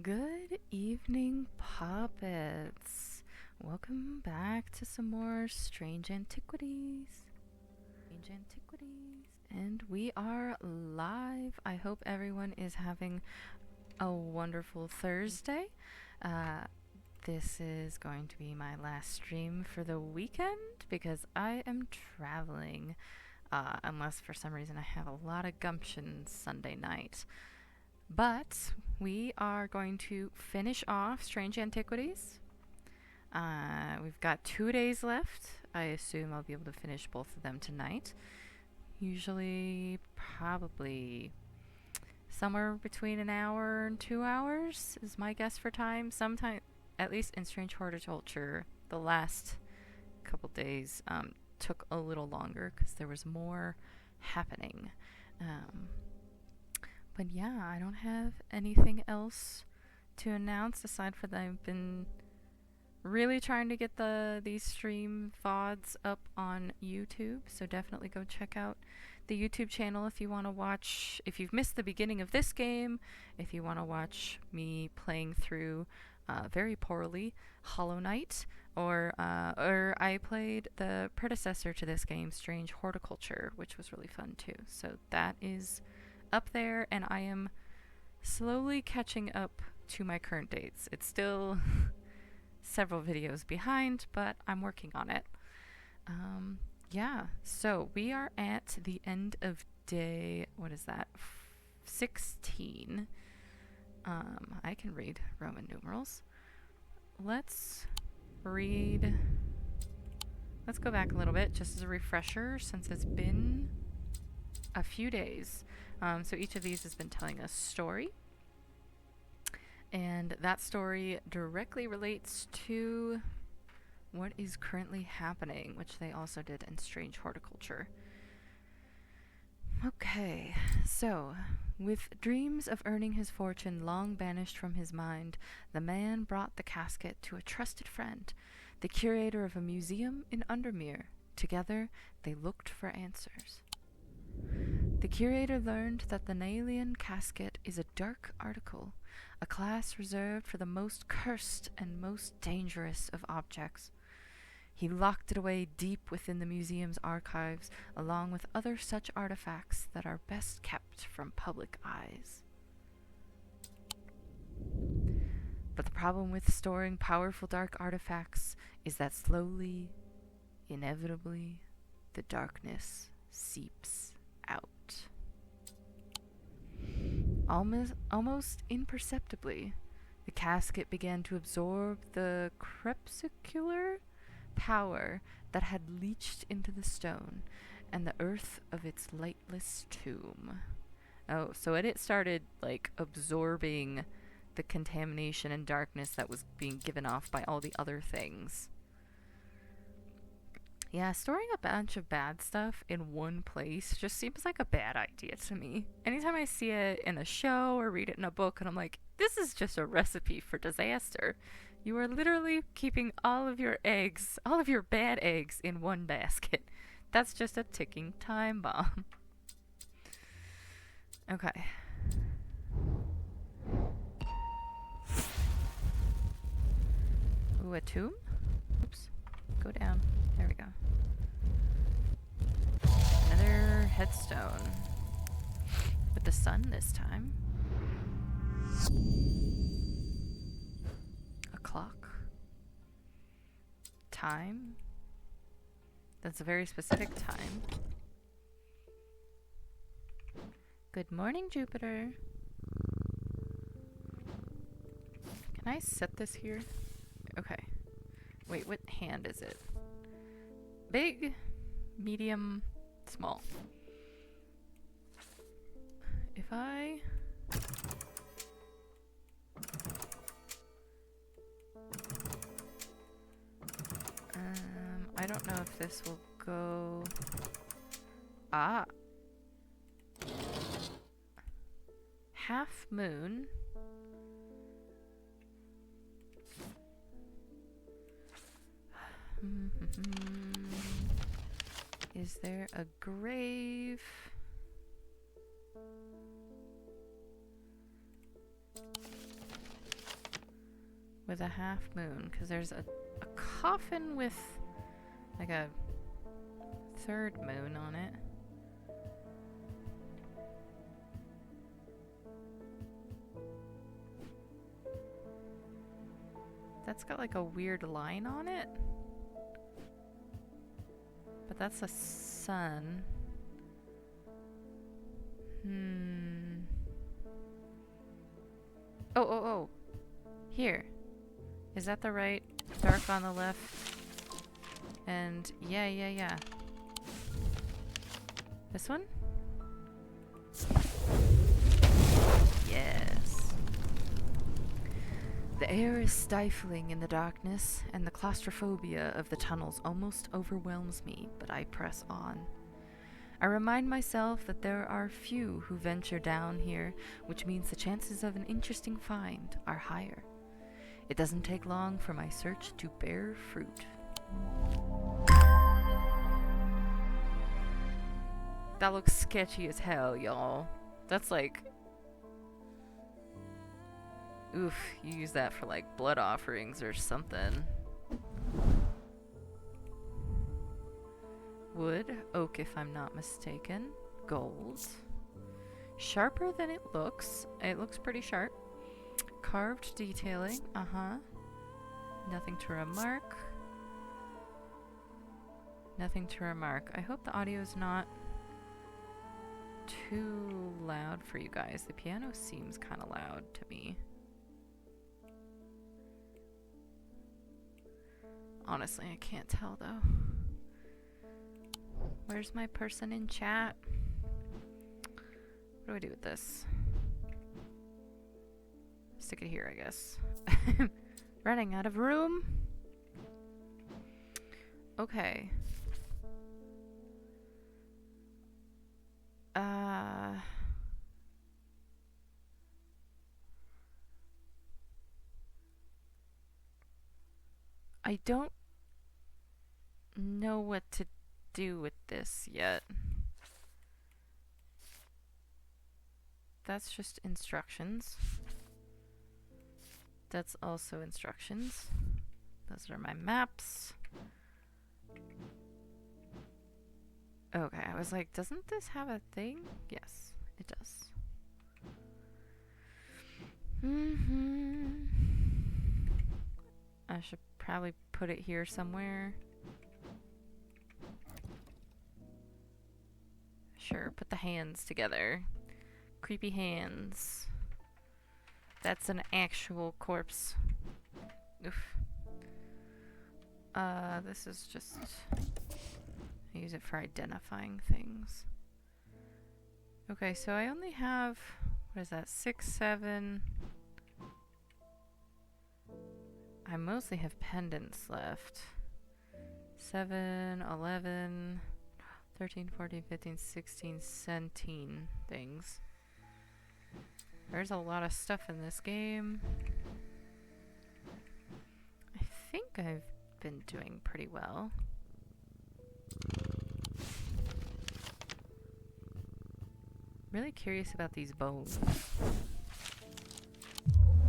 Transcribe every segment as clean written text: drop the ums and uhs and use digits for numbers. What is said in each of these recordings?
Good evening, puppets. Welcome back to some more Strange Antiquities. And we are live. I hope everyone is having a wonderful Thursday. This is going to be my last stream for the weekend because I am traveling. Unless for some reason I have a lot of gumption Sunday night. But we are going to finish off Strange Antiquities. We've got 2 days left. I assume I'll be able to finish both of them tonight. Usually, probably somewhere between an hour and 2 hours is my guess for time. Sometime, at least in Strange Horticulture, the last couple days took a little longer because there was more happening. But yeah, I don't have anything else to announce aside from that I've been really trying to get these stream VODs up on YouTube. So definitely go check out the YouTube channel if you want to watch, if you've missed the beginning of this game, if you want to watch me playing through very poorly Hollow Knight, or I played the predecessor to this game, Strange Horticulture, which was really fun too. So that is up there, and I am slowly catching up to my current dates. It's still several videos behind, but I'm working on it. Yeah, so we are at the end of day, what is that, 16. I can read Roman numerals. Let's go back a little bit just as a refresher since it's been a few days. So each of these has been telling a story, and that story directly relates to what is currently happening, which they also did in Strange Horticulture. Okay, so with dreams of earning his fortune long banished from his mind, the man brought the casket to a trusted friend, the curator of a museum in Undermere. Together, they looked for answers. The curator learned that the Nalian casket is a dark article, a class reserved for the most cursed and most dangerous of objects. He locked it away deep within the museum's archives, along with other such artifacts that are best kept from public eyes. But the problem with storing powerful dark artifacts is that slowly, inevitably, the darkness seeps out. Almost imperceptibly, the casket began to absorb the crepuscular power that had leached into the stone and the earth of its lightless tomb. Oh, so it started, like, absorbing the contamination and darkness that was being given off by all the other things. Yeah, storing a bunch of bad stuff in one place just seems like a bad idea to me. Anytime I see it in a show or read it in a book and I'm like, this is just a recipe for disaster. You are literally keeping all of your eggs, all of your bad eggs in one basket. That's just a ticking time bomb. Okay. Ooh, a tomb? Oops. Go down. There we go. Another headstone. With the sun this time. A clock. Time. That's a very specific time. Good morning, Jupiter. Can I set this here? Okay. Wait, what hand is it? Big, medium, small. If I... I don't know if this will go... Ah! Half moon. Is there a grave? with a half moon, because there's a coffin with like a third moon on it. That's got like a weird line on it. But that's a sun. Oh. Here. Is that the right? Dark on the left. And yeah. This one? Yes. The air is stifling in the darkness, and the claustrophobia of the tunnels almost overwhelms me, but I press on. I remind myself that there are few who venture down here, which means the chances of an interesting find are higher. It doesn't take long for my search to bear fruit. That looks sketchy as hell, y'all. That's like... Oof, you use that for like blood offerings or something. Wood, oak if I'm not mistaken. Gold. Sharper than it looks. It looks pretty sharp. Carved detailing. Nothing to remark. Nothing to remark. I hope the audio is not too loud for you guys. The piano seems kind of loud to me. Honestly, I can't tell though. Where's my person in chat? What do I do with this? Stick it here, I guess. Running out of room. Okay. I don't know what to do with this yet. That's just instructions. That's also instructions. Those are my maps. Okay, I was like, doesn't this have a thing? Yes, it does. I should probably put it here somewhere. Sure, put the hands together. Creepy hands. That's an actual corpse. Oof. This is just... I use it for identifying things. Okay, so I only have... What is that? 6, 7... I mostly have pendants left. 7, 11... 13, 14, 15, 16, 17 things. There's a lot of stuff in this game. I think I've been doing pretty well. Really curious about these bones.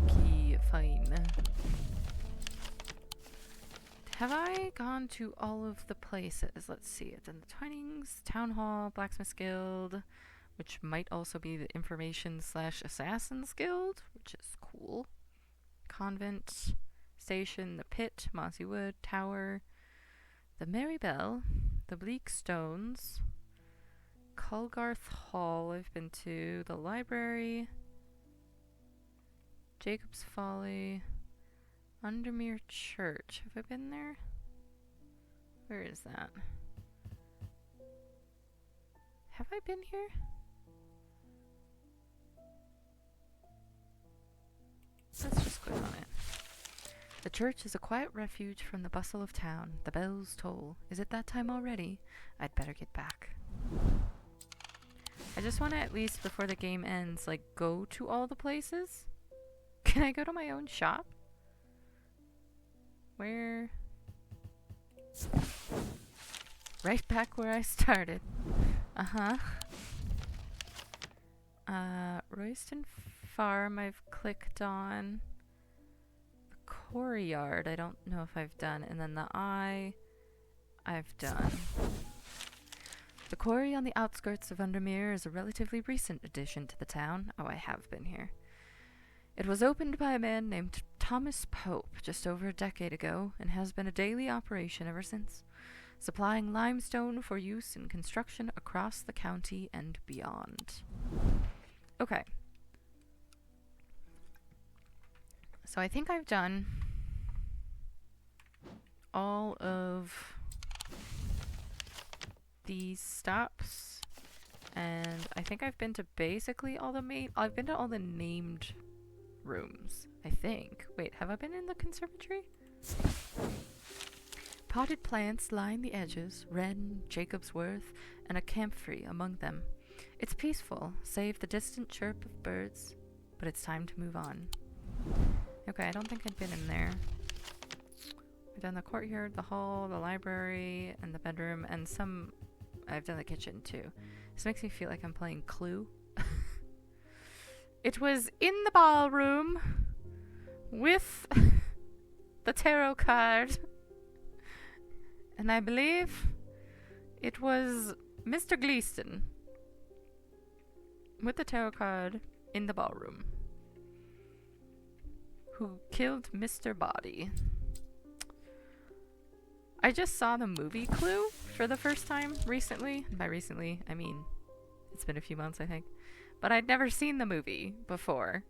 Okay, fine. Have I gone to all of the places? Let's see. It's in the Twinings, Town Hall, Blacksmith's Guild, which might also be the Information/Assassins Guild, which is cool. Convent, Station, the Pit, Mossy Wood, Tower, the Merry Bell, the Bleak Stones, Culgarth Hall I've been to, the Library, Jacob's Folly, Undermere Church. Have I been there? Where is that? Have I been here? Let's just click on it. The church is a quiet refuge from the bustle of town. The bells toll. Is it that time already? I'd better get back. I just want to at least, before the game ends, like, go to all the places. Can I go to my own shop? Where? Right back where I started. Royston Farm I've clicked on. The quarry yard, I don't know if I've done. And then the eye, I've done. The quarry on the outskirts of Undermere is a relatively recent addition to the town. Oh, I have been here. It was opened by a man named Thomas Pope just over a decade ago and has been a daily operation ever since, supplying limestone for use in construction across the county and beyond. Okay. So I think I've done all of these stops, and I think I've been to basically all the I've been to all the named rooms, I think. Wait, have I been in the conservatory? Potted plants line the edges, wren, Jacob's worth, and a camphor among them. It's peaceful, save the distant chirp of birds, but it's time to move on. Okay, I don't think I'd been in there. I've done the courtyard, the hall, the library, and the bedroom, and some... I've done the kitchen, too. This makes me feel like I'm playing Clue. It was in the ballroom with the tarot card. And I believe it was Mr. Gleason with the tarot card in the ballroom who killed Mr. Body. I just saw the movie Clue for the first time recently. By recently, I mean, it's been a few months, I think. But I'd never seen the movie before.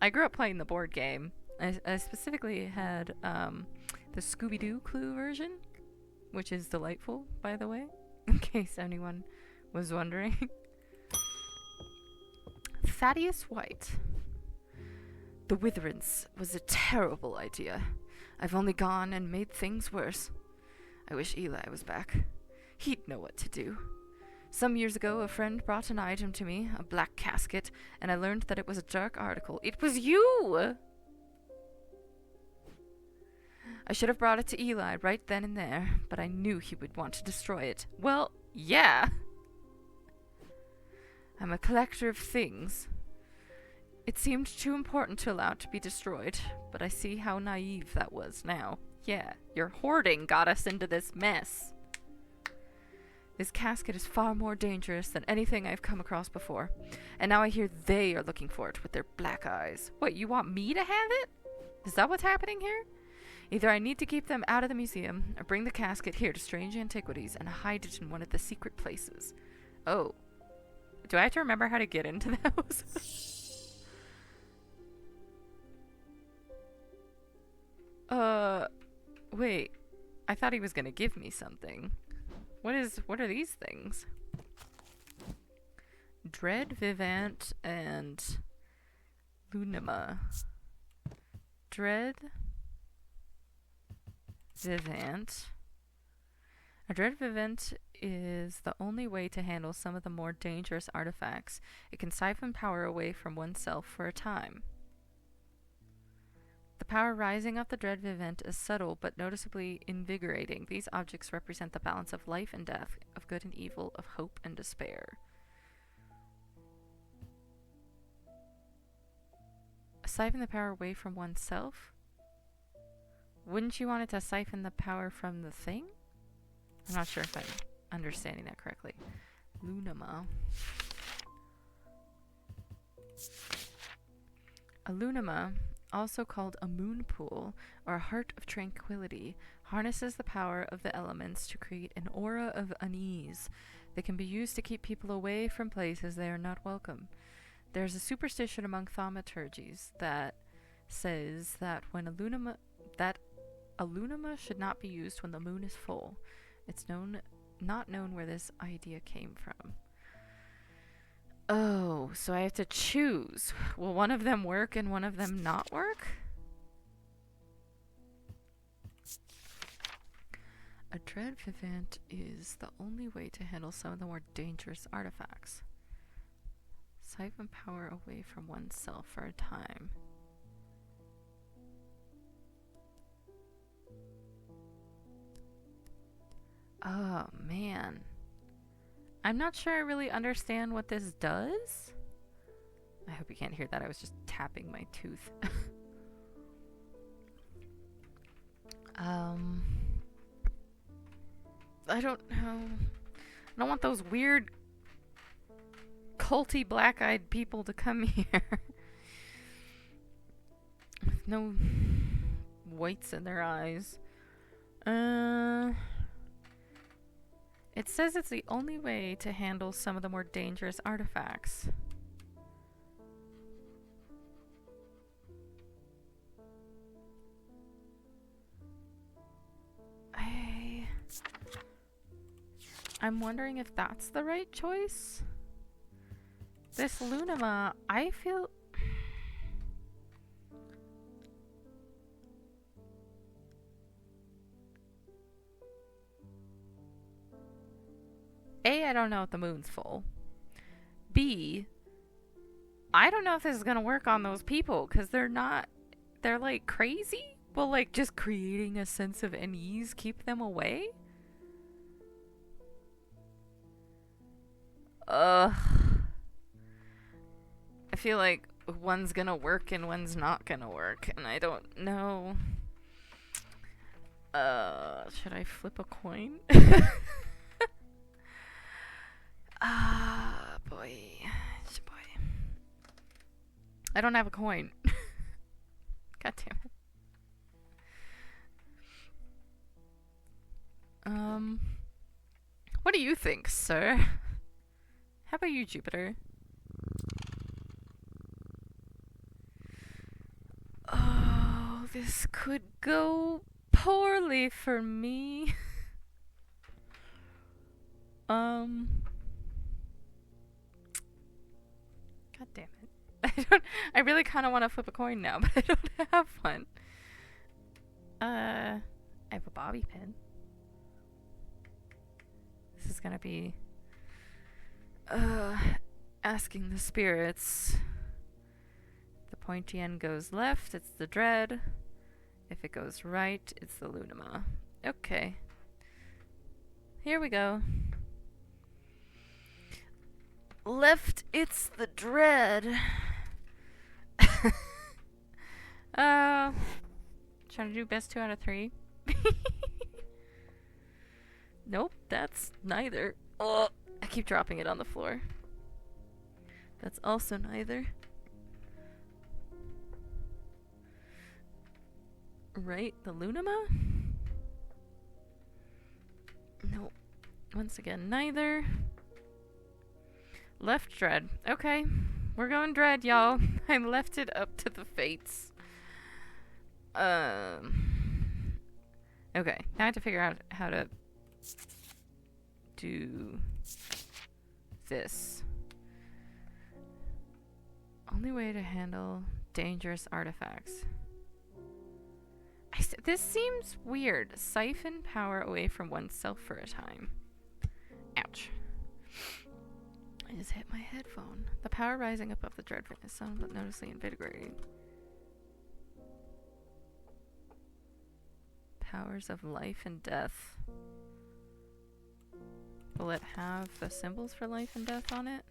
I grew up playing the board game. I specifically had the Scooby-Doo Clue version, which is delightful, by the way, in case anyone was wondering. Thaddeus White. The Witherance was a terrible idea. I've only gone and made things worse. I wish Eli was back. He'd know what to do. Some years ago, a friend brought an item to me, a black casket, and I learned that it was a dark article. It was you! I should have brought it to Eli right then and there, but I knew he would want to destroy it. Well, yeah! I'm a collector of things. It seemed too important to allow it to be destroyed, but I see how naive that was now. Yeah, your hoarding got us into this mess. This casket is far more dangerous than anything I've come across before. And now I hear they are looking for it with their black eyes. What, you want me to have it? Is that what's happening here? Either I need to keep them out of the museum, or bring the casket here to Strange Antiquities and hide it in one of the secret places. Oh. Do I have to remember how to get into those? Wait. I thought he was gonna give me something. What are these things? Dread Vivant and Lunima. Dread Vivant. A Dread Vivant is the only way to handle some of the more dangerous artifacts. It can siphon power away from oneself for a time. The power rising off the Dread Vivant is subtle but noticeably invigorating. These objects represent the balance of life and death, of good and evil, of hope and despair. Siphon the power away from oneself? Wouldn't you want it to siphon the power from the thing? I'm not sure if I'm understanding that correctly. Lunima. A Lunima, also called a moon pool or a heart of tranquility, harnesses the power of the elements to create an aura of unease that can be used to keep people away from places they are not welcome. There's a superstition among thaumaturges that says that when a lunima should not be used when the moon is full. It's not known where this idea came from. Oh, so I have to choose. Will one of them work and one of them not work? A Dread Vivant is the only way to handle some of the more dangerous artifacts. Siphon power away from oneself for a time. Oh, man. I'm not sure I really understand what this does. I hope you can't hear that. I was just tapping my tooth. Um, I don't know. I don't want those weird culty black-eyed people to come here. With no whites in their eyes. It says it's the only way to handle some of the more dangerous artifacts. I'm wondering if that's the right choice. This Lunama, I feel... A, I don't know if the moon's full. B, I don't know if this is gonna work on those people, because they're like crazy? Will like just creating a sense of unease keep them away? Ugh. I feel like one's gonna work and one's not gonna work, and I don't know. Should I flip a coin? Boy. I don't have a coin. God damn it. What do you think, sir? How about you, Jupiter? Oh, this could go poorly for me. God damn it. I really kind of want to flip a coin now, but I don't have one. I have a bobby pin. This is gonna be asking the spirits. The pointy end goes left, it's the dread. If it goes right, it's the Lunama. Okay. Here we go. Left, it's the dread. Trying to do best 2 out of 3. Nope, that's neither. Oh, I keep dropping it on the floor. That's also neither. Right, the Lunama? Nope. Once again, neither. Left dread. Okay. We're going dread, y'all. I left it up to the fates. Okay. Now I have to figure out how to do this. Only way to handle dangerous artifacts. This seems weird. Siphon power away from oneself for a time. Ouch. I just hit my headphone. The power rising above the dread is somewhat noticeably invigorating. Powers of life and death. Will it have the symbols for life and death on it?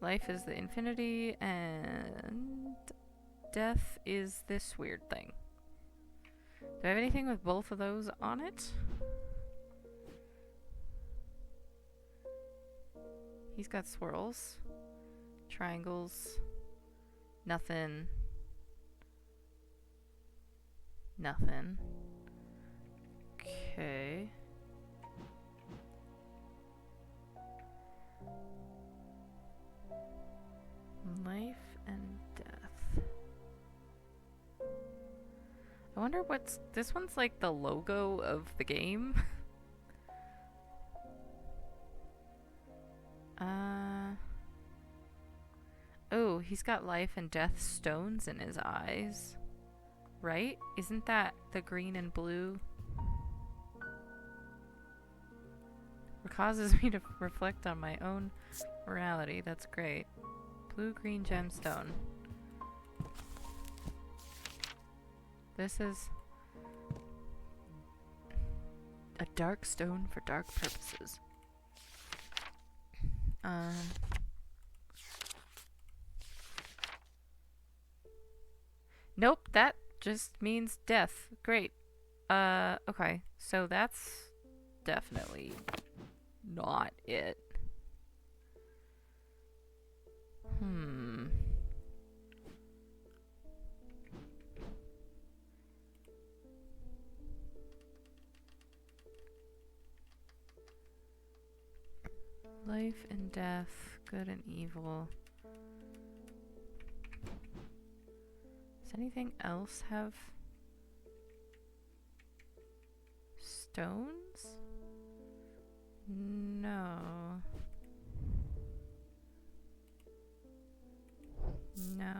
Life is the infinity, and death is this weird thing. Do I have anything with both of those on it? He's got swirls. Triangles. Nothing. Nothing. Okay. Life and death. I wonder what's... This one's like the logo of the game. Oh, he's got life and death stones in his eyes. Right? Isn't that the green and blue? It causes me to reflect on my own morality. That's great. Blue-green gemstone. This is a dark stone for dark purposes. Nope, that just means death. Great. Okay. So that's definitely not it. Hmm. Life and death, good and evil. Does anything else have stones? No. No.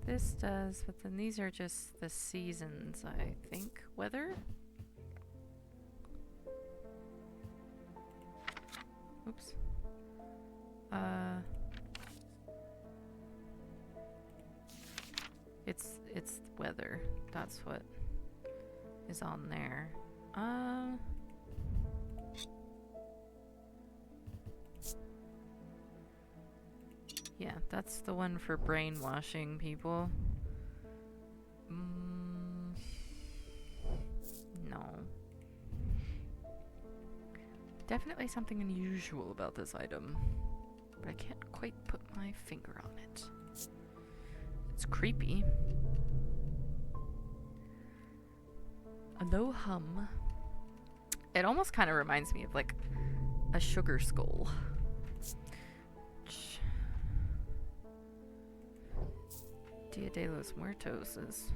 This does, but then these are just the seasons, I think. Weather? Oops. It's weather. That's what is on there. Yeah, that's the one for brainwashing people. No. Definitely something unusual about this item, but I can't quite put my finger on it. It's creepy. A low hum. It almost kind of reminds me of like a sugar skull. Dia de los Muertos is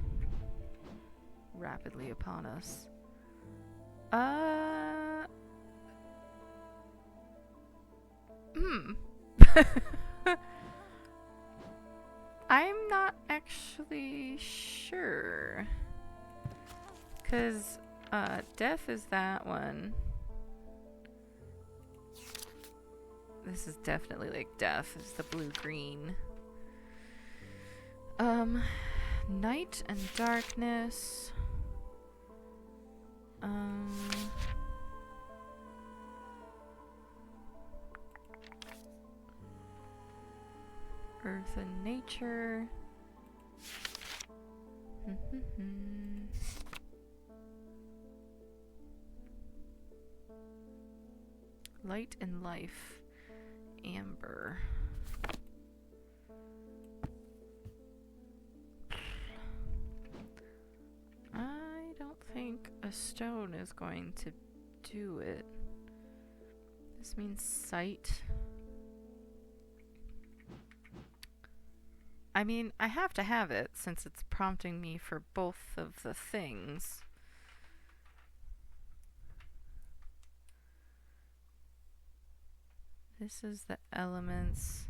rapidly upon us. I'm not actually sure. 'Cause, death is that one. This is definitely like death. It's the blue-green. Night and darkness. Earth and nature. Light and life. Amber. I don't think a stone is going to do it. This means sight. I mean, I have to have it since it's prompting me for both of the things. This is the elements.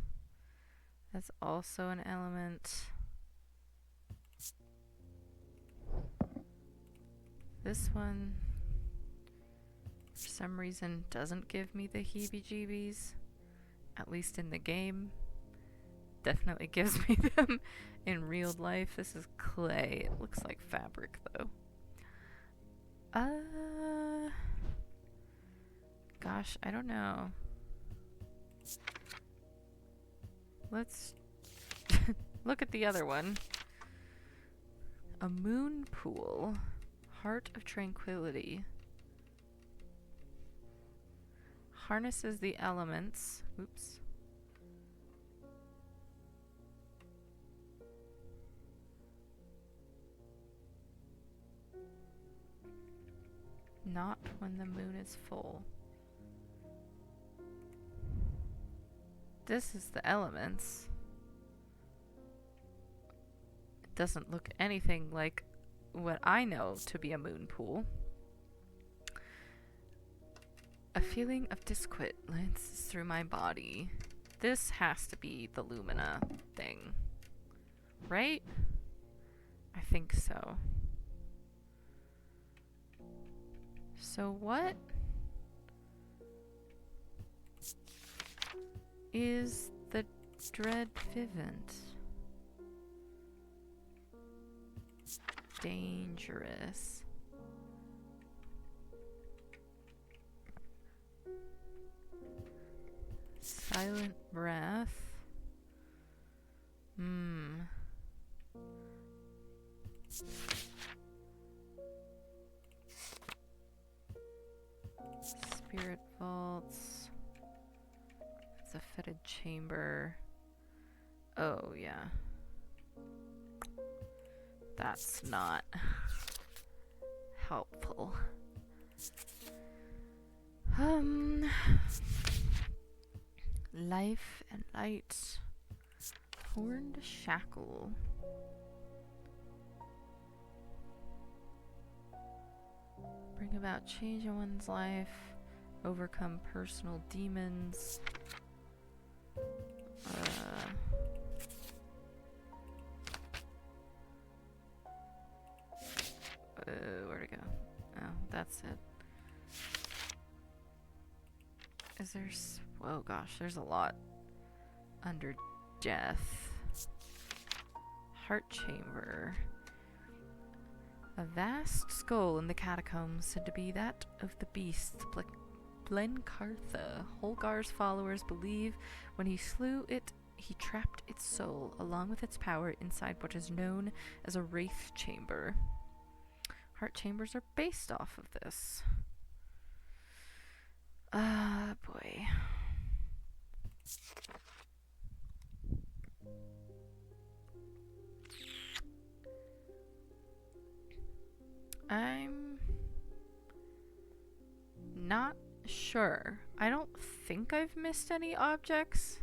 That's also an element. This one, for some reason, doesn't give me the heebie-jeebies. At least in the game. Definitely gives me them in real life. This is clay. It looks like fabric, though. Gosh, I don't know. Let's look at the other one. A moon pool. Heart of Tranquility. Harnesses the elements. Oops. Not when the moon is full. This is the elements. It doesn't look anything like what I know to be a moon pool. A feeling of disquiet lances through my body. This has to be the Lumina thing. Right? I think so. So what is the Dread Vivint? Dangerous. Silent breath. Spirit vaults. It's a fetid chamber. Oh, yeah. That's not helpful. Life and light. Horned shackle. Bring about change in one's life. Overcome personal demons. Where'd it go? Oh, that's it. Is there... Oh gosh, there's a lot under death. Heart chamber. A vast skull in the catacombs, said to be that of the beast Blencartha. Holgar's followers believe when he slew it, he trapped its soul, along with its power, inside what is known as a wraith chamber. Heart chambers are based off of this. Boy. I'm not sure. I don't think I've missed any objects.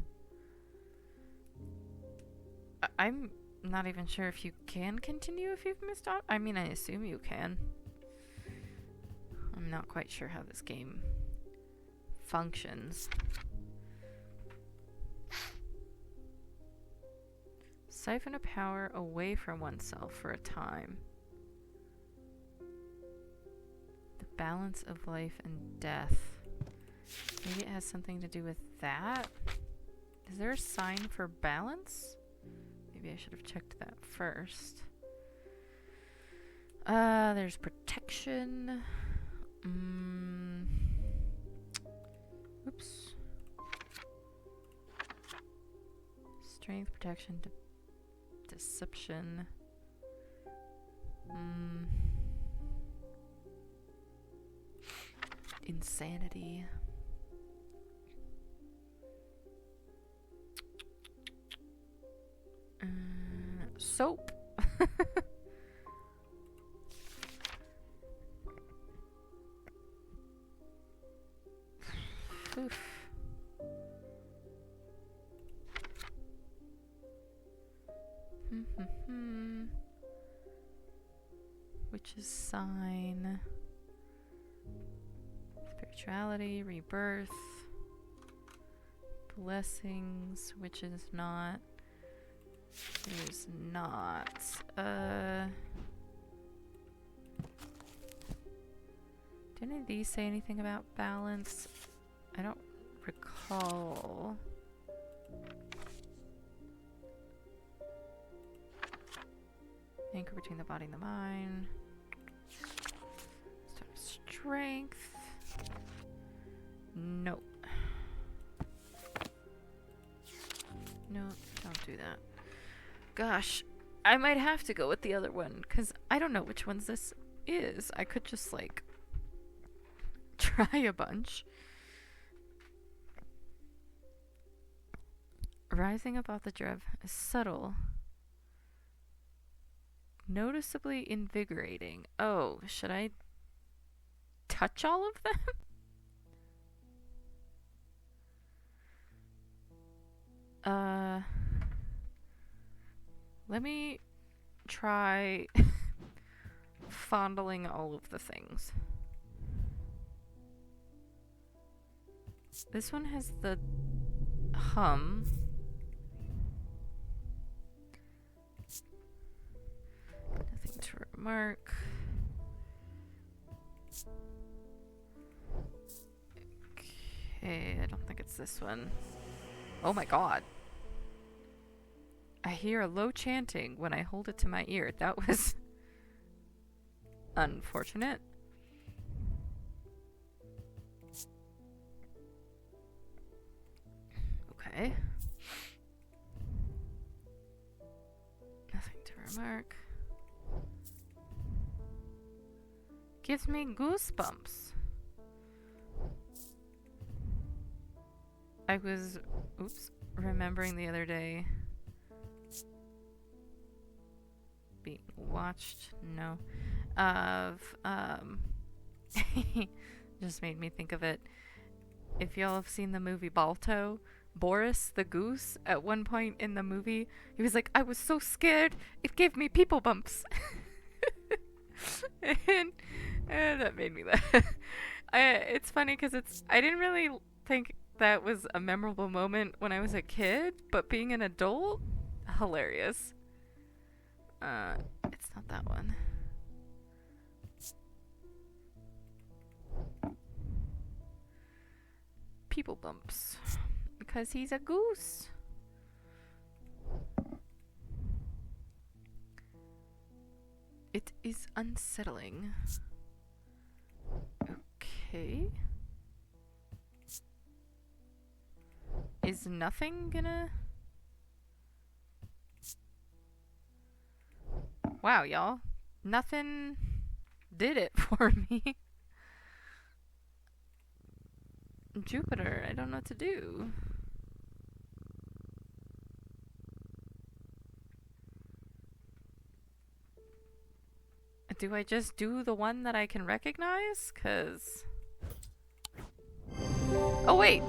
I'm not even sure if you can continue if you've missed I mean, I assume you can. I'm not quite sure how this game functions. Siphon a power away from oneself for a time. The balance of life and death. Maybe it has something to do with that? Is there a sign for balance? Maybe I should have checked that first. There's protection. Oops. Strength, protection, deception. Insanity. Soap. Oof. Witch's sign. Spirituality, rebirth. Blessings, which is not. There's not. Do any of these say anything about balance? I don't recall. Anchor between the body and the mind. Strength. Nope. Nope, don't do that. Gosh, I might have to go with the other one, because I don't know which ones this is. I could just, like, try a bunch. Rising above the drev is subtle. Noticeably invigorating. Oh, should I touch all of them? Let me try fondling all of the things. This one has the hum. Nothing to remark. Okay, I don't think it's this one. Oh my god. I hear a low chanting when I hold it to my ear. That was unfortunate. Okay. Nothing to remark. Gives me goosebumps. I was, remembering the other day being watched, of, just made me think of it. If y'all have seen the movie Balto, Boris the goose, at one point in the movie, he was like, I was so scared, it gave me people bumps. and that made me laugh. It's funny because I didn't really think that was a memorable moment when I was a kid, but being an adult, hilarious. It's not that one. People bumps. Because he's a goose. It is unsettling. Okay. Is nothing gonna... Wow, y'all. Nothing did it for me. Jupiter, I don't know what to do. Do I just do the one that I can recognize? 'Cause... Oh, wait!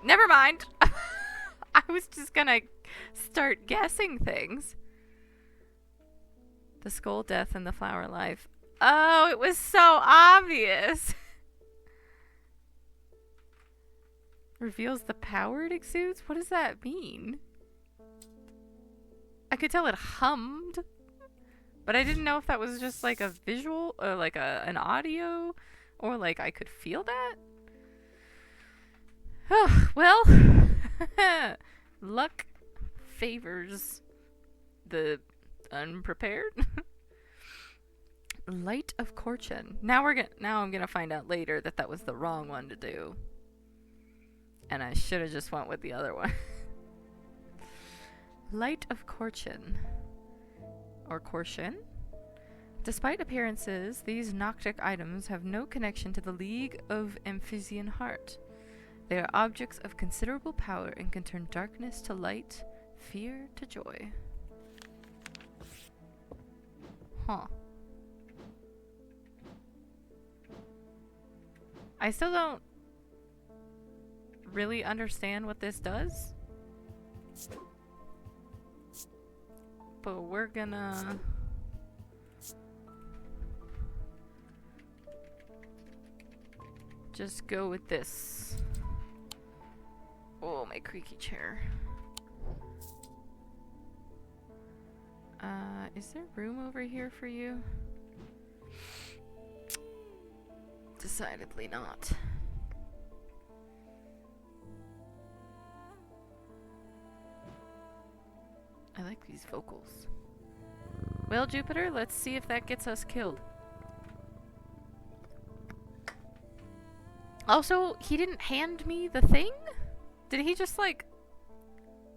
Never mind! I was just gonna start guessing things. The skull death and the flower life. Oh, it was so obvious! Reveals the power it exudes? What does that mean? I could tell it hummed. But I didn't know if that was just like a visual or like an audio or like I could feel that. Well, luck favors the unprepared. Light of Corchin. Now I'm gonna find out later that that was the wrong one to do, and I should have just went with the other one. Light of Corchin. Or Corchin. Despite appearances, these Noctic items have no connection to the League of Amphisian Heart. They are objects of considerable power and can turn darkness to light, fear to joy. Huh. I still don't really understand what this does. But we're gonna... just go with this. Oh, my creaky chair. Is there room over here for you? Decidedly not. I like these vocals. Well, Jupiter, let's see if that gets us killed. Also, he didn't hand me the thing? Did he just, like,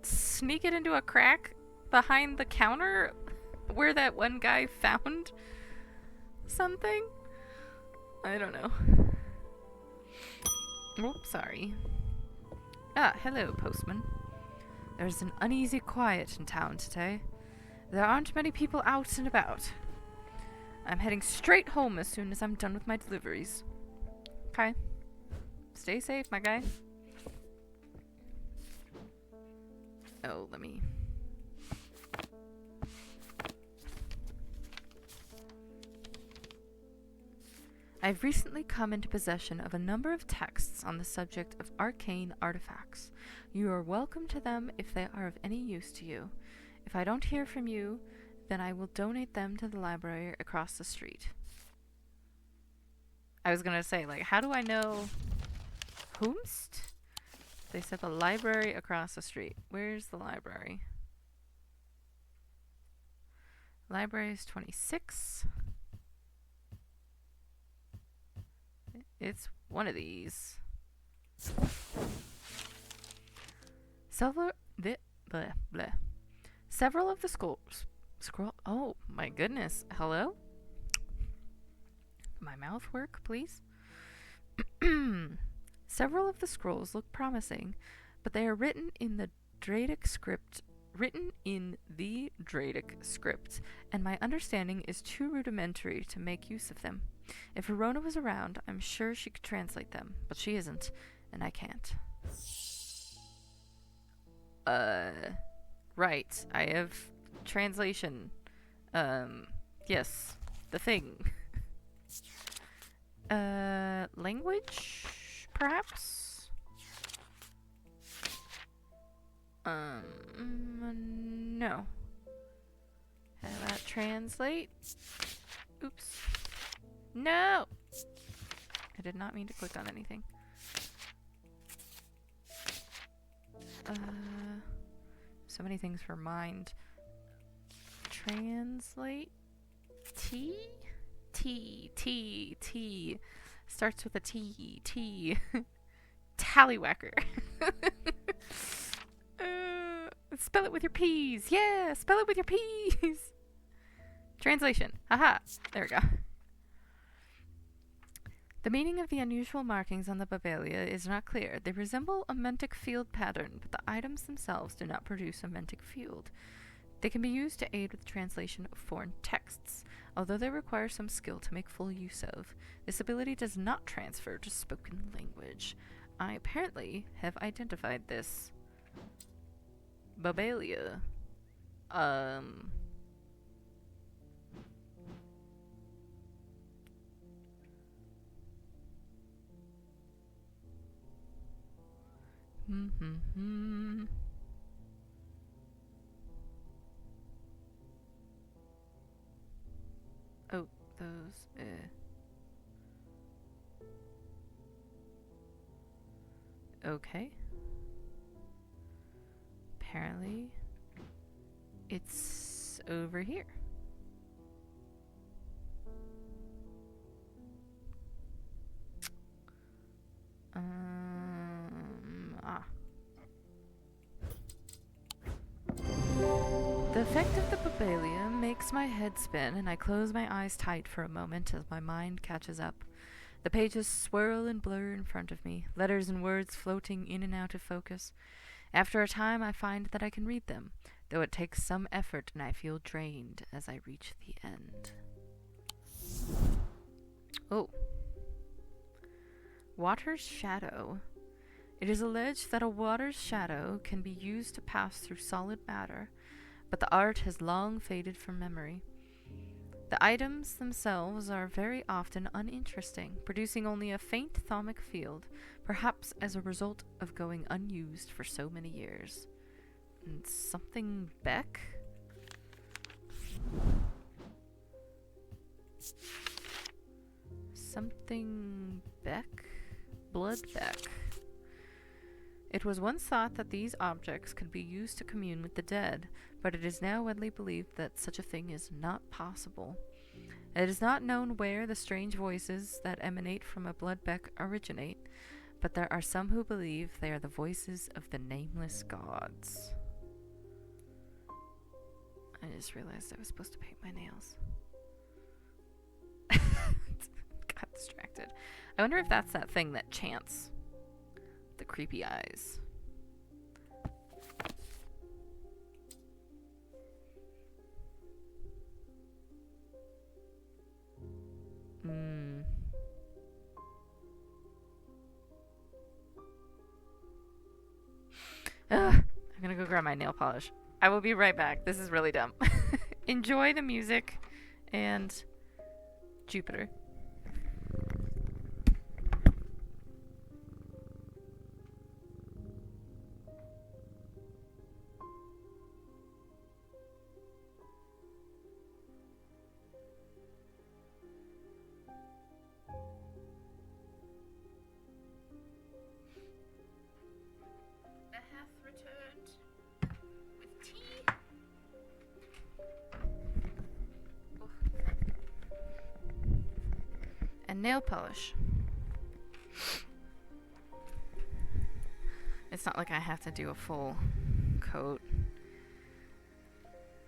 sneak it into a crack behind the counter where that one guy found something? I don't know. Oh, sorry. Ah, hello, postman. There's an uneasy quiet in town today. There aren't many people out and about. I'm heading straight home as soon as I'm done with my deliveries. Okay. Stay safe, my guy. Oh, let me... I've recently come into possession of a number of texts on the subject of arcane artifacts. You are welcome to them if they are of any use to you. If I don't hear from you, then I will donate them to the library across the street. I was gonna say, like, how do I know whomst? They said the library across the street. Where's the library? Library is 26. It's one of these. Several of the schools. Oh my goodness. Hello? my mouth work, please? Several of the scrolls look promising, but they are written in the Dradic script, and my understanding is too rudimentary to make use of them. If Verona was around, I'm sure she could translate them, but she isn't, and I can't. Right. I have translation. Yes. The thing. Language? Perhaps? No. How about translate? Oops. No! I did not mean to click on anything. So many things for mind. Translate? T? T. Starts with a T. T. Tallywhacker. Spell it with your P's. Yeah, spell it with your P's. Translation. Haha. There we go. The meaning of the unusual markings on the Babelia is not clear. They resemble a mentic field pattern, but the items themselves do not produce a mentic field. They can be used to aid with translation of foreign texts, although they require some skill to make full use of. This ability does not transfer to spoken language. I apparently have identified this. Babelia. Oh, those, Okay. Apparently, it's over here. The effect of the Babelia makes my head spin, and I close my eyes tight for a moment as my mind catches up. The pages swirl and blur in front of me, letters and words floating in and out of focus. After a time, I find that I can read them, though it takes some effort and I feel drained as I reach the end. Oh. Water's shadow. It is alleged that a water's shadow can be used to pass through solid matter, but the art has long faded from memory. The items themselves are very often uninteresting, producing only a faint thaumic field, perhaps as a result of going unused for so many years. And something Beck? Something Beck? Blood Beck. It was once thought that these objects could be used to commune with the dead, but it is now widely believed that such a thing is not possible. It is not known where the strange voices that emanate from a bloodbeck originate, but there are some who believe they are the voices of the nameless gods. I just realized I was supposed to paint my nails. Got distracted. I wonder if that's that thing that chants. The creepy eyes. I'm gonna go grab my nail polish. I will be right back. This is really dumb. Enjoy the music and Jupiter. And nail polish. It's not like I have to do a full coat.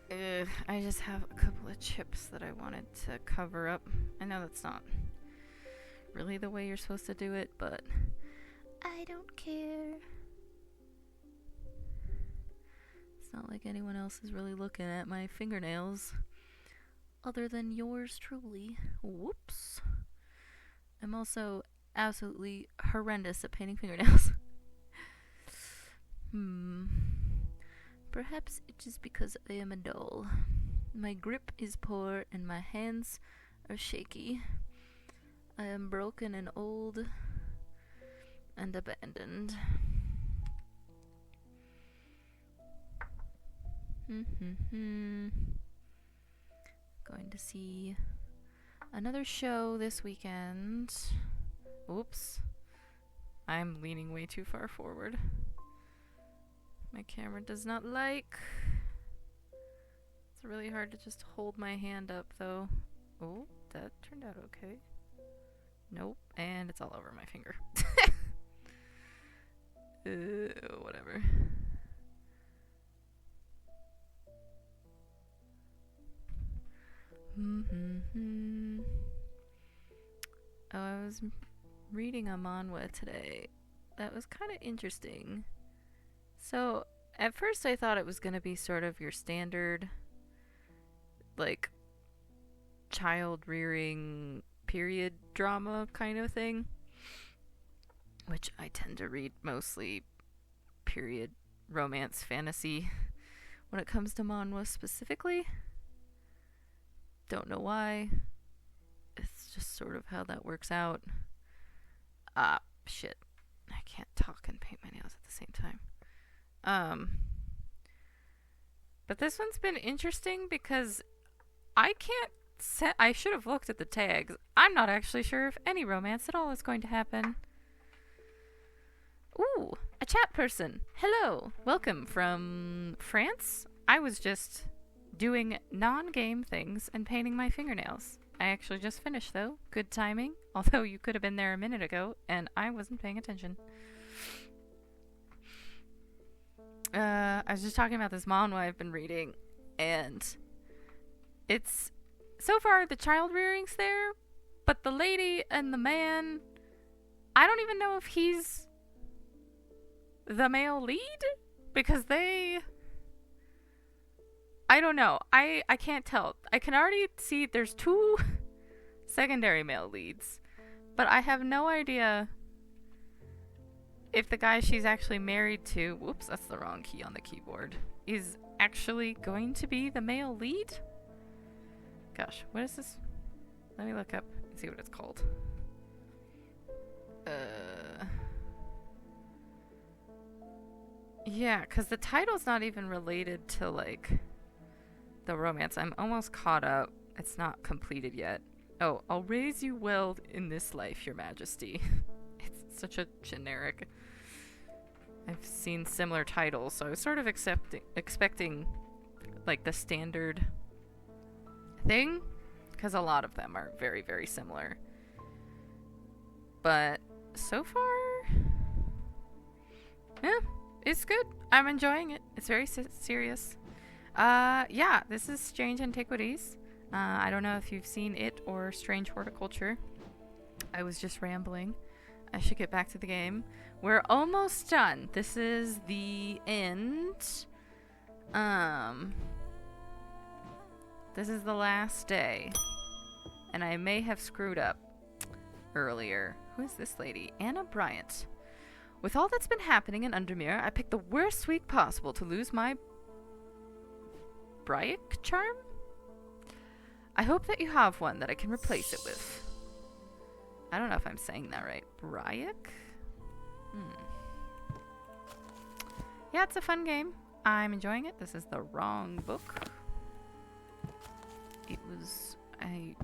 I just have a couple of chips that I wanted to cover up. I know that's not really the way you're supposed to do it, but I don't care. It's not like anyone else is really looking at my fingernails other than yours truly. Whoops. I'm also absolutely horrendous at painting fingernails. Perhaps it's just because I am a doll. My grip is poor and my hands are shaky. I am broken and old and abandoned. Going to see another show this weekend. Oops. I'm leaning way too far forward. My camera does not like. It's really hard to just hold my hand up though. Oh, that turned out okay. Nope, and it's all over my finger. Whatever. Oh, I was reading a manhwa today. That was kind of interesting. So, at first I thought it was going to be sort of your standard, like, child rearing period drama kind of thing, which I tend to read mostly period romance fantasy when it comes to manhwa specifically. Don't know why. It's just sort of how that works out. Shit. I can't talk and paint my nails at the same time. But this one's been interesting because I can't set. I should have looked at the tags. I'm not actually sure if any romance at all is going to happen. Ooh, a chat person. Hello. Welcome from France. I was just doing non-game things and painting my fingernails. I actually just finished though. Good timing. Although you could have been there a minute ago and I wasn't paying attention. I was just talking about this manhwa I've been reading, and it's so far the child rearing's there, but the lady and the man, I don't even know if he's the male lead because I don't know. I can't tell. I can already see there's 2 secondary male leads, but I have no idea if the guy she's actually married to, whoops, that's the wrong key on the keyboard, is actually going to be the male lead? Gosh, what is this? Let me look up and see what it's called. Yeah, because the title's not even related to, like, the romance. I'm almost caught up. It's not completed yet. Oh, I'll raise you well in this life, your majesty. It's such a generic... I've seen similar titles, so I was sort of expecting, like, the standard thing, because a lot of them are very, very similar. But so far, yeah, it's good. I'm enjoying it. It's very serious. Yeah, this is Strange Antiquities. I don't know if you've seen it or Strange Horticulture. I was just rambling. I should get back to the game. We're almost done. This is the end. This is the last day. And I may have screwed up earlier. Who is this lady? Anna Bryant. With all that's been happening in Undermere, I picked the worst week possible to lose my Bryant charm? I hope that you have one that I can replace it with. I don't know if I'm saying that right. Bryant? Yeah, it's a fun game. I'm enjoying it. This is the wrong book. It was in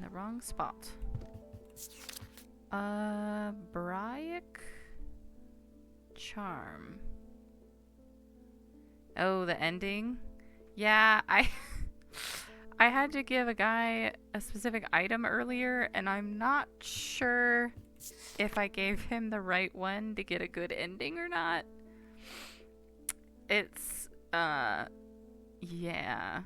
the wrong spot. Bryant charm. Oh, the ending? Yeah, I had to give a guy a specific item earlier, and I'm not sure if I gave him the right one to get a good ending or not. It's, yeah.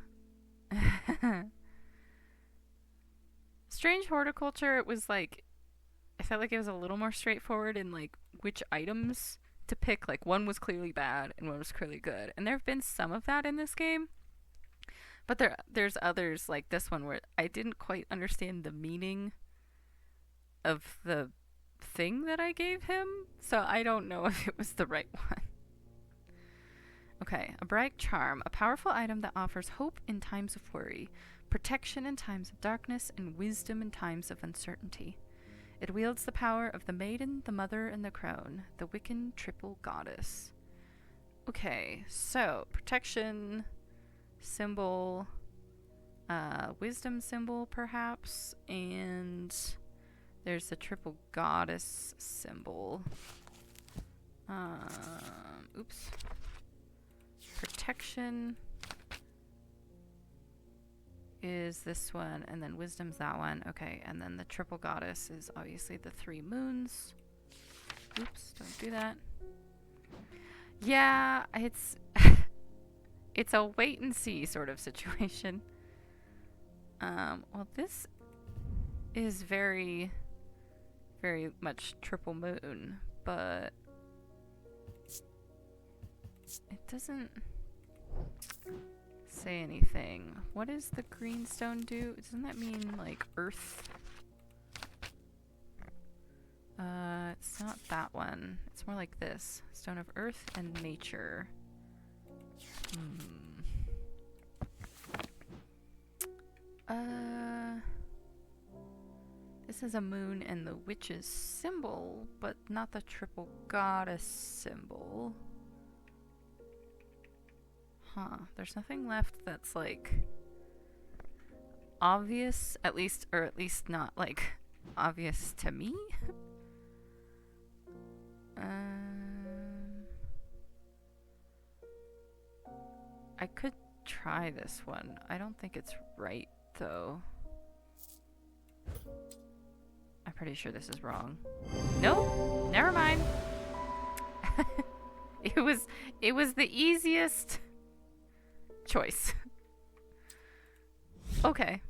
Strange Horticulture, it was like I felt like it was a little more straightforward in like which items to pick. Like one was clearly bad and one was clearly good. And there have been some of that in this game. But there's others like this one where I didn't quite understand the meaning of the thing that I gave him. So I don't know if it was the right one. Okay, a bright charm, a powerful item that offers hope in times of worry, protection in times of darkness, and wisdom in times of uncertainty. It wields the power of the maiden, the mother, and the crone, the Wiccan triple goddess. Okay, so protection symbol, wisdom symbol perhaps, and there's the triple goddess symbol. Oops. Protection is this one, and then wisdom's that one. Okay, and then the triple goddess is obviously the 3 moons. Oops, don't do that. Yeah, it's it's a wait and see sort of situation. Well, this is very, very much triple moon, but it doesn't say anything. What does the green stone do? Doesn't that mean like earth? It's not that one. It's more like this. Stone of earth and nature. This is a moon and the witch's symbol, but not the triple goddess symbol. Huh. There's nothing left that's like obvious, at least, or at least not like obvious to me. I could try this one. I don't think it's right though. I'm pretty sure this is wrong. Nope, never mind. It was the easiest choice. Okay.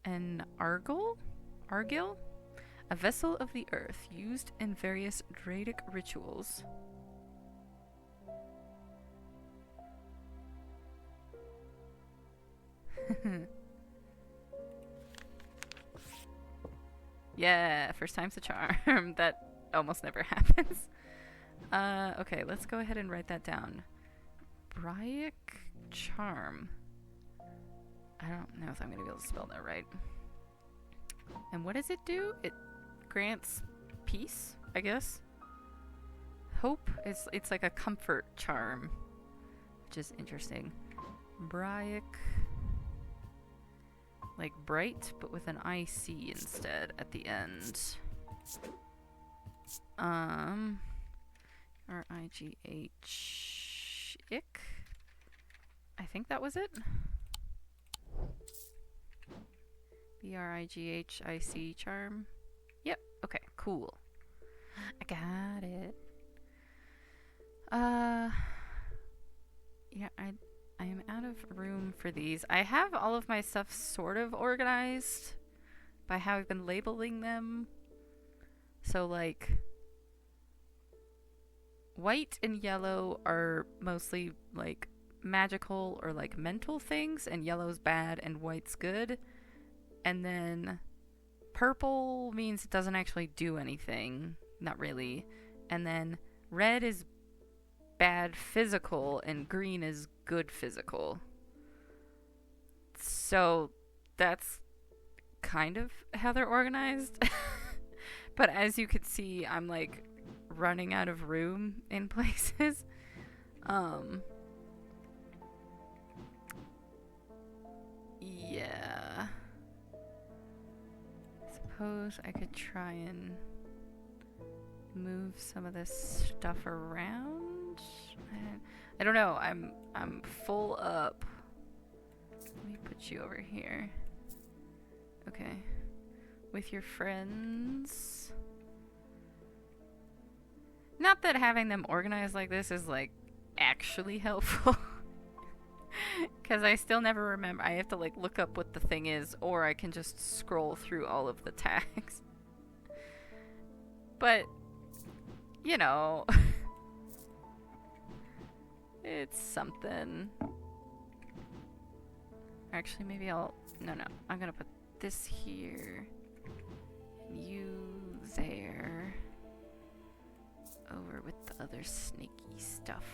An Argil? A vessel of the earth used in various Druidic rituals. Yeah, first time's a charm. That almost never happens. Okay, let's go ahead and write that down. Braic charm. I don't know if I'm gonna be able to spell that right. And what does it do? It grants peace, I guess. Hope. It's like a comfort charm, which is interesting. Braic. Like bright, but with an IC instead at the end. R-I-G-H... Ick? I think that was it. B-R-I-G-H-I-C charm. Yep, okay, cool. I got it. Yeah, I am out of room for these. I have all of my stuff sort of organized by how I've been labeling them. So, like, white and yellow are mostly, like, magical or, like, mental things, and yellow's bad and white's good. And then purple means it doesn't actually do anything. Not really. And then red is bad physical and green is good physical. So that's kind of how they're organized. But as you could see, I'm like running out of room in places. Yeah. Suppose I could try and move some of this stuff around. I don't know. I'm full up. Let me put you over here. Okay. With your friends. Not that having them organized like this is like actually helpful. Because I still never remember. I have to like look up what the thing is, or I can just scroll through all of the tags. But, you know, it's something. Actually, maybe I'll... No, I'm gonna put this here. And you there. Over with the other snaky stuff.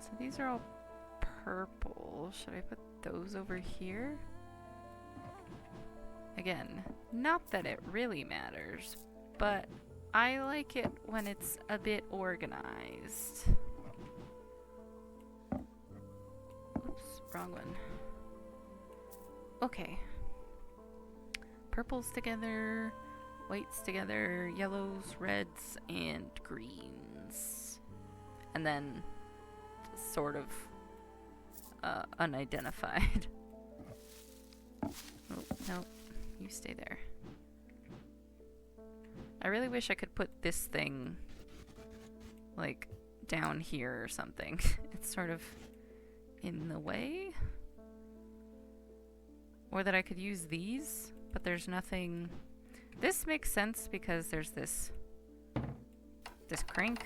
So these are all purple. Should I put those over here? Again, not that it really matters, but I like it when it's a bit organized. Oops, wrong one. Okay. Purples together, whites together, yellows, reds, and greens. And then sort of unidentified. Oh, no, you stay there. I really wish I could put this thing like down here or something. It's sort of in the way. Or that I could use these, but there's nothing. This makes sense because there's this crank.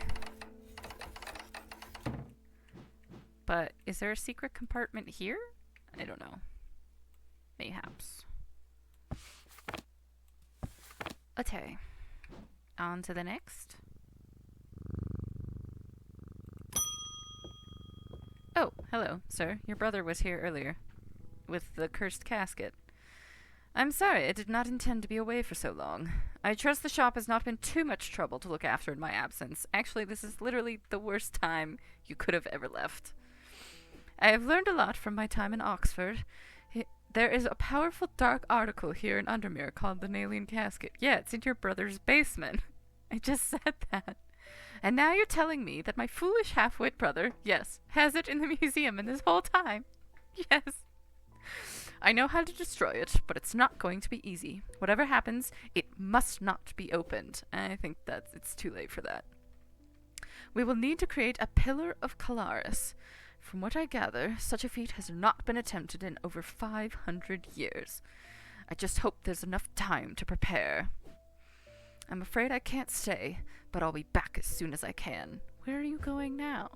But is there a secret compartment here? I don't know. Mayhaps. Okay. On to the next. Oh, hello, sir. Your brother was here earlier. With the cursed casket. I'm sorry, I did not intend to be away for so long. I trust the shop has not been too much trouble to look after in my absence. Actually, this is literally the worst time you could have ever left. I have learned a lot from my time in Oxford. There is a powerful dark article here in Undermere called the Nalian Casket. Yeah, it's in your brother's basement. I just said that. And now you're telling me that my foolish half-wit brother, yes, has it in the museum in this whole time. Yes. I know how to destroy it, but it's not going to be easy. Whatever happens, it must not be opened. And I think that it's too late for that. We will need to create a Pillar of Calaris. From what I gather, such a feat has not been attempted in over 500 years. I just hope there's enough time to prepare. I'm afraid I can't stay, but I'll be back as soon as I can. Where are you going now?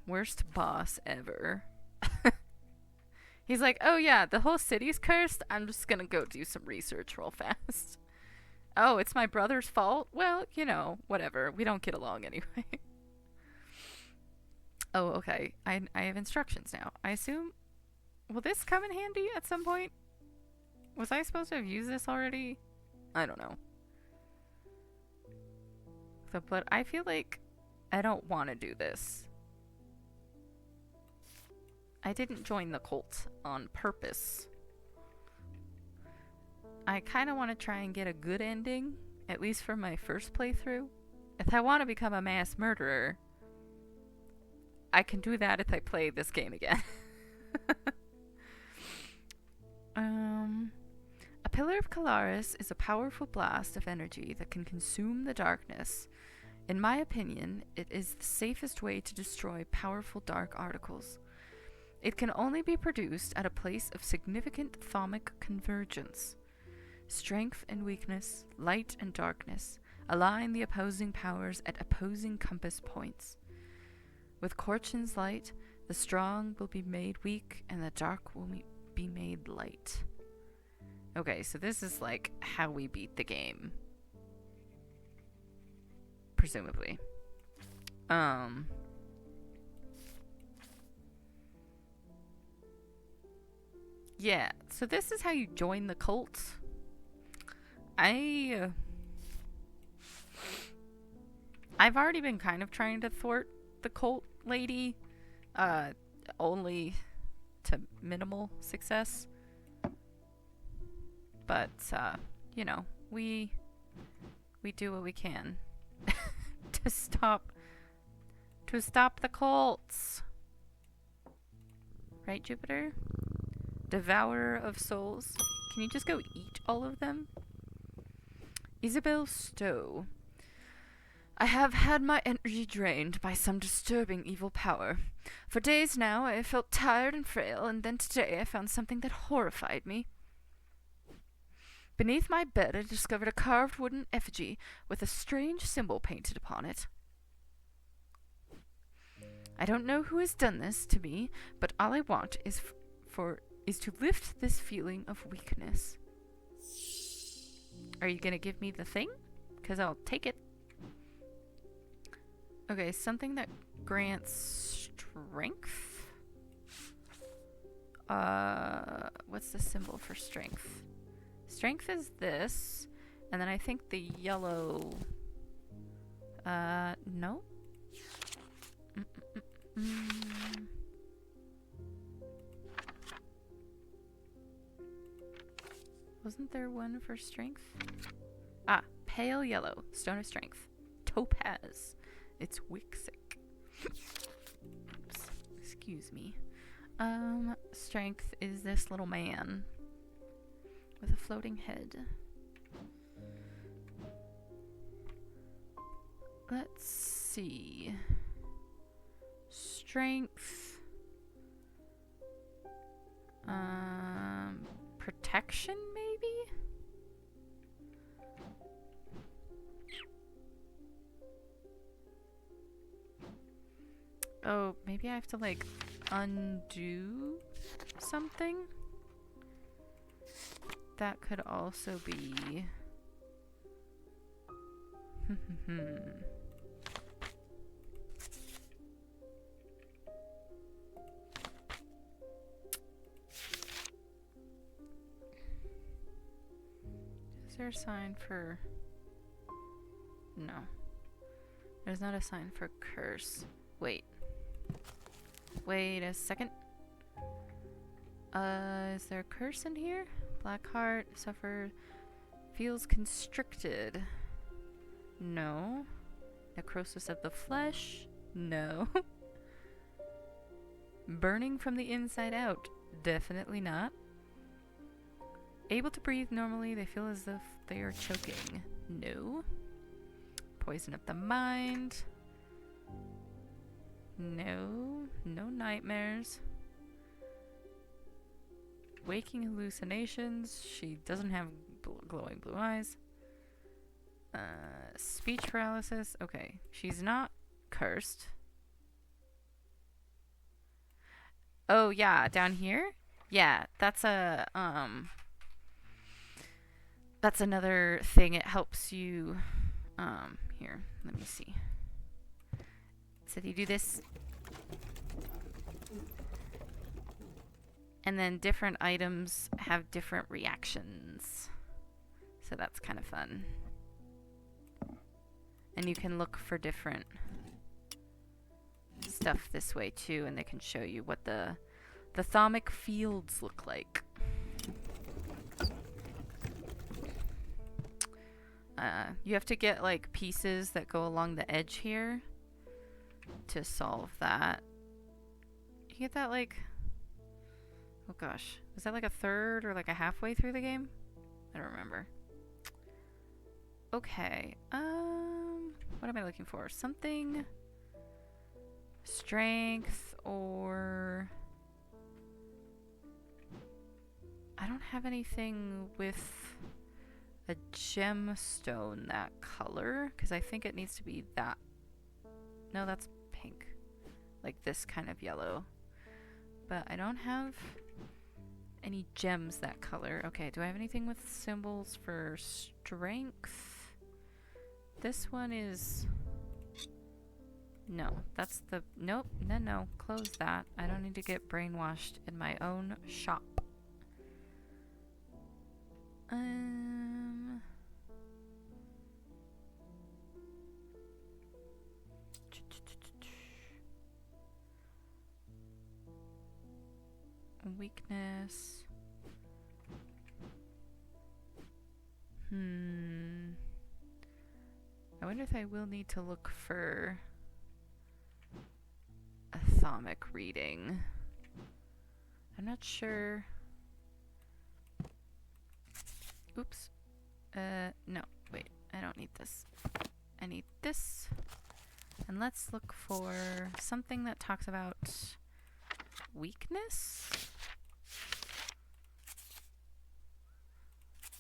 Worst boss ever. He's like, oh yeah, the whole city's cursed. I'm just gonna go do some research real fast. Oh, it's my brother's fault? Well, you know, whatever. We don't get along anyway. Oh, okay. I have instructions now. I assume... Will this come in handy at some point? Was I supposed to have used this already? I don't know. So, but I feel like I don't want to do this. I didn't join the cult on purpose. I kind of want to try and get a good ending, at least for my first playthrough. If I want to become a mass murderer, I can do that if I play this game again. A Pillar of Calaris is a powerful blast of energy that can consume the darkness. In my opinion, it is the safest way to destroy powerful dark articles. It can only be produced at a place of significant thaumic convergence. Strength and weakness, light and darkness, align the opposing powers at opposing compass points. With Korchin's light, the strong will be made weak and the dark will be made light. Okay, so this is like how we beat the game. Presumably. Yeah, so this is how you join the cult. I've already been kind of trying to thwart the cult lady, only to minimal success. But, you know, we do what we can to stop the cults. Right, Jupiter? Devourer of souls. Can you just go eat all of them? Isabel Stowe. I have had my energy drained by some disturbing evil power. For days now I have felt tired and frail, and then today I found something that horrified me. Beneath my bed I discovered a carved wooden effigy with a strange symbol painted upon it. I don't know who has done this to me, but all I want is to lift this feeling of weakness. Are you gonna give me the thing? 'Cause I'll take it. Okay, something that grants strength. What's the symbol for strength? Strength is this, and then I think the yellow. No. Wasn't there one for strength? Ah, pale yellow, stone of strength. Topaz. It's Wixic. Oops. Excuse me. Strength is this little man with a floating head. Let's see. Strength. Protection, maybe? Oh, maybe I have to, like, undo something? That could also be... Is there a sign for... No. There's not a sign for curse. Wait. Wait a second. Is there a curse in here? Black heart, suffer, feels constricted. No. Necrosis of the flesh? No. Burning from the inside out? Definitely not. Able to breathe normally, they feel as if they are choking. No. Poison of the mind? No. No nightmares. Waking hallucinations. She doesn't have glowing blue eyes. Speech paralysis. Okay. She's not cursed. Oh, yeah. Down here? Yeah. That's a, that's another thing. It helps you, here. Let me see. So you do this. And then different items have different reactions. So that's kind of fun. And you can look for different stuff this way too, and they can show you what the thermic fields look like. You have to get like pieces that go along the edge here to solve that. You get that like... Oh gosh, was that like a third or like a halfway through the game? I don't remember. Okay, what am I looking for? Something... Strength or... I don't have anything with a gemstone that color, because I think it needs to be that. No, that's pink. Like this kind of yellow. But I don't have any gems that color. Okay, do I have anything with symbols for strength? This one is... No, that's the... Nope, no, close that. I don't need to get brainwashed in my own shop. Weakness. I wonder if I will need to look for a thermic reading. I'm not sure. Oops. No. Wait. I don't need this. I need this. And let's look for something that talks about weakness.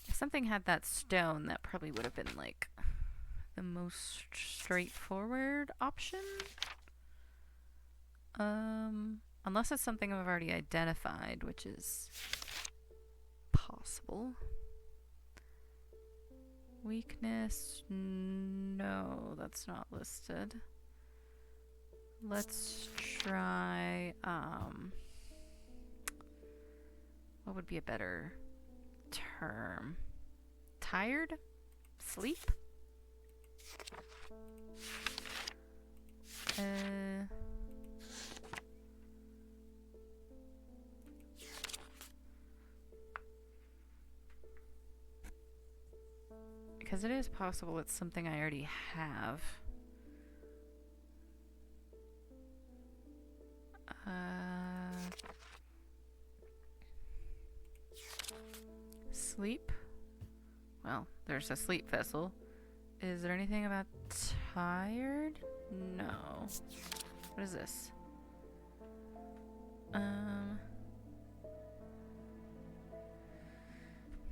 If something had that stone, that probably would have been like the most straightforward option. Unless it's something I've already identified, which is possible. Weakness, no, that's not listed. Let's try, what would be a better term? Tired? Sleep? Because it is possible it's something I already have. Sleep? Well, there's a sleep vessel. Is there anything about tired? No. What is this?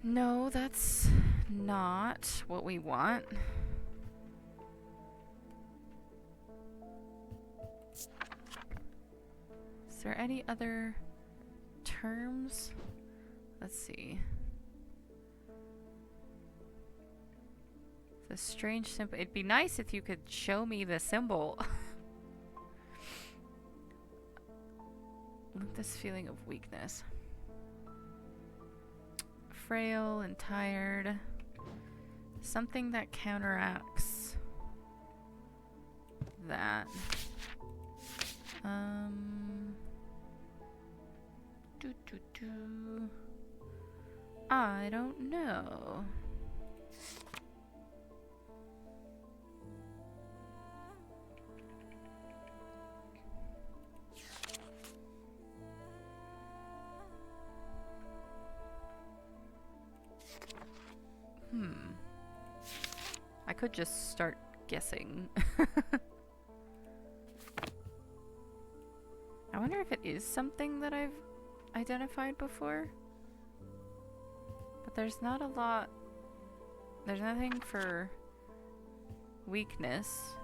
No, that's not what we want. Is there any other terms? Let's see. The strange symbol. It'd be nice if you could show me the symbol. With this feeling of weakness. Frail and tired. Something that counteracts that. I don't know. I could just start guessing. I wonder if it is something that I've identified before. But there's not a lot. There's nothing for weakness.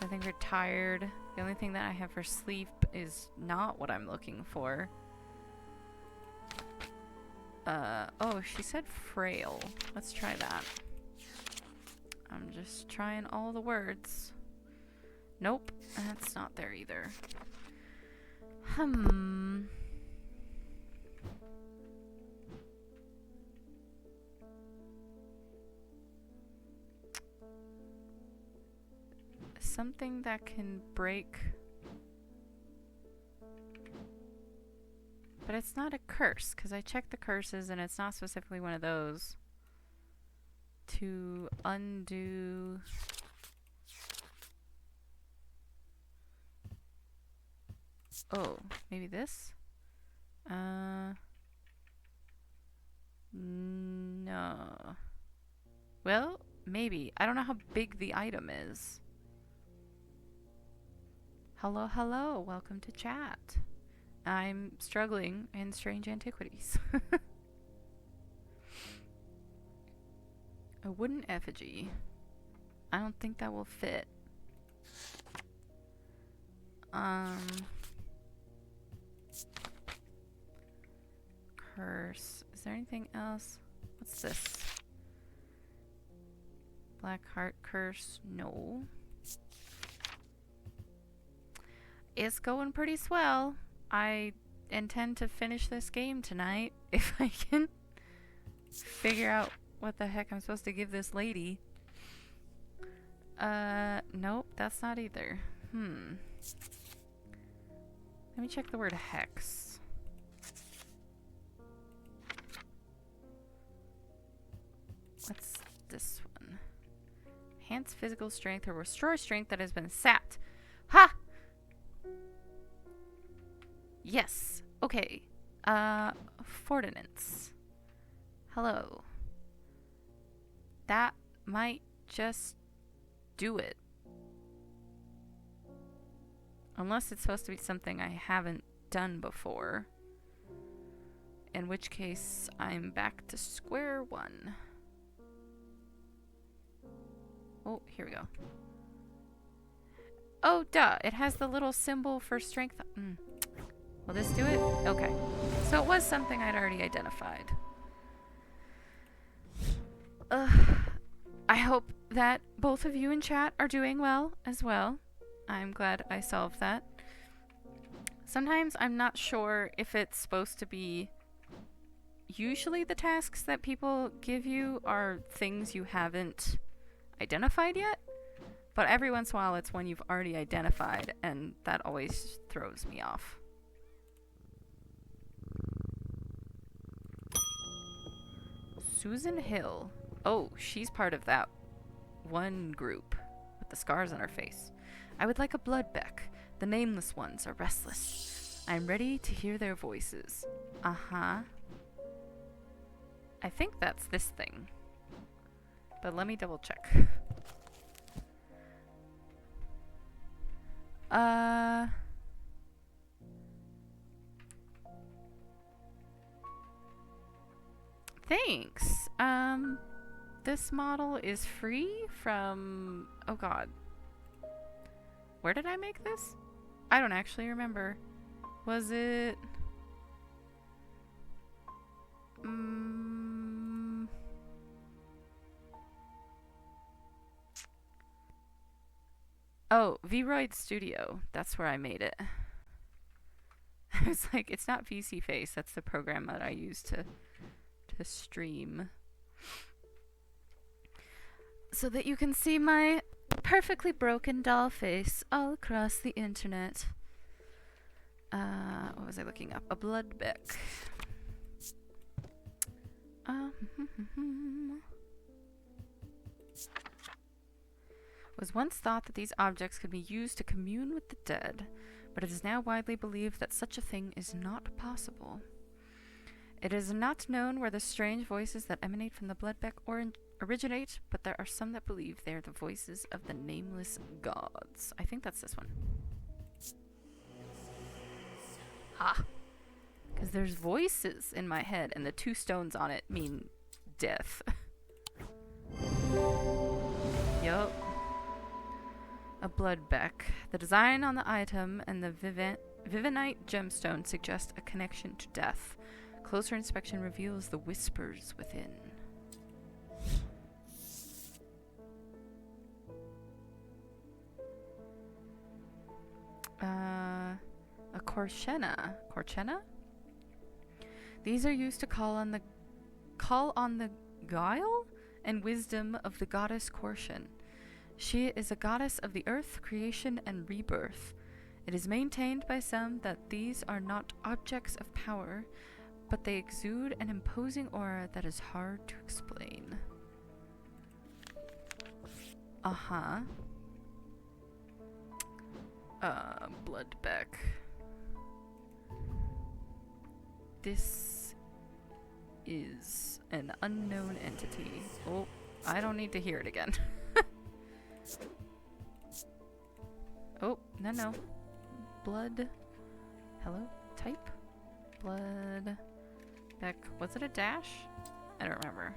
Nothing for tired. The only thing that I have for sleep is not what I'm looking for. Oh, she said frail. Let's try that. I'm just trying all the words. Nope, that's not there either. Something that can break. But it's not a curse, because I checked the curses and it's not specifically one of those. To undo. Oh, maybe this? No. Well, maybe. I don't know how big the item is. Hello, hello. Welcome to chat. I'm struggling in strange antiquities. A wooden effigy. I don't think that will fit. Curse. Is there anything else? What's this? Black heart curse. No. It's going pretty swell. I intend to finish this game tonight if I can figure out what the heck I'm supposed to give this lady. Nope, that's not either. Let me check the word hex. What's this one? Enhance physical strength or restore strength that has been sapped. Ha! Yes. Okay. Fortinance. Hello. that might just do it. Unless it's supposed to be something I haven't done before. In which case, I'm back to square one. Oh, here we go. Oh, duh. It has the little symbol for strength. Will this do it? Okay. So it was something I'd already identified. I hope that both of you in chat are doing well as well. I'm glad I solved that. Sometimes I'm not sure if it's supposed to be... Usually the tasks that people give you are things you haven't identified yet, but every once in a while it's one you've already identified, and that always throws me off. Susan Hill. Oh, she's part of that one group with the scars on her face. I would like a blood beck. The nameless ones are restless. I'm ready to hear their voices. Uh-huh. I think that's this thing. But let me double check. Thanks. This model is free from... Oh god. Where did I make this? I don't actually remember. Was it... Oh, VRoid Studio. That's where I made it. I was like, it's not VC Face. That's the program that I use to stream. So that you can see my perfectly broken doll face all across the internet. What was I looking up? A blood beck. It was once thought that these objects could be used to commune with the dead, but it is now widely believed that such a thing is not possible. It is not known where the strange voices that emanate from the blood beck originate, but there are some that believe they are the voices of the nameless gods. I think that's this one. Ha! Because there's voices in my head, and the 2 stones on it mean death. Yup. A blood beck. The design on the item and the Vivinite gemstone suggest a connection to death. Closer inspection reveals the whispers within. A Korshena. Korchena? These are used to call on the guile and wisdom of the goddess Korshen. She is a goddess of the earth, creation, and rebirth. It is maintained by some that these are not objects of power, but they exude an imposing aura that is hard to explain. Uh-huh. Blood beck. This is an unknown entity. Oh, I don't need to hear it again. Oh, no. Blood. Hello? Type? Blood. Beck. Was it a dash? I don't remember.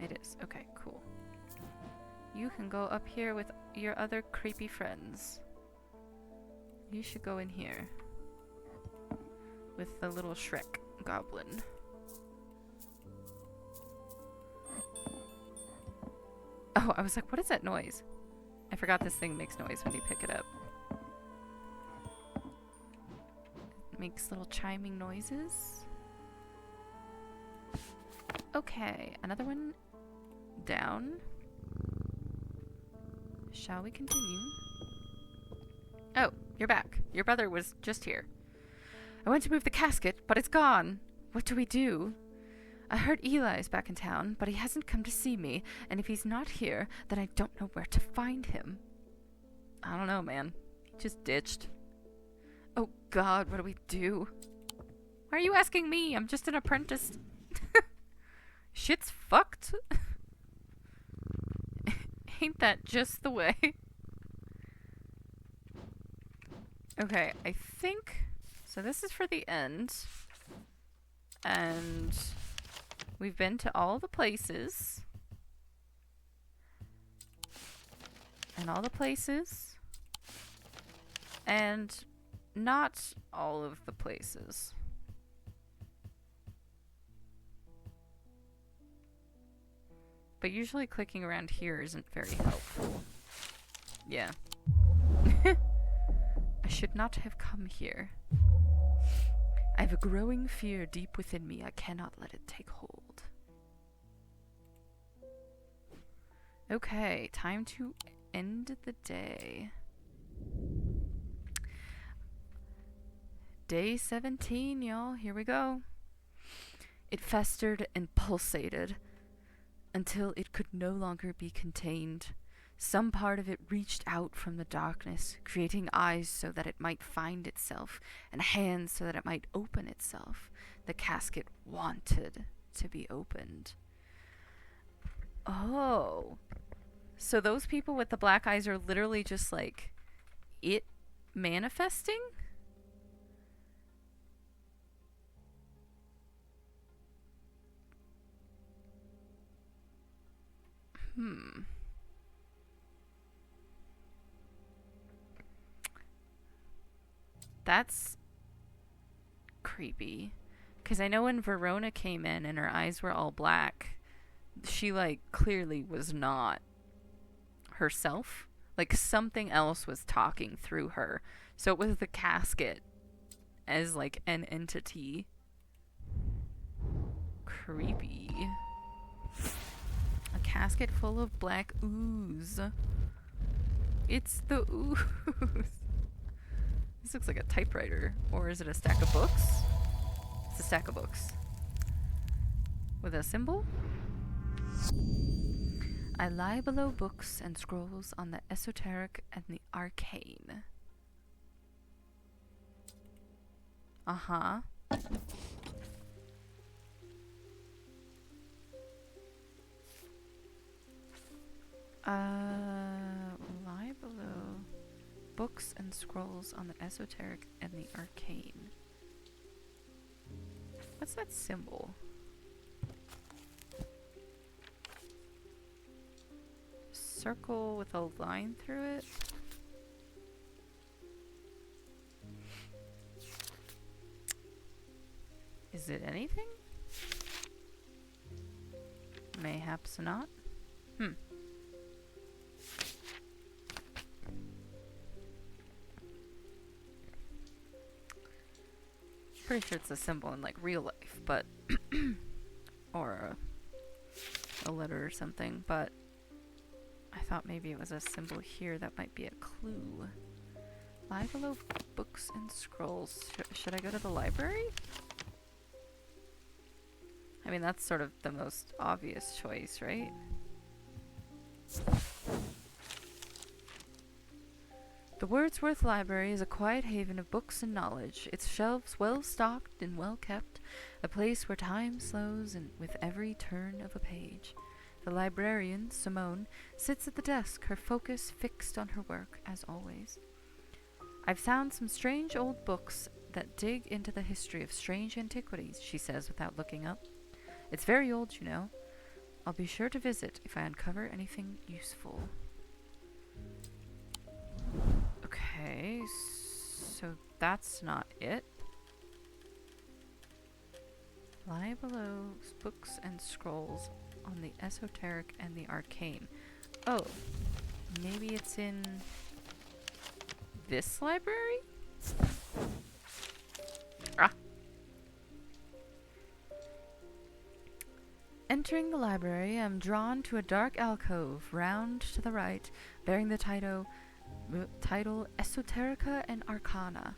It is. Okay, cool. You can go up here with your other creepy friends. You should go in here. With the little Shrek goblin. Oh, I was like, what is that noise? I forgot this thing makes noise when you pick it up. It makes little chiming noises. Okay, another one down. Shall we continue? Oh, you're back. Your brother was just here. I went to move the casket, but it's gone. What do we do? I heard Eli's back in town, but he hasn't come to see me, and if he's not here, then I don't know where to find him. I don't know, man. He just ditched. Oh god, what do we do? Why are you asking me? I'm just an apprentice. Shit's fucked. Ain't that just the way? Okay, I think... So this is for the end. And we've been to all the places. And all the places. And not all of the places. But usually clicking around here isn't very helpful. Yeah. I should not have come here. I have a growing fear deep within me. I cannot let it take hold. Okay, time to end the day. Day 17, y'all. Here we go. It festered and pulsated until it could no longer be contained. Some part of it reached out from the darkness, creating eyes so that it might find itself, and hands so that it might open itself. The casket wanted to be opened. Oh. So those people with the black eyes are literally just like it manifesting? That's creepy. Because I know when Verona came in and her eyes were all black, she, like, clearly was not herself. Like, something else was talking through her. So it was the casket as, like, an entity. Creepy. A casket full of black ooze. It's the ooze. This looks like a typewriter. Or is it a stack of books? It's a stack of books. With a symbol? I lie below books and scrolls on the esoteric and the arcane. Uh-huh. Lie below books and scrolls on the esoteric and the arcane. What's that symbol? Circle with a line through it? Is it anything? Mayhaps not. Pretty sure it's a symbol in like real life, but or a letter or something, but I thought maybe it was a symbol here that might be a clue. Lie below books and scrolls. Should I go to the library? I mean, that's sort of the most obvious choice, right? The Wordsworth Library is a quiet haven of books and knowledge, its shelves well stocked and well kept, a place where time slows and with every turn of a page. The librarian, Simone, sits at the desk, her focus fixed on her work, as always. I've found some strange old books that dig into the history of strange antiquities, she says without looking up. It's very old, you know. I'll be sure to visit if I uncover anything useful. Okay, so that's not it. Lie below books and scrolls on the esoteric and the arcane. Oh, maybe it's in this library? Ah. Entering the library, I'm drawn to a dark alcove, round to the right, bearing the title Esoterica and Arcana.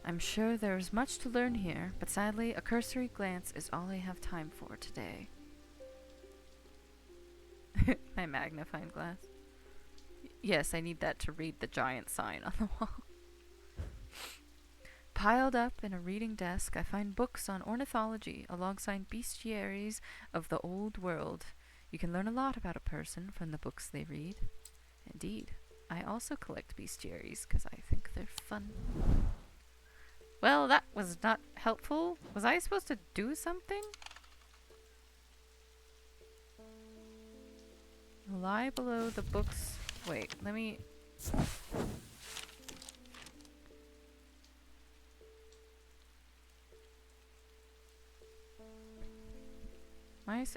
I'm sure there is much to learn here, but sadly, a cursory glance is all I have time for today. My magnifying glass. Yes, I need that to read the giant sign on the wall. Piled up in a reading desk, I find books on ornithology alongside bestiaries of the old world. You can learn a lot about a person from the books they read. Indeed, I also collect bestiaries because I think they're fun. Well, that was not helpful. Was I supposed to do something? Lie below the books. Wait, let me...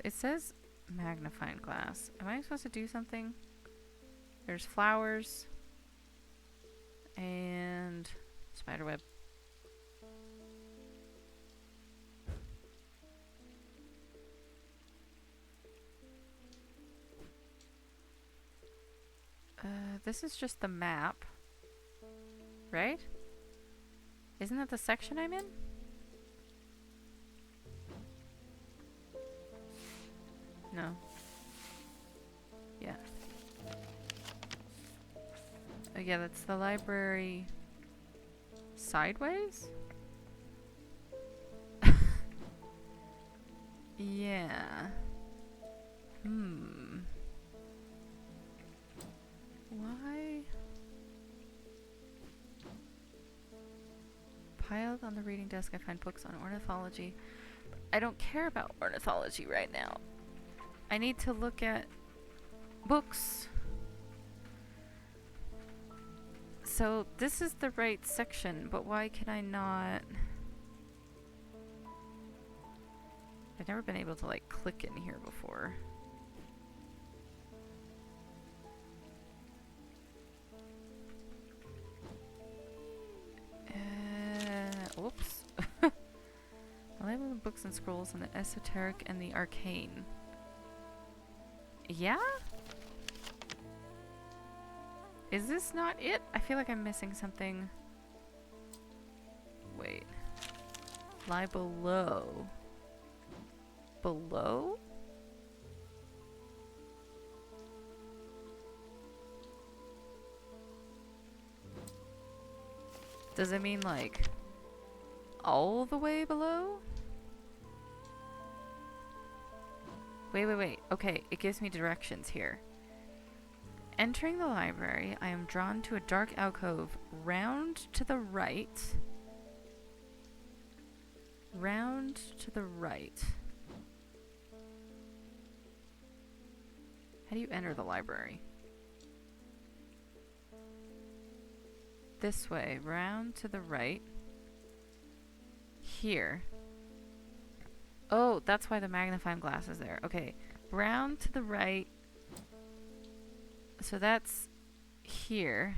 It says magnifying glass. Am I supposed to do something? There's flowers. And spiderweb. This is just the map. Right? Isn't that the section I'm in? No. Yeah. Oh yeah, that's the library sideways? Yeah. Why? Piled on the reading desk, I find books on ornithology. I don't care about ornithology right now. I need to look at books. So this is the right section, but why can I not? I've never been able to like click in here before. Whoops. I label the books and scrolls in the esoteric and the arcane. Yeah? Is this not it? I feel like I'm missing something. Wait. Lie below. Below? Does it mean like all the way below? Wait. Okay, it gives me directions here. Entering the library, I am drawn to a dark alcove. Round to the right. Round to the right. How do you enter the library? This way. Round to the right. Here. Oh, that's why the magnifying glass is there. Okay. Round to the right. So that's here.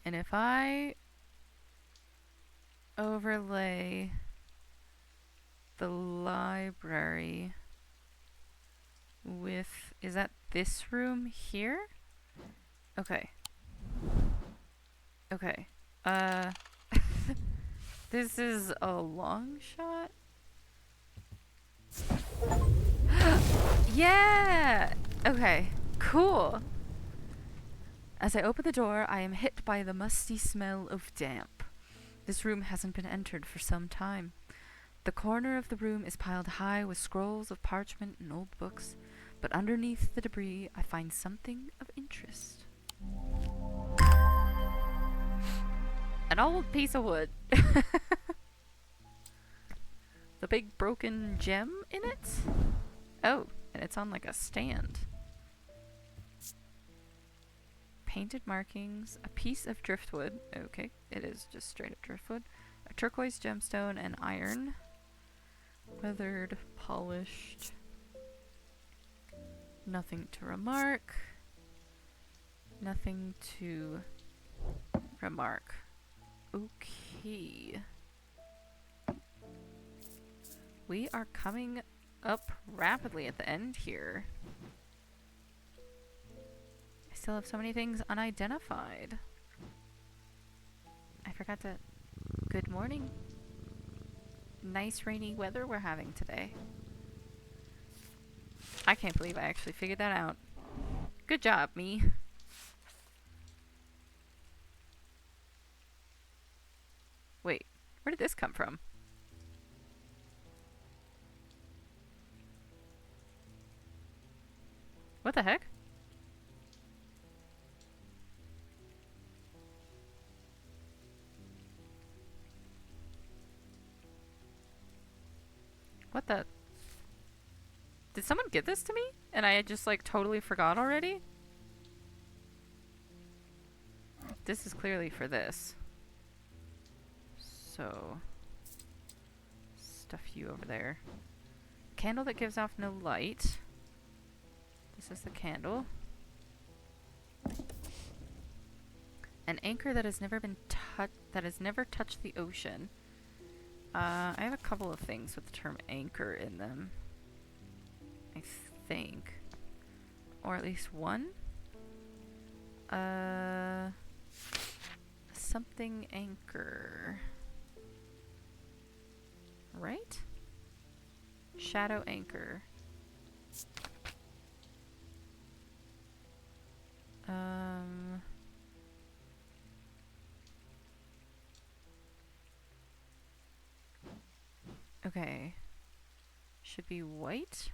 And if I overlay the library with... Is that this room here? Okay. Okay. This is a long shot? Yeah! Okay, cool. As I open the door, I am hit by the musty smell of damp. This room hasn't been entered for some time. The corner of the room is piled high with scrolls of parchment and old books, but underneath the debris, I find something of interest. An old piece of wood. The big broken gem in it? Oh, and it's on like a stand. Painted markings, a piece of driftwood. Okay, it is just straight up driftwood. A turquoise gemstone and iron. Weathered, polished. Nothing to remark. Nothing to remark. Okay. We are coming up rapidly at the end here. I still have so many things unidentified. I forgot to... Good morning. Nice rainy weather we're having today. I can't believe I actually figured that out. Good job, me. Wait, where did this come from? What the heck? What the? Did someone give this to me? And I just like totally forgot already? This is clearly for this. So, stuff you over there. Candle that gives off no light. This is the candle. An anchor that has never been touched the ocean. I have a couple of things with the term anchor in them. I think. Or at least one. Something anchor. Right? Shadow anchor. Okay. Should be white.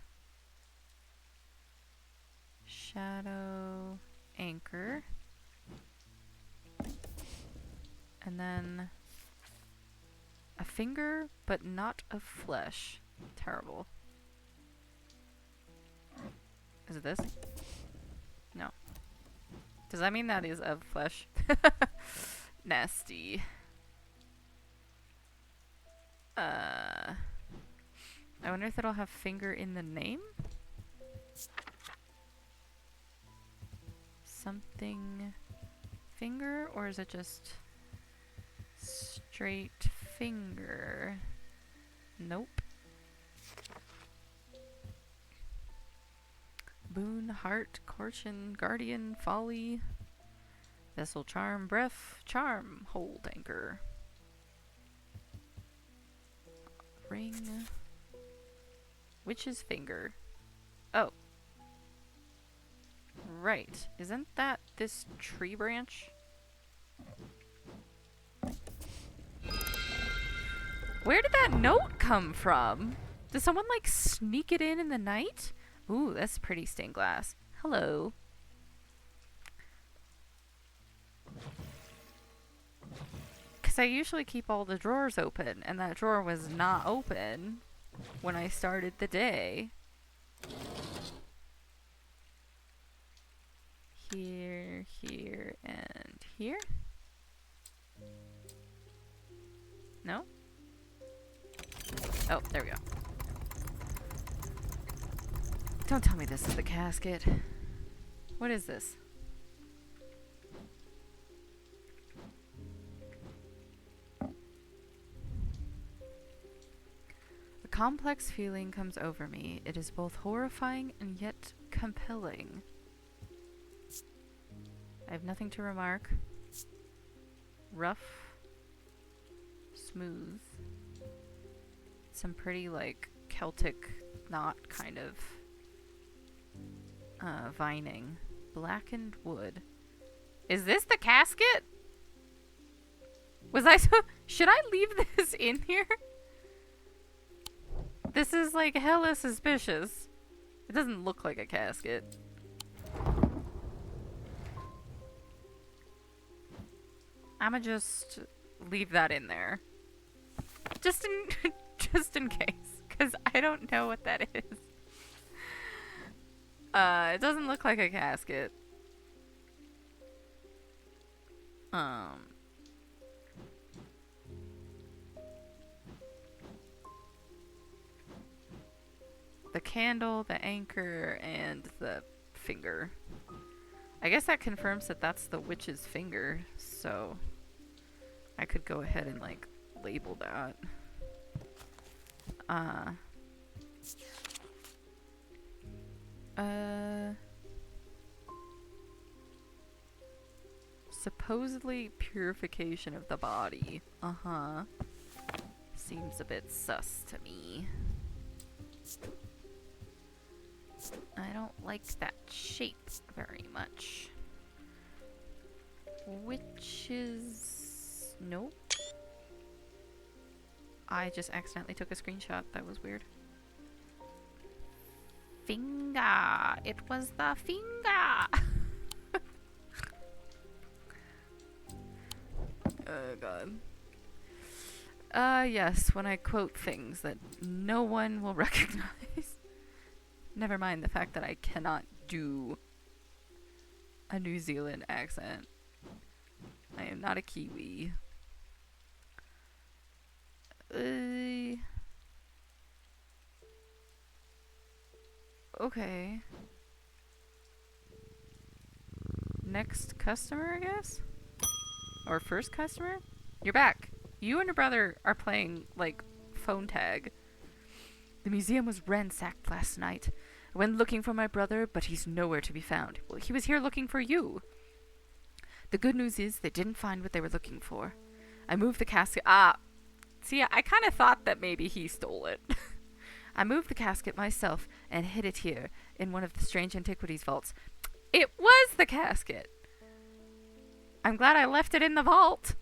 Shadow anchor. And then a finger, but not of flesh. Terrible. Is it this? No. Does that mean that is of flesh? Nasty. I wonder if it'll have finger in the name? Something finger, or is it just straight finger? Nope. Boon, heart, caution, guardian, folly, vessel, charm, breath, charm, hold, anchor, ring, witch's finger. Oh. Right. Isn't that this tree branch? Where did that note come from? Did someone like sneak it in the night? Ooh, that's pretty stained glass. Hello. Because I usually keep all the drawers open, and that drawer was not open when I started the day. Here, here, and here? No? Oh, there we go. Don't tell me this is the casket. What is this? A complex feeling comes over me. It is both horrifying and yet compelling. I have nothing to remark. Rough. Smooth. Some pretty, like, Celtic knot kind of vining. Blackened wood. Is this the casket? Was I so... Should I leave this in here? This is, like, hella suspicious. It doesn't look like a casket. I'ma just leave that in there. Just in case. Because I don't know what that is. It doesn't look like a casket. The candle, the anchor, and the finger. I guess that confirms that that's the witch's finger, so I could go ahead and, like, label that. Supposedly purification of the body. Uh-huh. Seems a bit sus to me. I don't like that shape very much. Which is... Nope. I just accidentally took a screenshot. That was weird. Finger! It was the finger! Oh god. Yes, when I quote things that no one will recognize. Never mind the fact that I cannot do a New Zealand accent. I am not a Kiwi. Okay. Next customer, I guess? Or first customer? You're back. You and your brother are playing, like, phone tag. The museum was ransacked last night. I went looking for my brother, but he's nowhere to be found. Well, he was here looking for you. The good news is they didn't find what they were looking for. I moved the casket. See, I kind of thought that maybe he stole it. I moved the casket myself and hid it here in one of the strange antiquities vaults. It was the casket! I'm glad I left it in the vault.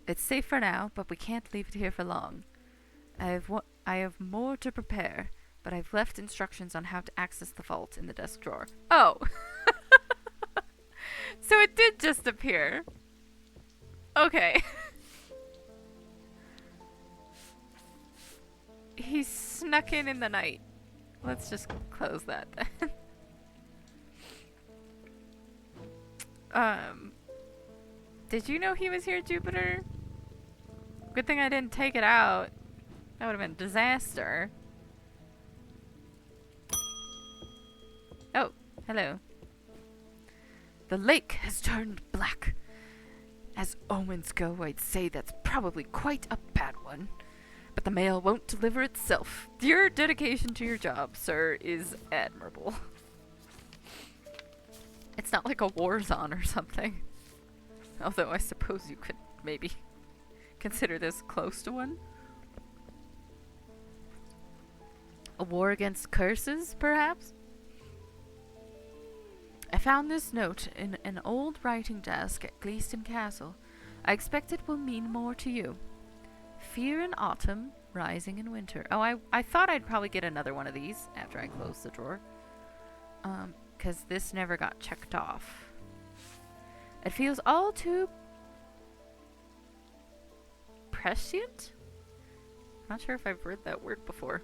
It's safe for now, but we can't leave it here for long. I have more to prepare, but I've left instructions on how to access the vault in the desk drawer. Oh! So it did just appear. Okay. He snuck in the night. Let's just close that then. Did you know he was here, Jupiter? Good thing I didn't take it out. That would have been a disaster. Oh, hello. The lake has turned black. As omens go, I'd say that's probably quite a bad one. But the mail won't deliver itself. Your dedication to your job, sir, is admirable. It's not like a war zone or something. Although I suppose you could maybe consider this close to one. A war against curses, perhaps? I found this note in an old writing desk at Gleeston Castle. I expect it will mean more to you. Fear in autumn, rising in winter. Oh, I thought I'd probably get another one of these after I closed the drawer. 'Cause this never got checked off. It feels all too prescient? Not sure if I've heard that word before.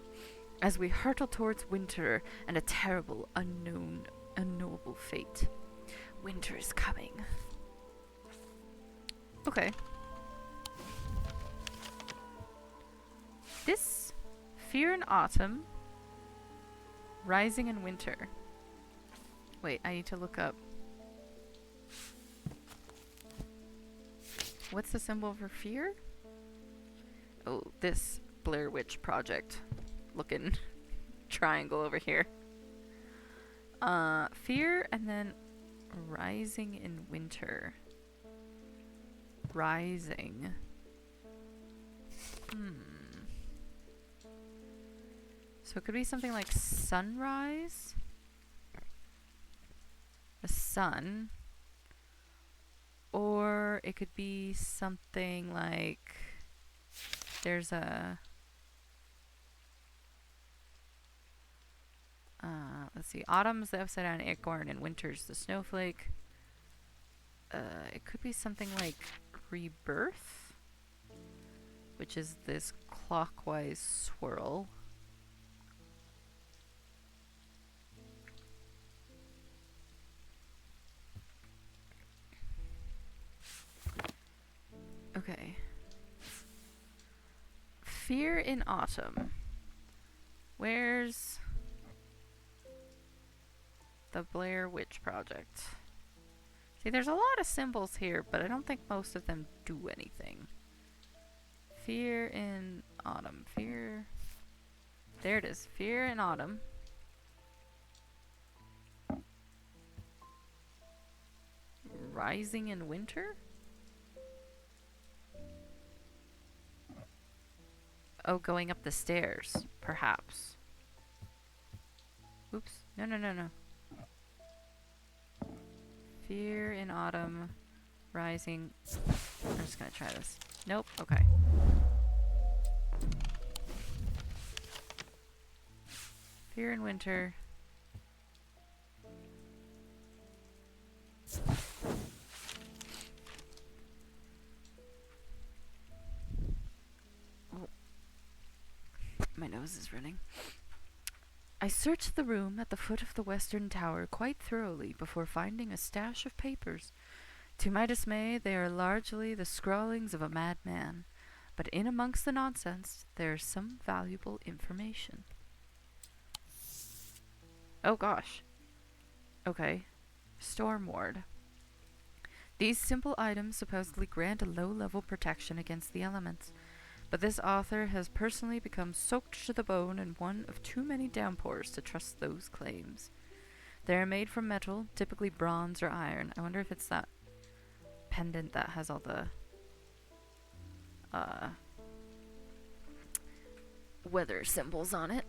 As we hurtle towards winter and a terrible, unknowable fate. Winter is coming. Okay. This fear in autumn, rising in winter. Wait, I need to look up. What's the symbol for fear? Oh, this Blair Witch Project looking triangle over here. Fear and then rising in winter. Rising. So it could be something like sunrise. The sun. Or it could be something like there's a let's see, autumn's the upside down acorn and winter's the snowflake. It could be something like rebirth, which is this clockwise swirl. Okay. Fear in autumn. Where's the Blair Witch Project? See, there's a lot of symbols here, but I don't think most of them do anything. Fear in autumn. Fear. There it is. Fear in autumn. Rising in winter? Oh, going up the stairs, perhaps. Oops. No, no, no, no. Fear in autumn, rising. I'm just gonna try this. Nope. Okay. Fear in winter. Oh. My nose is running. I searched the room at the foot of the western tower quite thoroughly before finding a stash of papers. To my dismay, they are largely the scrawlings of a madman, but in amongst the nonsense, there is some valuable information. Oh gosh. Okay. Storm Ward. These simple items supposedly grant a low-level protection against the elements, but this author has personally become soaked to the bone in one of too many downpours to trust those claims. They are made from metal, typically bronze or iron. I wonder if it's that pendant that has all the weather symbols on it.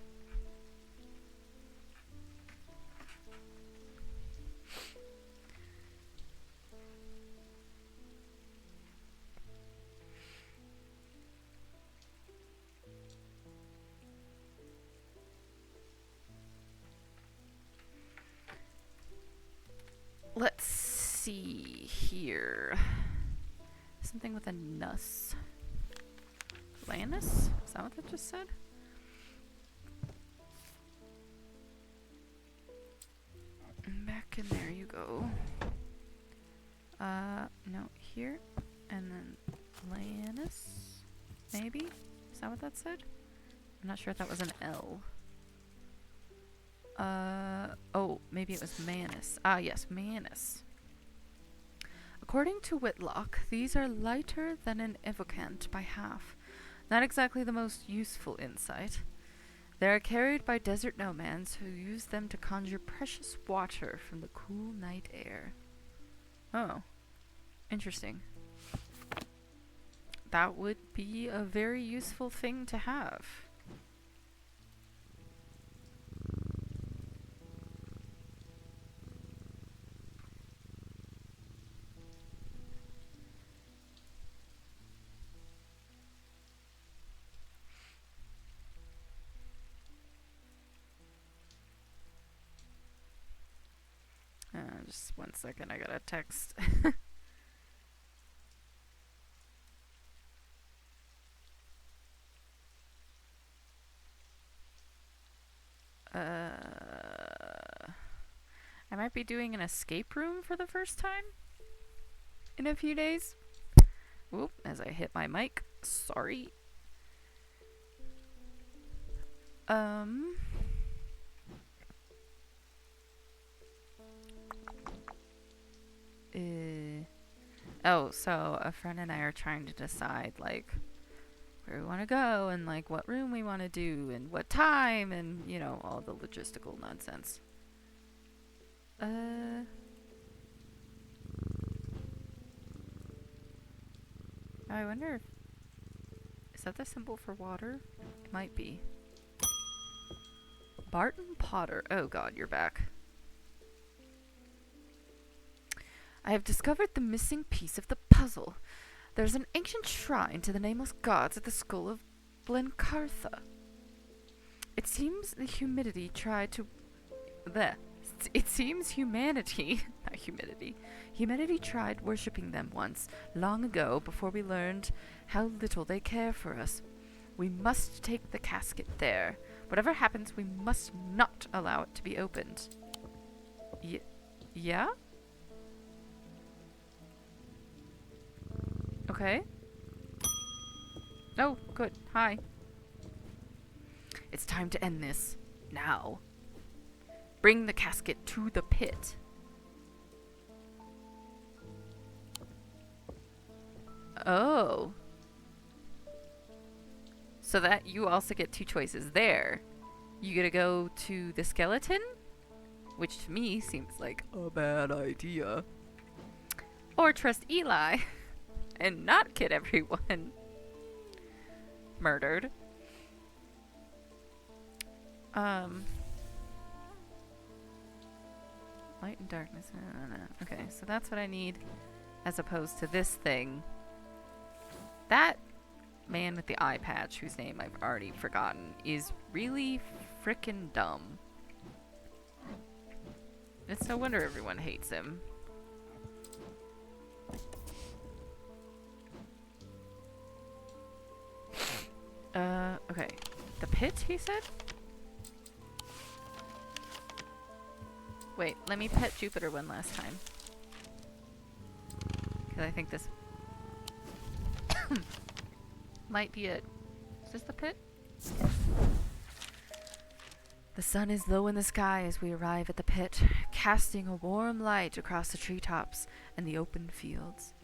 Let's see here. Something with a nus. Lanus? Is that what that just said? Back in there you go. No, here. And then Lanus? Maybe? Is that what that said? I'm not sure if that was an L. Oh, maybe it was Manus. Ah, yes, Manus. According to Whitlock, these are lighter than an evocant by half. Not exactly the most useful insight. They are carried by desert nomads who use them to conjure precious water from the cool night air. Oh, interesting. That would be a very useful thing to have. Just 1 second, I got a text. I might be doing an escape room for the first time in a few days. Whoop, as I hit my mic. Sorry. Oh, so a friend and I are trying to decide, like, where we want to go and, like, what room we want to do and what time and, you know, all the logistical nonsense. I wonder if... Is that the symbol for water? It might be. Barton Potter. Oh god, you're back. I have discovered the missing piece of the puzzle. There's an ancient shrine to the nameless gods at the skull of Blencartha. It seems the humidity tried to... It seems humanity... Not humidity. Humanity tried worshipping them once, long ago, before we learned how little they care for us. We must take the casket there. Whatever happens, we must not allow it to be opened. Yeah? Okay. Oh, good. Hi. It's time to end this. Now. Bring the casket to the pit. Oh. So that you also get two choices there. You get to go to the skeleton, which to me seems like a bad idea. Or trust Eli and not get everyone murdered. Light and darkness. Okay, so that's what I need as opposed to this thing. That man with the eye patch, whose name I've already forgotten, is really frickin' dumb. It's no wonder everyone hates him. Okay. The pit, he said? Wait, let me pet Jupiter one last time. Because I think this might be it. Is this the pit? The sun is low in the sky as we arrive at the pit, casting a warm light across the treetops and the open fields.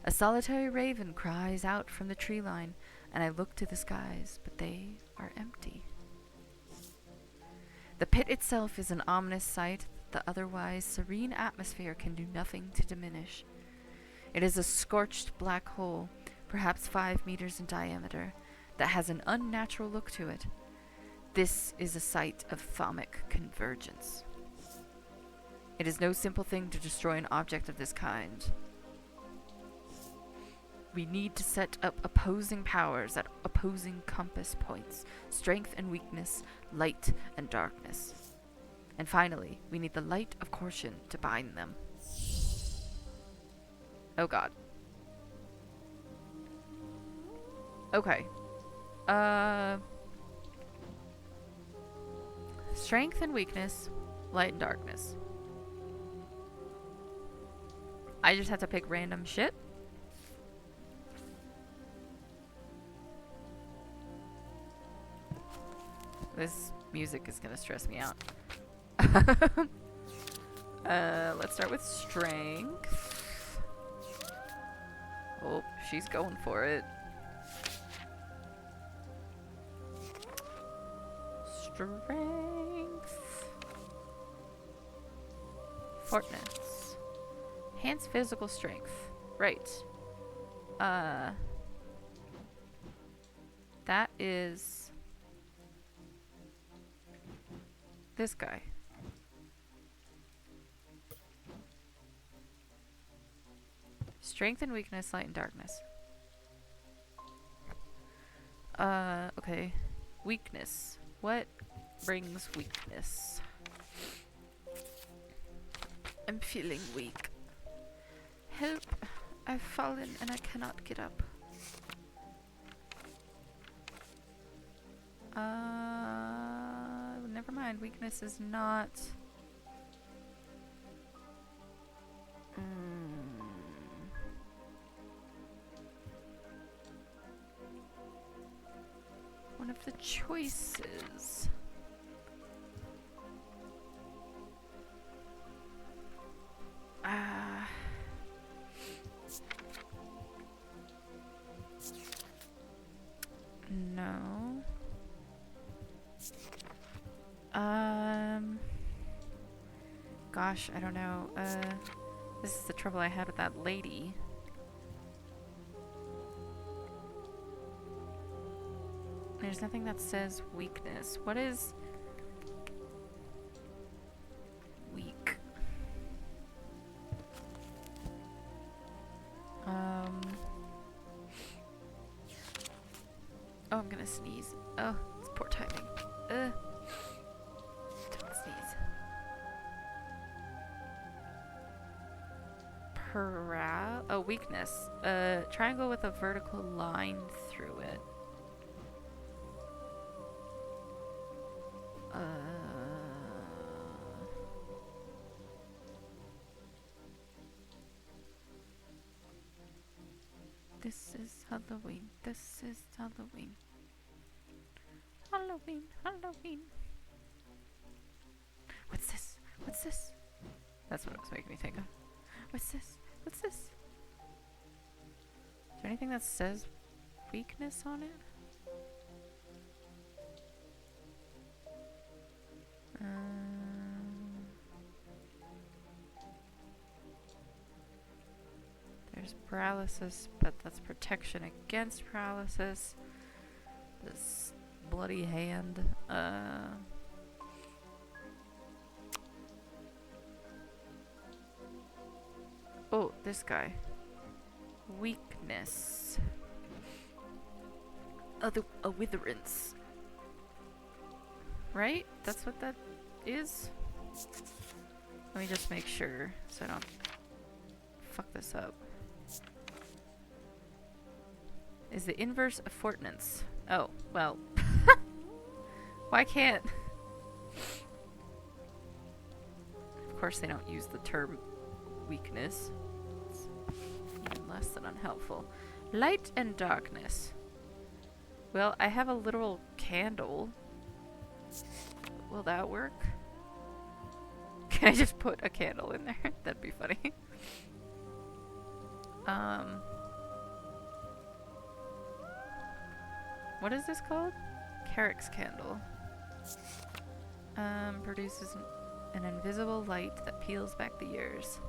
A solitary raven cries out from the tree line, and I look to the skies, but they are empty. The pit itself is an ominous sight that the otherwise serene atmosphere can do nothing to diminish. It is a scorched black hole, perhaps 5 meters in diameter, that has an unnatural look to it. This is a site of thaumic convergence. It is no simple thing to destroy an object of this kind. We need to set up opposing powers at opposing compass points, strength and weakness, light and darkness. And finally, we need the light of caution to bind them. Oh god. Okay. Strength and weakness, light and darkness. I just have to pick random shit. This music is gonna stress me out. Let's start with strength. Oh, she's going for it. Strength. Fortness. Enhance physical strength. Right. That is this guy. Strength and weakness, light and darkness. Okay. Weakness. What brings weakness? I'm feeling weak. Help! I've fallen and I cannot get up. Never mind. Weakness is not... one of the choices. No. Gosh, I don't know. This is the trouble I had with that lady. There's nothing that says weakness. What is weak? Oh, I'm gonna sneeze. Oh, it's poor timing. Don't sneeze. Oh, weakness. Triangle with a vertical line through it. This is Halloween. This is Halloween. Halloween, Halloween. What's this? What's this? That's what it was making me think of. What's this? What's this? Is there anything that says weakness on it? There's paralysis, but that's protection against paralysis. This bloody hand. Oh, this guy. Weakness. a witherance. Right? That's what that is? Let me just make sure so I don't fuck this up. Is the inverse of fortnance. Oh, well. Why can't... Of course they don't use the term weakness. It's even less than unhelpful. Light and darkness. Well, I have a literal candle. Will that work? Can I just put a candle in there? That'd be funny. What is this called? Carrick's candle. Produces an invisible light that peels back the years.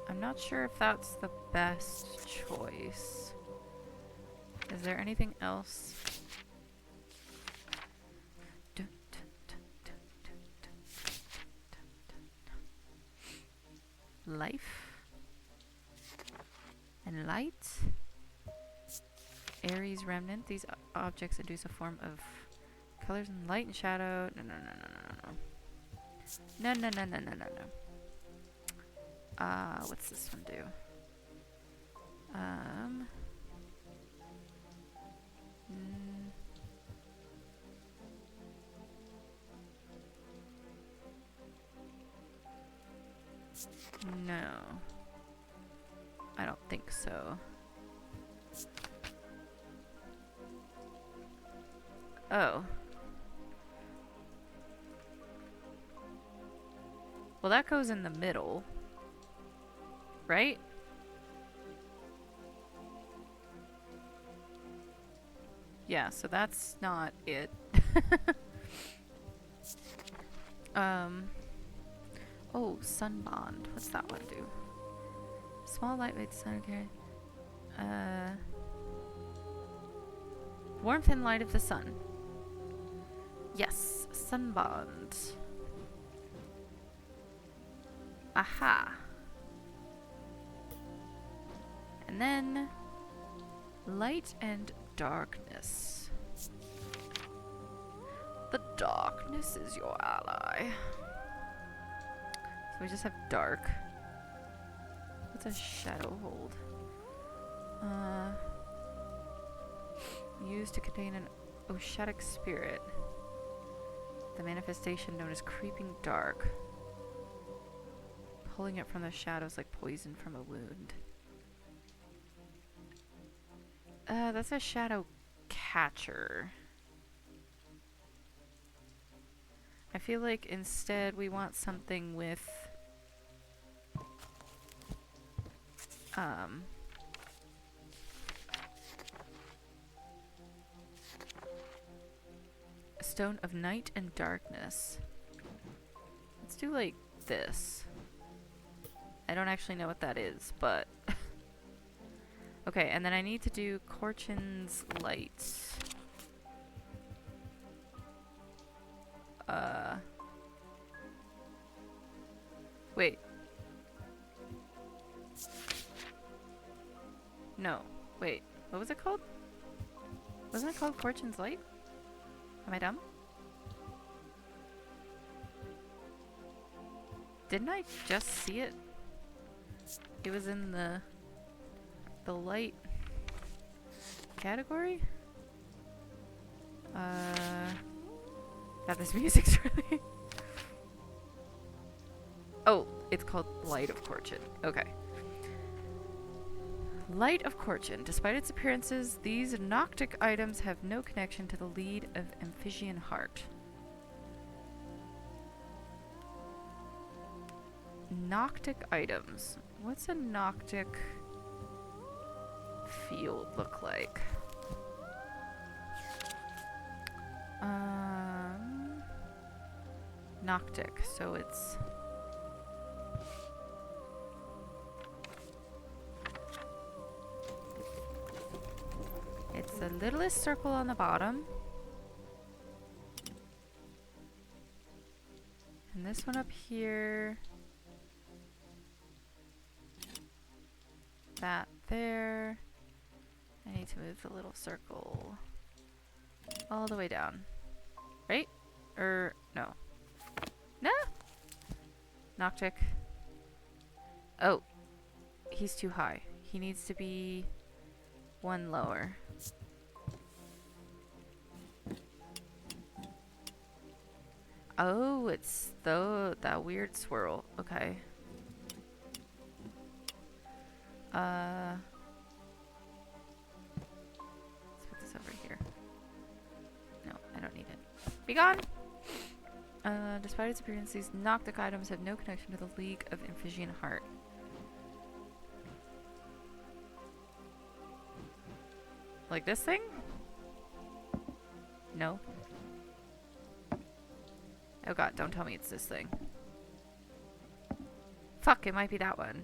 I'm not sure if that's the best choice. Is there anything else? Life and light. Aries remnant. These objects induce a form of colors and light and shadow. No. What's this one do? No. I don't think so. Oh. Well, that goes in the middle. Right? Yeah, so that's not it. Oh, sun bond. What's that one do? Small lightweight sun carry. Warmth and light of the sun. Yes, sun bond. Aha. And then light and darkness. The darkness is your ally. So we just have dark. What's a shadow hold? Used to contain an oceanic spirit. The manifestation known as creeping dark. Pulling it from the shadows like poison from a wound. That's a shadow catcher. I feel like instead we want something with a stone of night and darkness. Let's do like this. I don't actually know what that is, but okay, and then I need to do Corchin's light. Wait. No. Wait. What was it called? Wasn't it called Corchin's light? Am I dumb? Didn't I just see it? It was in the light category? God, this music's really... Oh, it's called Light of Corchin. Okay. Light of Corchin. Despite its appearances, these Noctic items have no connection to the lead of Amphisian Heart. Noctic items. What's a Noctic field look like? Noctic, so it's... It's the littlest circle on the bottom. And this one up here. That there. I need to move the little circle all the way down. Right? No. No! Noctic. Oh. He's too high. He needs to be one lower. Oh, it's that weird swirl. Okay. Let's put this over here. No, I don't need it. Be gone! Despite its appearance, these Noctic items have no connection to the League of Amphisian Heart. Like this thing? No. Oh god, don't tell me it's this thing. Fuck, it might be that one.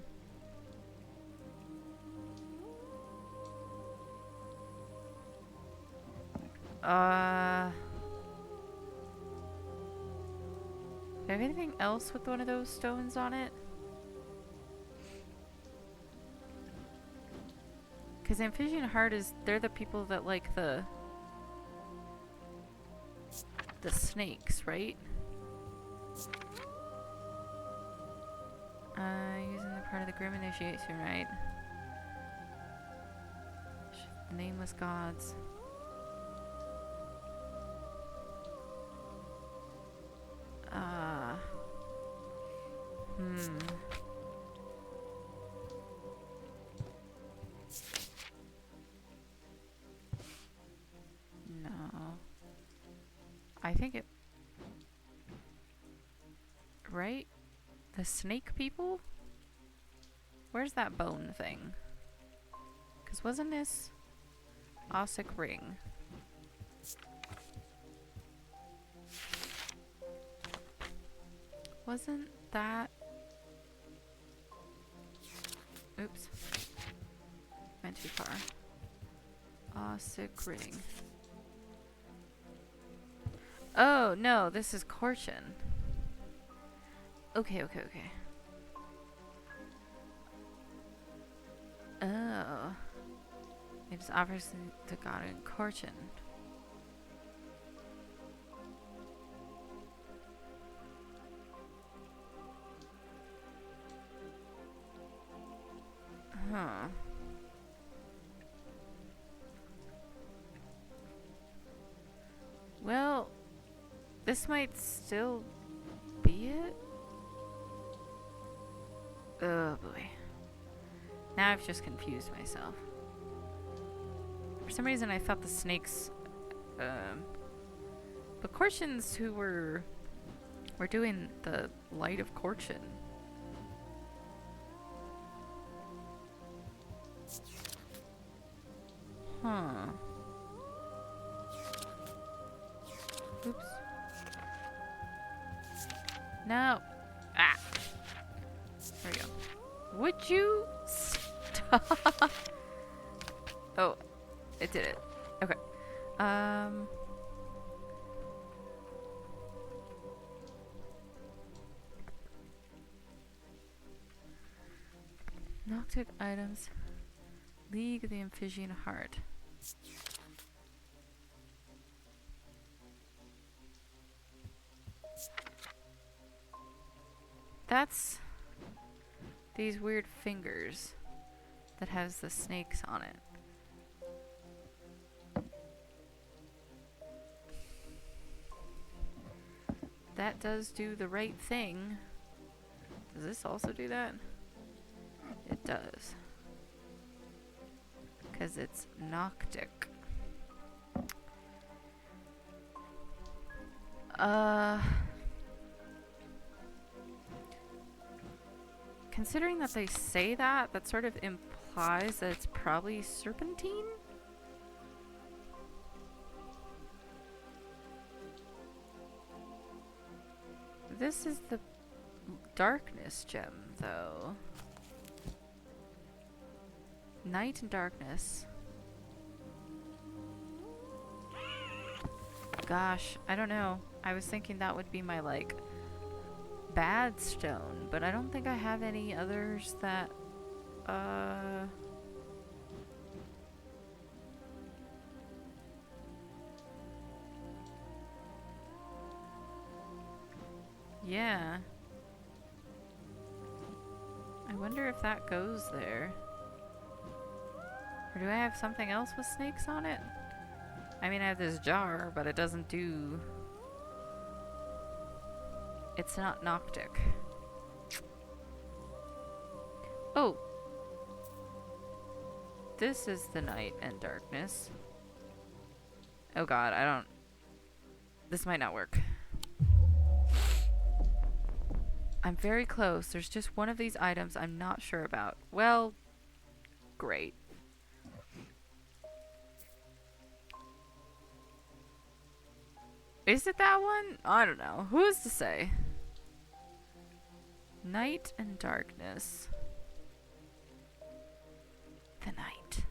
Do I have anything else with one of those stones on it? Because Amphisian Heart is, they're the people that like the snakes, right? Using the part of the Grim Initiation, right? The nameless gods. No. I think it... Right? The snake people? Where's that bone thing? Because wasn't this Ossic Ring? Wasn't that... Oops. Went too far. Ossic Ring. Oh, no, this is Corchin. Okay. Oh. It just offers to God in Corchin. Huh. Well, this might still be it? Oh boy. Now I've just confused myself. For some reason I thought the snakes, the Corchins who were doing the Light of Corchin. Huh. Oops. No. Ah. There we go. Would you stop? Oh, it did it. Okay. Noctic items. League of the Amphisian Heart. That's these weird fingers that has the snakes on it. That does do the right thing. Does this also do that? It does. Because it's Noctic. Considering that they say that, that sort of implies that it's probably serpentine? This is the darkness gem, though. Night and darkness. Gosh, I don't know. I was thinking that would be my, like, bad stone, but I don't think I have any others that, Yeah. I wonder if that goes there. Or do I have something else with snakes on it? I mean, I have this jar, but it doesn't do... It's not Noctic. Oh! This is the night and darkness. Oh god, I don't... This might not work. I'm very close. There's just one of these items I'm not sure about. Well, great. Is it that one? I don't know. Who is to say? Night and darkness. The night.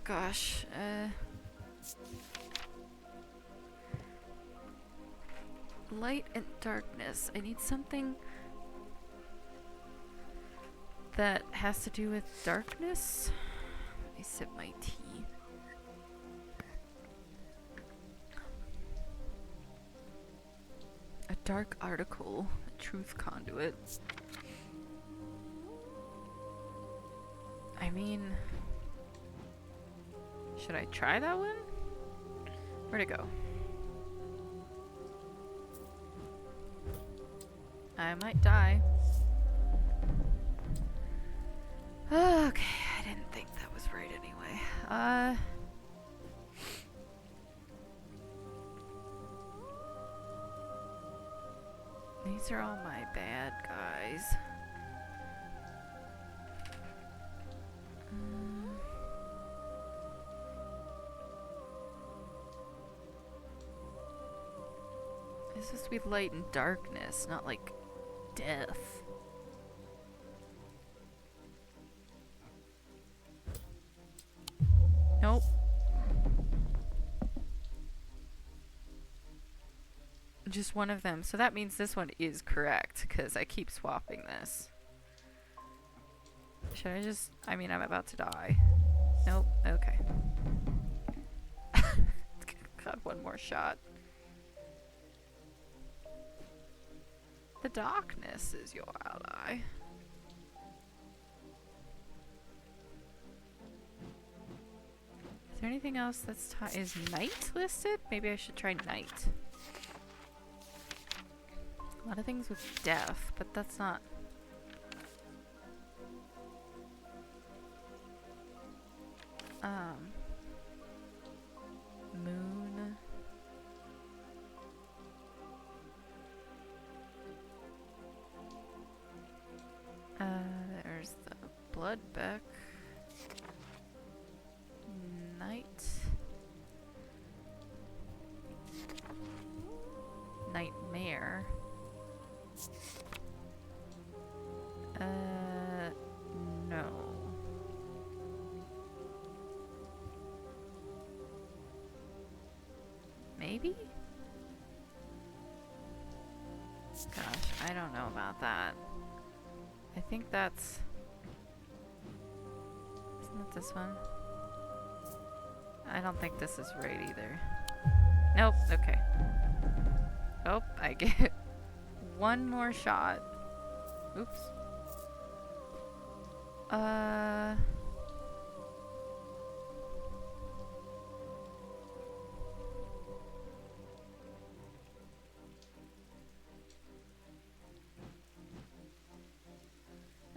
Gosh. Light and darkness. I need something that has to do with darkness. Let me sip my tea. A dark article. A truth conduit. I mean... Should I try that one? Where'd it go? I might die. Okay, I didn't think that was right anyway. These are all my bad guys. It's supposed to be light and darkness, not like death. Nope. Just one of them. So that means this one is correct, because I keep swapping this. Should I just... I mean, I'm about to die. Nope. Okay. Got one more shot. The darkness is your ally. Is there anything else that's is night listed? Maybe I should try night. A lot of things with death, but that's not... Moon... There's the Bloodbeck. Night. Nightmare. No. Maybe? Gosh, I don't know about that. I think that's... Isn't it this one? I don't think this is right either. Nope, okay. Oh, I get one more shot. Oops.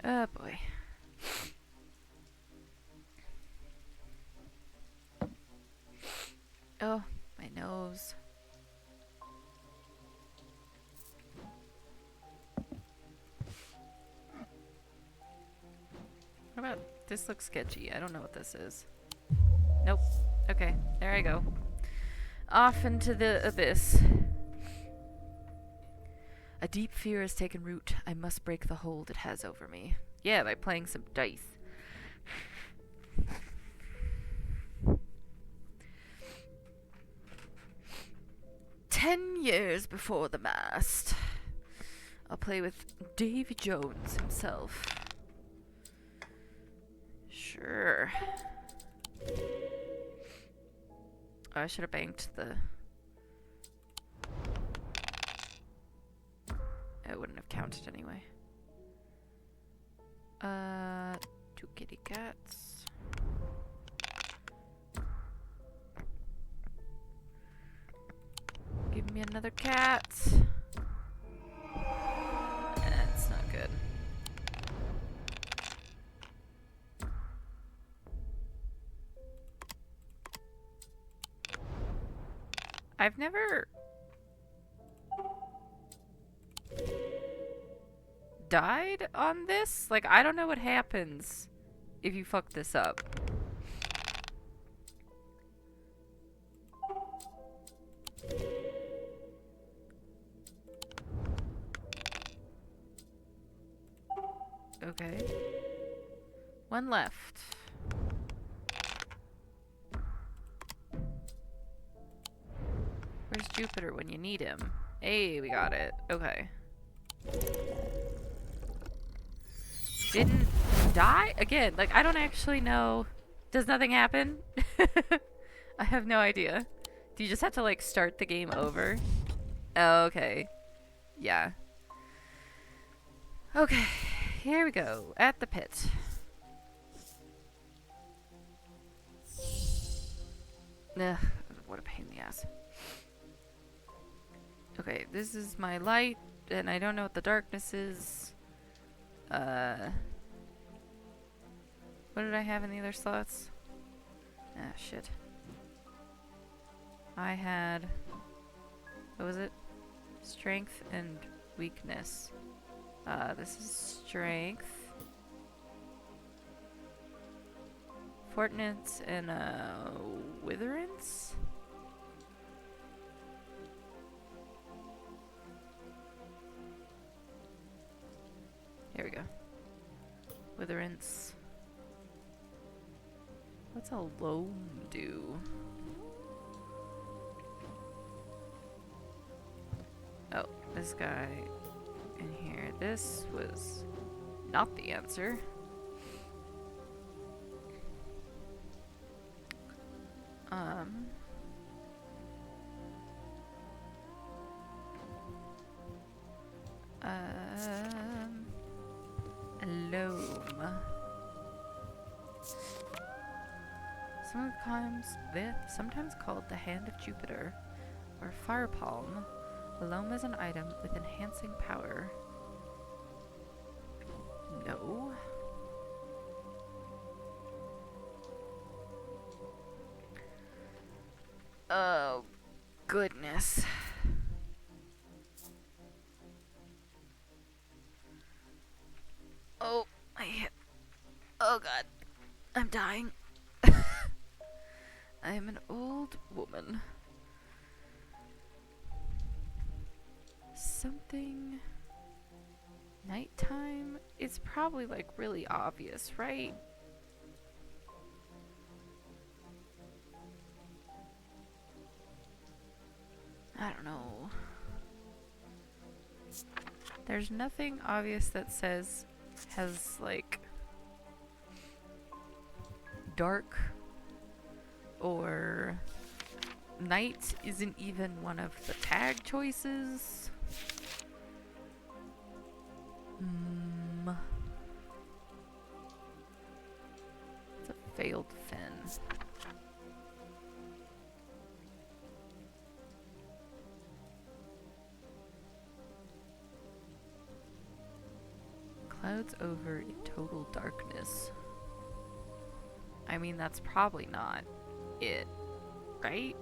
Oh boy. Oh, my nose. What about this? Looks sketchy. I don't know what this is. Nope. Okay, there I go. Off into the abyss. A deep fear has taken root. I must break the hold it has over me. Yeah, by playing some dice. 10 years before the mast. I'll play with Davy Jones himself. Sure. Oh, I should have banked the... It wouldn't have counted anyway. 2 kitty cats. Give me another cat. That's not good. I've never died on this. Like, I don't know what happens if you fuck this up. Okay. One left. Where's Jupiter when you need him? Hey, we got it. Okay. Didn't die? Again, like, I don't actually know. Does nothing happen? I have no idea. Do you just have to, like, start the game over? Oh, okay. Yeah. Okay. Here we go. At the pit. Ugh. What a pain in the ass. Okay, this is my light, and I don't know what the darkness is. What did I have in the other slots? Ah, shit. I had... What was it? Strength and weakness. This is strength. Fortnance and, witherance? Here we go. Witherance. What's a loam do? Oh, this guy in here. This was not the answer. Sometimes called the Hand of Jupiter or Fire Palm, a loam is an item with enhancing power. No. Oh, goodness. Oh, my hip. Oh, God. I'm dying. I am an old woman. Something... Nighttime? It's probably, like, really obvious, right? I don't know. There's nothing obvious that says has, like, dark or night isn't even one of the tag choices. It's a failed fin. Clouds over in total darkness. I mean, that's probably not it, right?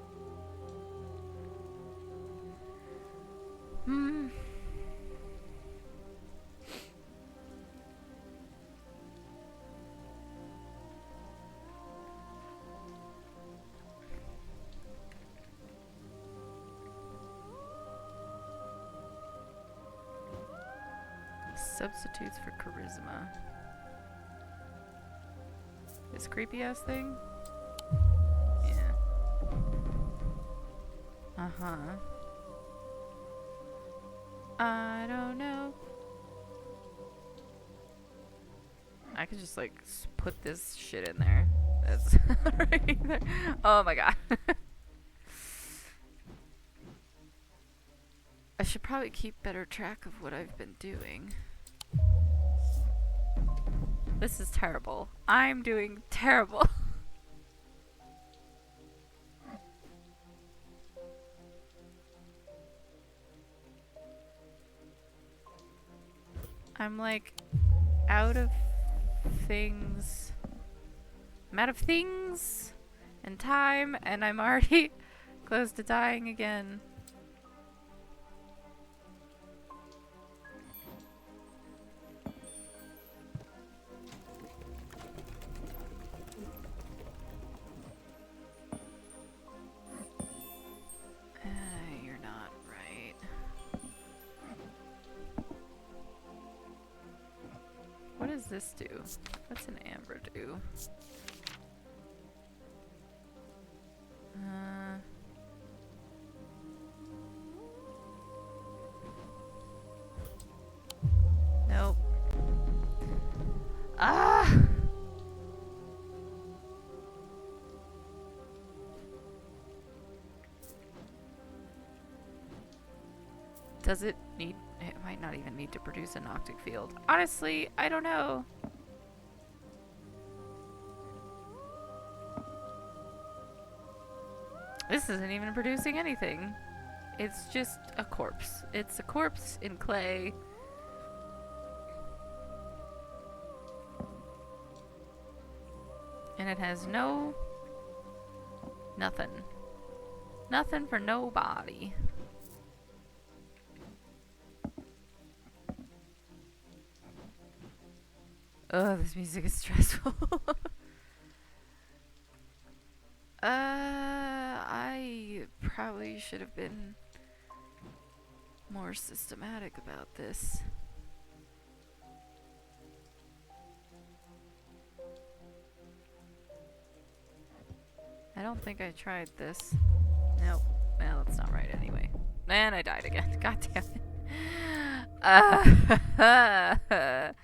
Substitutes for charisma. This creepy ass thing? Yeah. I don't know. I could just like put this shit in there. That's right there. Oh my god. I should probably keep better track of what I've been doing. This is terrible. I'm doing terrible. I'm like out of things. I'm out of things and time, and I'm already close to dying again. You're not right. What does this do? What's an amber do? Nope. Ah! Does it need... It might not even need to produce a Noctic field. Honestly, I don't know. This isn't even producing anything. It's just a corpse. It's a corpse in clay. And it has no... Nothing. Nothing for nobody. Oh, this music is stressful. I probably should have been more systematic about this. I don't think I tried this. Nope. Well, that's not right anyway. And I died again. God damn it.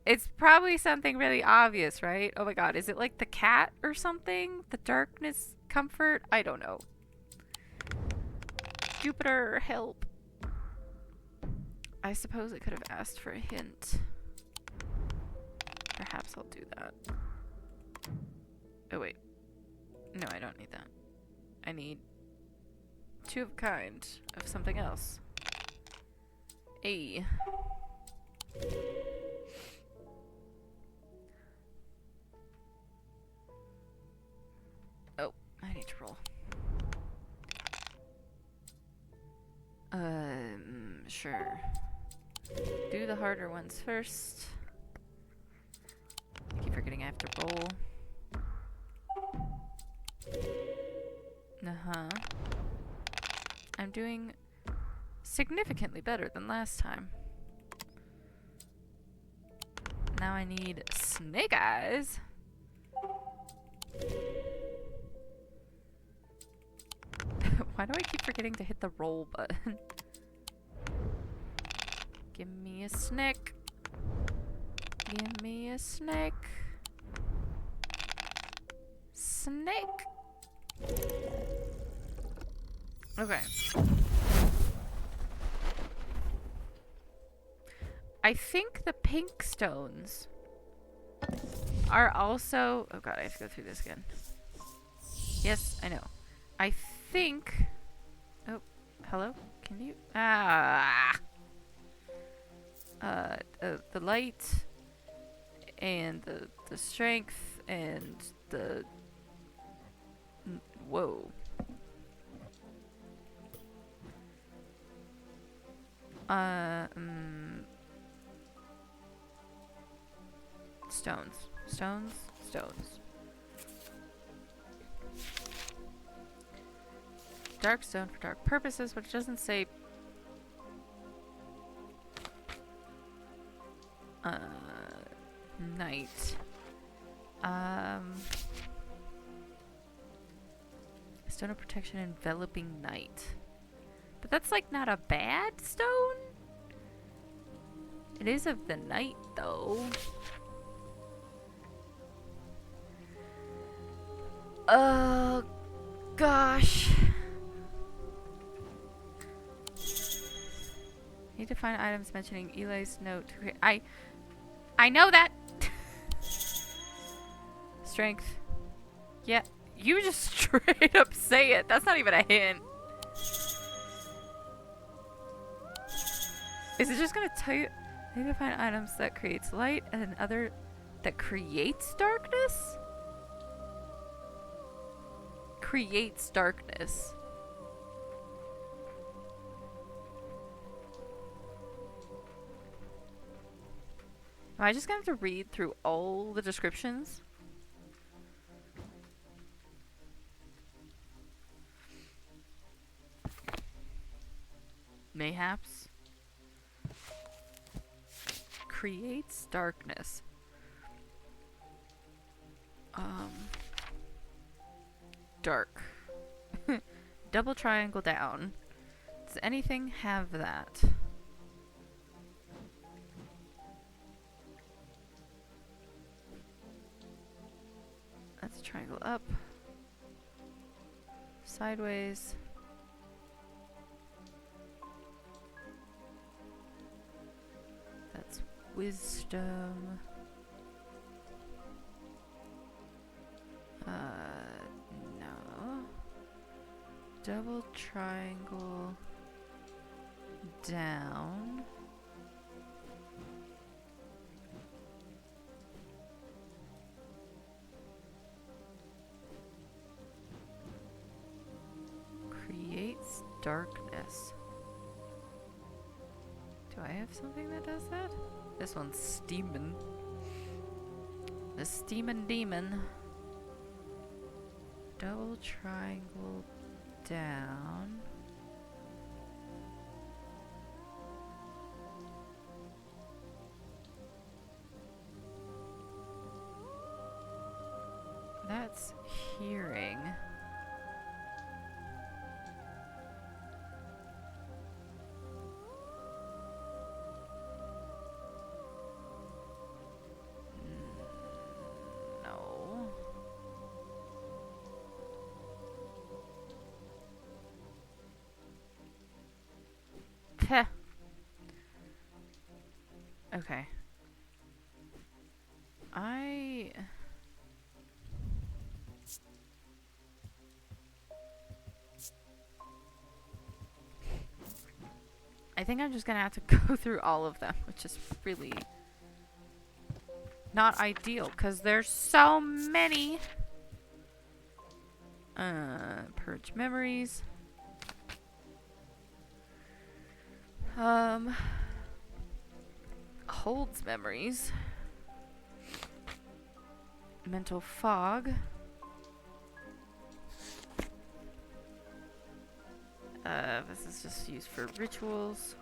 It's probably something really obvious, right? Oh my god, is it like the cat or something? The darkness comfort? I don't know. Jupiter, help. I suppose I could have asked for a hint. Perhaps I'll do that. Oh wait. No, I don't need that. I need two of a kind of something else. A. Oh, I need to roll. Sure. Do the harder ones first. I keep forgetting I have to roll. Uh-huh. I'm doing significantly better than last time. Now I need snake eyes. Why do I keep forgetting to hit the roll button? Give me a snake. Give me a snake. Snake. Okay. I think the pink stones are also... Oh god, I have to go through this again. Yes, I know. I think... Oh, hello? Can you... Ah! The light and the strength and the... Whoa. Stones. Stones? Stones. Dark stone for dark purposes, but it doesn't say... night. Stone of protection enveloping night. But that's like not a bad stone? It is of the night, though. Oh, gosh. Need to find items mentioning Eli's note. I know that! Strength. Yeah, you just straight up say it. That's not even a hint. Is it just gonna tell you? Need to find items that creates light and then other that creates darkness? Creates darkness. Am I just gonna have to read through all the descriptions? Mayhaps. Creates darkness. Dark. Double triangle down. Does anything have that? That's a triangle up. Sideways. That's wisdom. No. Double triangle down. Creates darkness. Do I have something that does that? This one's steamin'. The steamin' demon. Double triangle down. That's hearing. No. Peh. Okay. I think I'm just gonna have to go through all of them, which is really not ideal because there's so many. Purge memories. Holds memories. Mental fog. This is just used for rituals.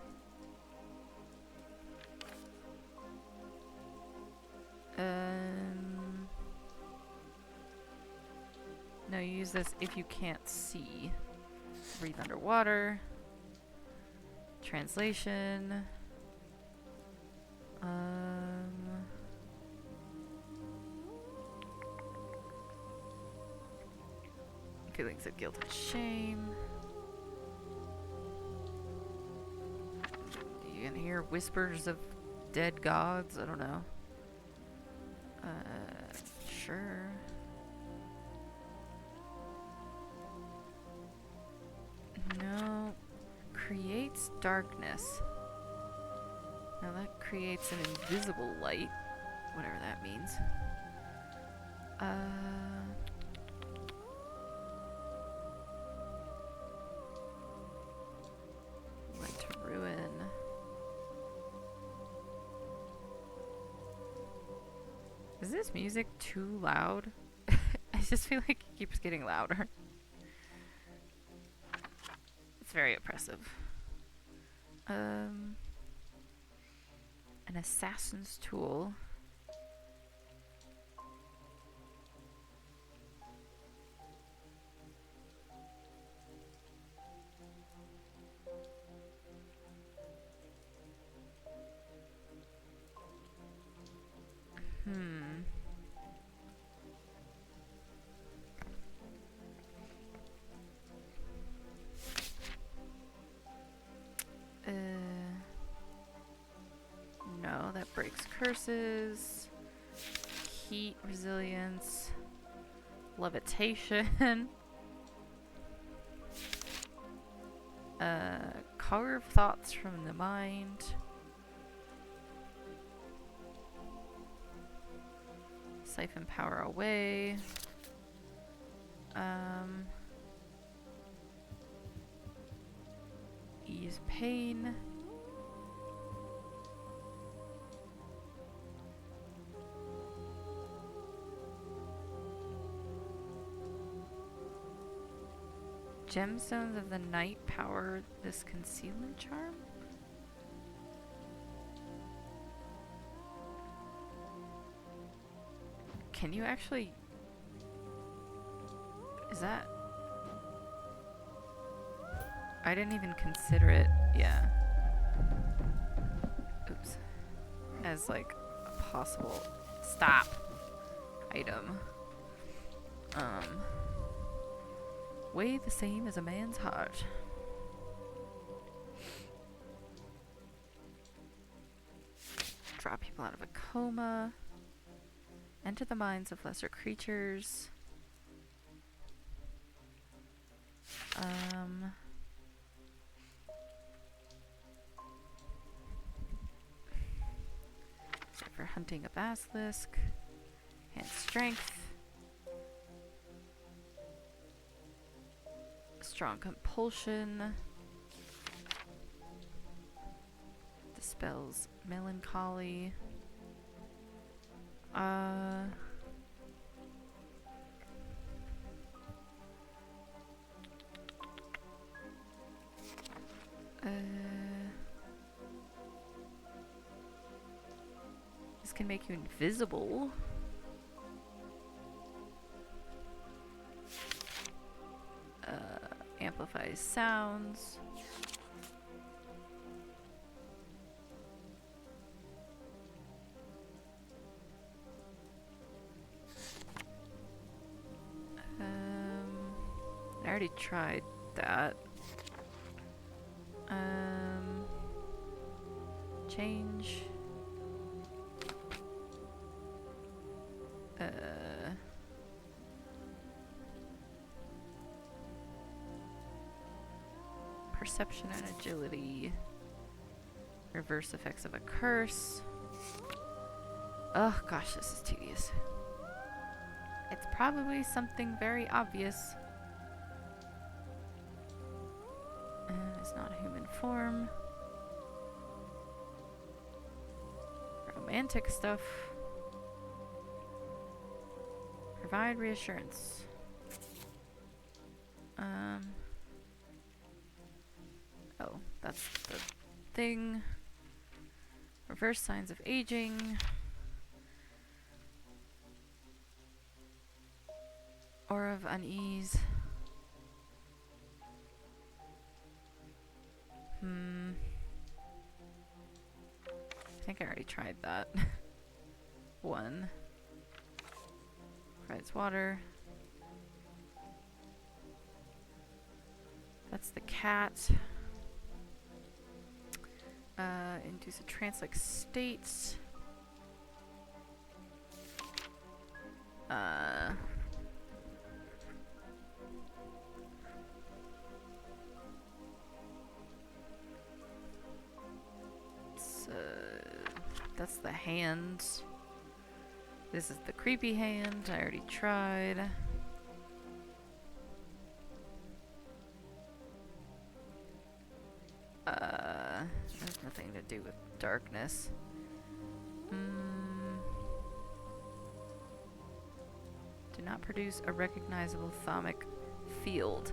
No, you use this if you can't see. Breathe underwater. Translation. Feelings of guilt and shame. You can hear whispers of dead gods? I don't know. Sure. No. Creates darkness. Now that creates an invisible light. Whatever that means. Went to ruin. Is this music too loud? I just feel like it keeps getting louder. It's very oppressive. An assassin's tool. curses, heat resilience, levitation, carve thoughts from the mind, siphon power away, ease pain, gemstones of the night power this concealment charm? Can you actually... Is that... I didn't even consider it, yeah. Oops. As like a possible stop item. Weigh the same as a man's heart. Draw people out of a coma. Enter the minds of lesser creatures. Except for hunting a basilisk. Hand strength. Strong compulsion. Dispels melancholy. This can make you invisible. Amplifies sounds. I already tried that. Change. Perception and agility. Reverse effects of a curse. Oh gosh, this is tedious. It's probably something very obvious. It's not human form. Romantic stuff. Provide reassurance. Oh, that's the thing. Reverse signs of aging. Aura of unease. I think I already tried that. One. Provides water. That's the cat. Induce a trance-like state. That's the hand. This is the creepy hand. I already tried. There's nothing to do with darkness. Do not produce a recognizable thaumic field.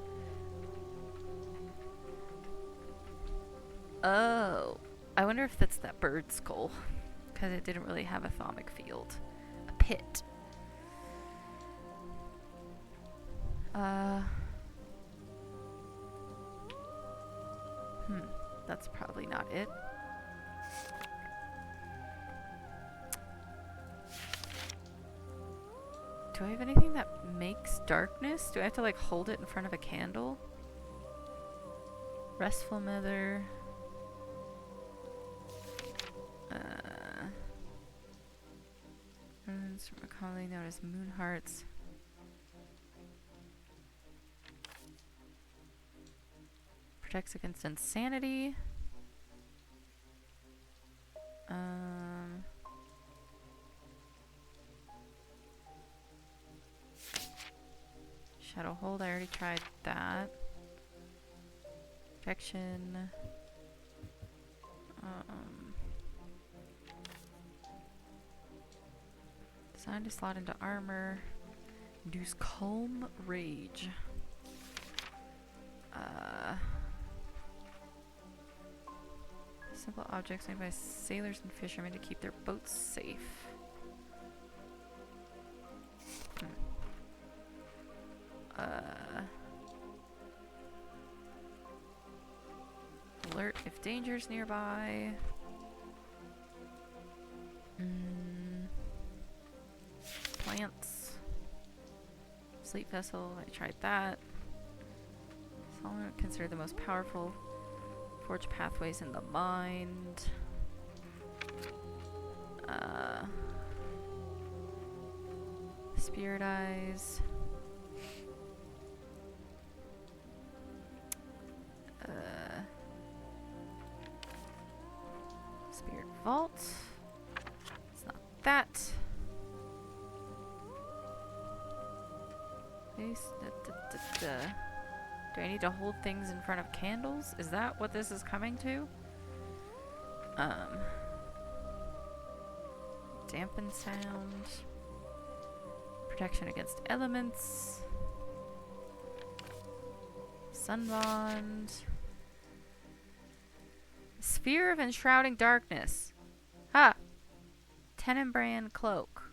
Oh. I wonder if that's that bird skull. Because it didn't really have a thaumic field. A pit. That's probably not it. Do I have anything that makes darkness? Do I have to like hold it in front of a candle? Restful Mother. Comes from a commonly known as moon hearts. Protects against insanity. Shadow hold, I already tried that. Protection. Designed to slot into armor. Induce calm rage. Simple objects made by sailors and fishermen to keep their boats safe. Alert if danger's nearby. Plants. Sleep vessel, I tried that. Solomon considered the most powerful. Forge pathways in the mind. Spirit eyes. Spirit vault. It's not that. Do I need to hold things in front of candles? Is that what this is coming to? Dampen sound. Protection against elements. Sun bond. Sphere of enshrouding darkness. Ha! Tenenbrand cloak.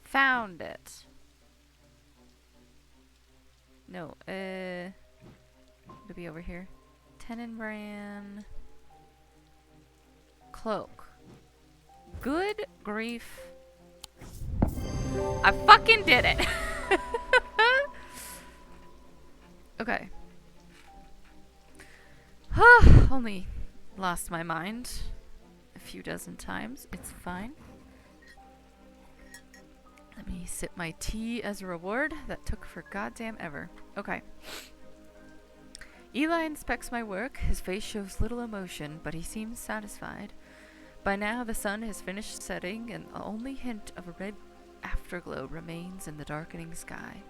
Found it. No, it'll be over here. Tenenbrand cloak. Good grief. I fucking did it! Okay. Only lost my mind a few dozen times. It's fine. Let me sip my tea as a reward. That took for goddamn ever. Okay. Eli inspects my work. His face shows little emotion, but he seems satisfied. By now, the sun has finished setting, and the only hint of a red afterglow remains in the darkening sky.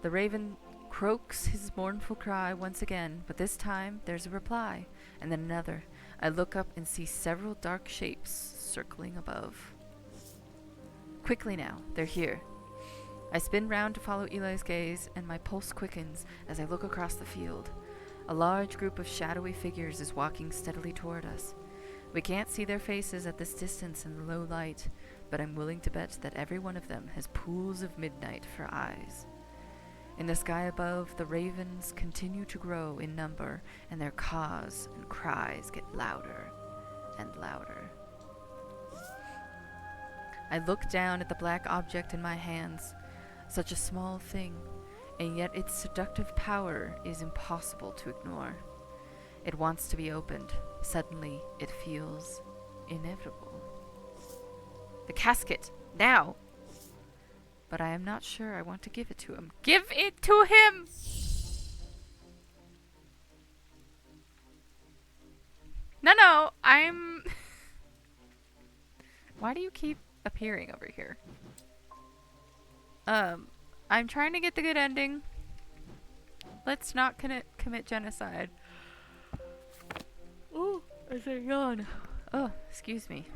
The raven croaks his mournful cry once again, but this time there's a reply, and then another. I look up and see several dark shapes circling above. Quickly now, they're here. I spin round to follow Eli's gaze, and my pulse quickens as I look across the field. A large group of shadowy figures is walking steadily toward us. We can't see their faces at this distance in the low light, but I'm willing to bet that every one of them has pools of midnight for eyes. In the sky above, the ravens continue to grow in number, and their caws and cries get louder and louder. I look down at the black object in my hands. Such a small thing, and yet its seductive power is impossible to ignore. It wants to be opened. Suddenly, it feels inevitable. The casket! Now! But I am not sure I want to give it to him. Give it to him! No, I'm... Why do you keep appearing over here? I'm trying to get the good ending. Let's not commit genocide. Oh, as I yawn. Oh, excuse me.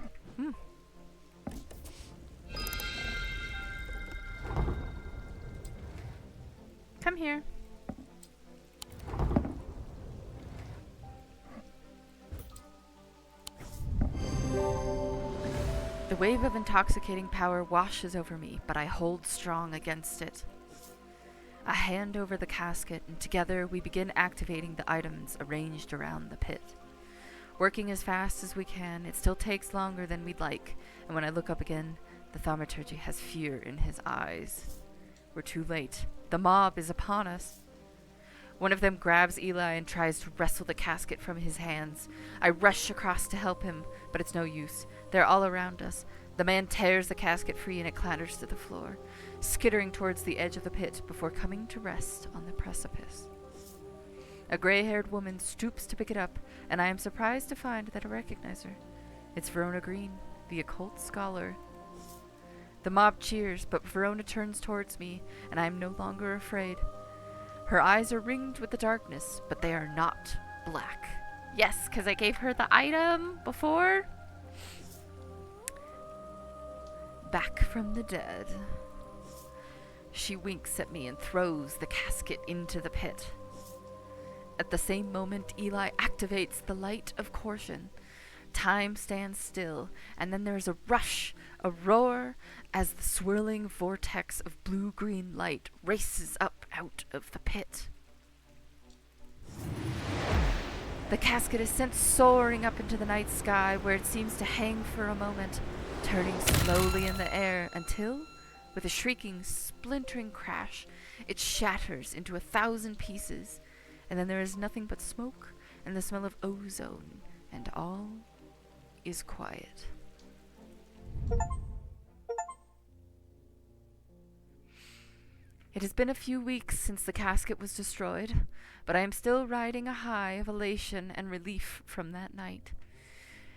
Come here. The wave of intoxicating power washes over me, but I hold strong against it. I hand over the casket, and together we begin activating the items arranged around the pit. Working as fast as we can, it still takes longer than we'd like, and when I look up again, the thaumaturgy has fear in his eyes. We're too late. The mob is upon us. One of them grabs Eli and tries to wrestle the casket from his hands. I rush across to help him, but it's no use. They're all around us. The man tears the casket free and it clatters to the floor, skittering towards the edge of the pit before coming to rest on the precipice. A gray-haired woman stoops to pick it up, and I am surprised to find that I recognize her. It's Verona Green, the occult scholar. The mob cheers, but Verona turns towards me, and I am no longer afraid. Her eyes are ringed with the darkness, but they are not black. Yes, because I gave her the item before. Back from the dead. She winks at me and throws the casket into the pit. At the same moment, Eli activates the light of caution. Time stands still, and then there is a rush, a roar, as the swirling vortex of blue-green light races up out of the pit. The casket is sent soaring up into the night sky, where it seems to hang for a moment, turning slowly in the air until, with a shrieking, splintering crash, it shatters into 1,000 pieces, and then there is nothing but smoke and the smell of ozone, and all is quiet. It has been a few weeks since the casket was destroyed, but I am still riding a high of elation and relief from that night.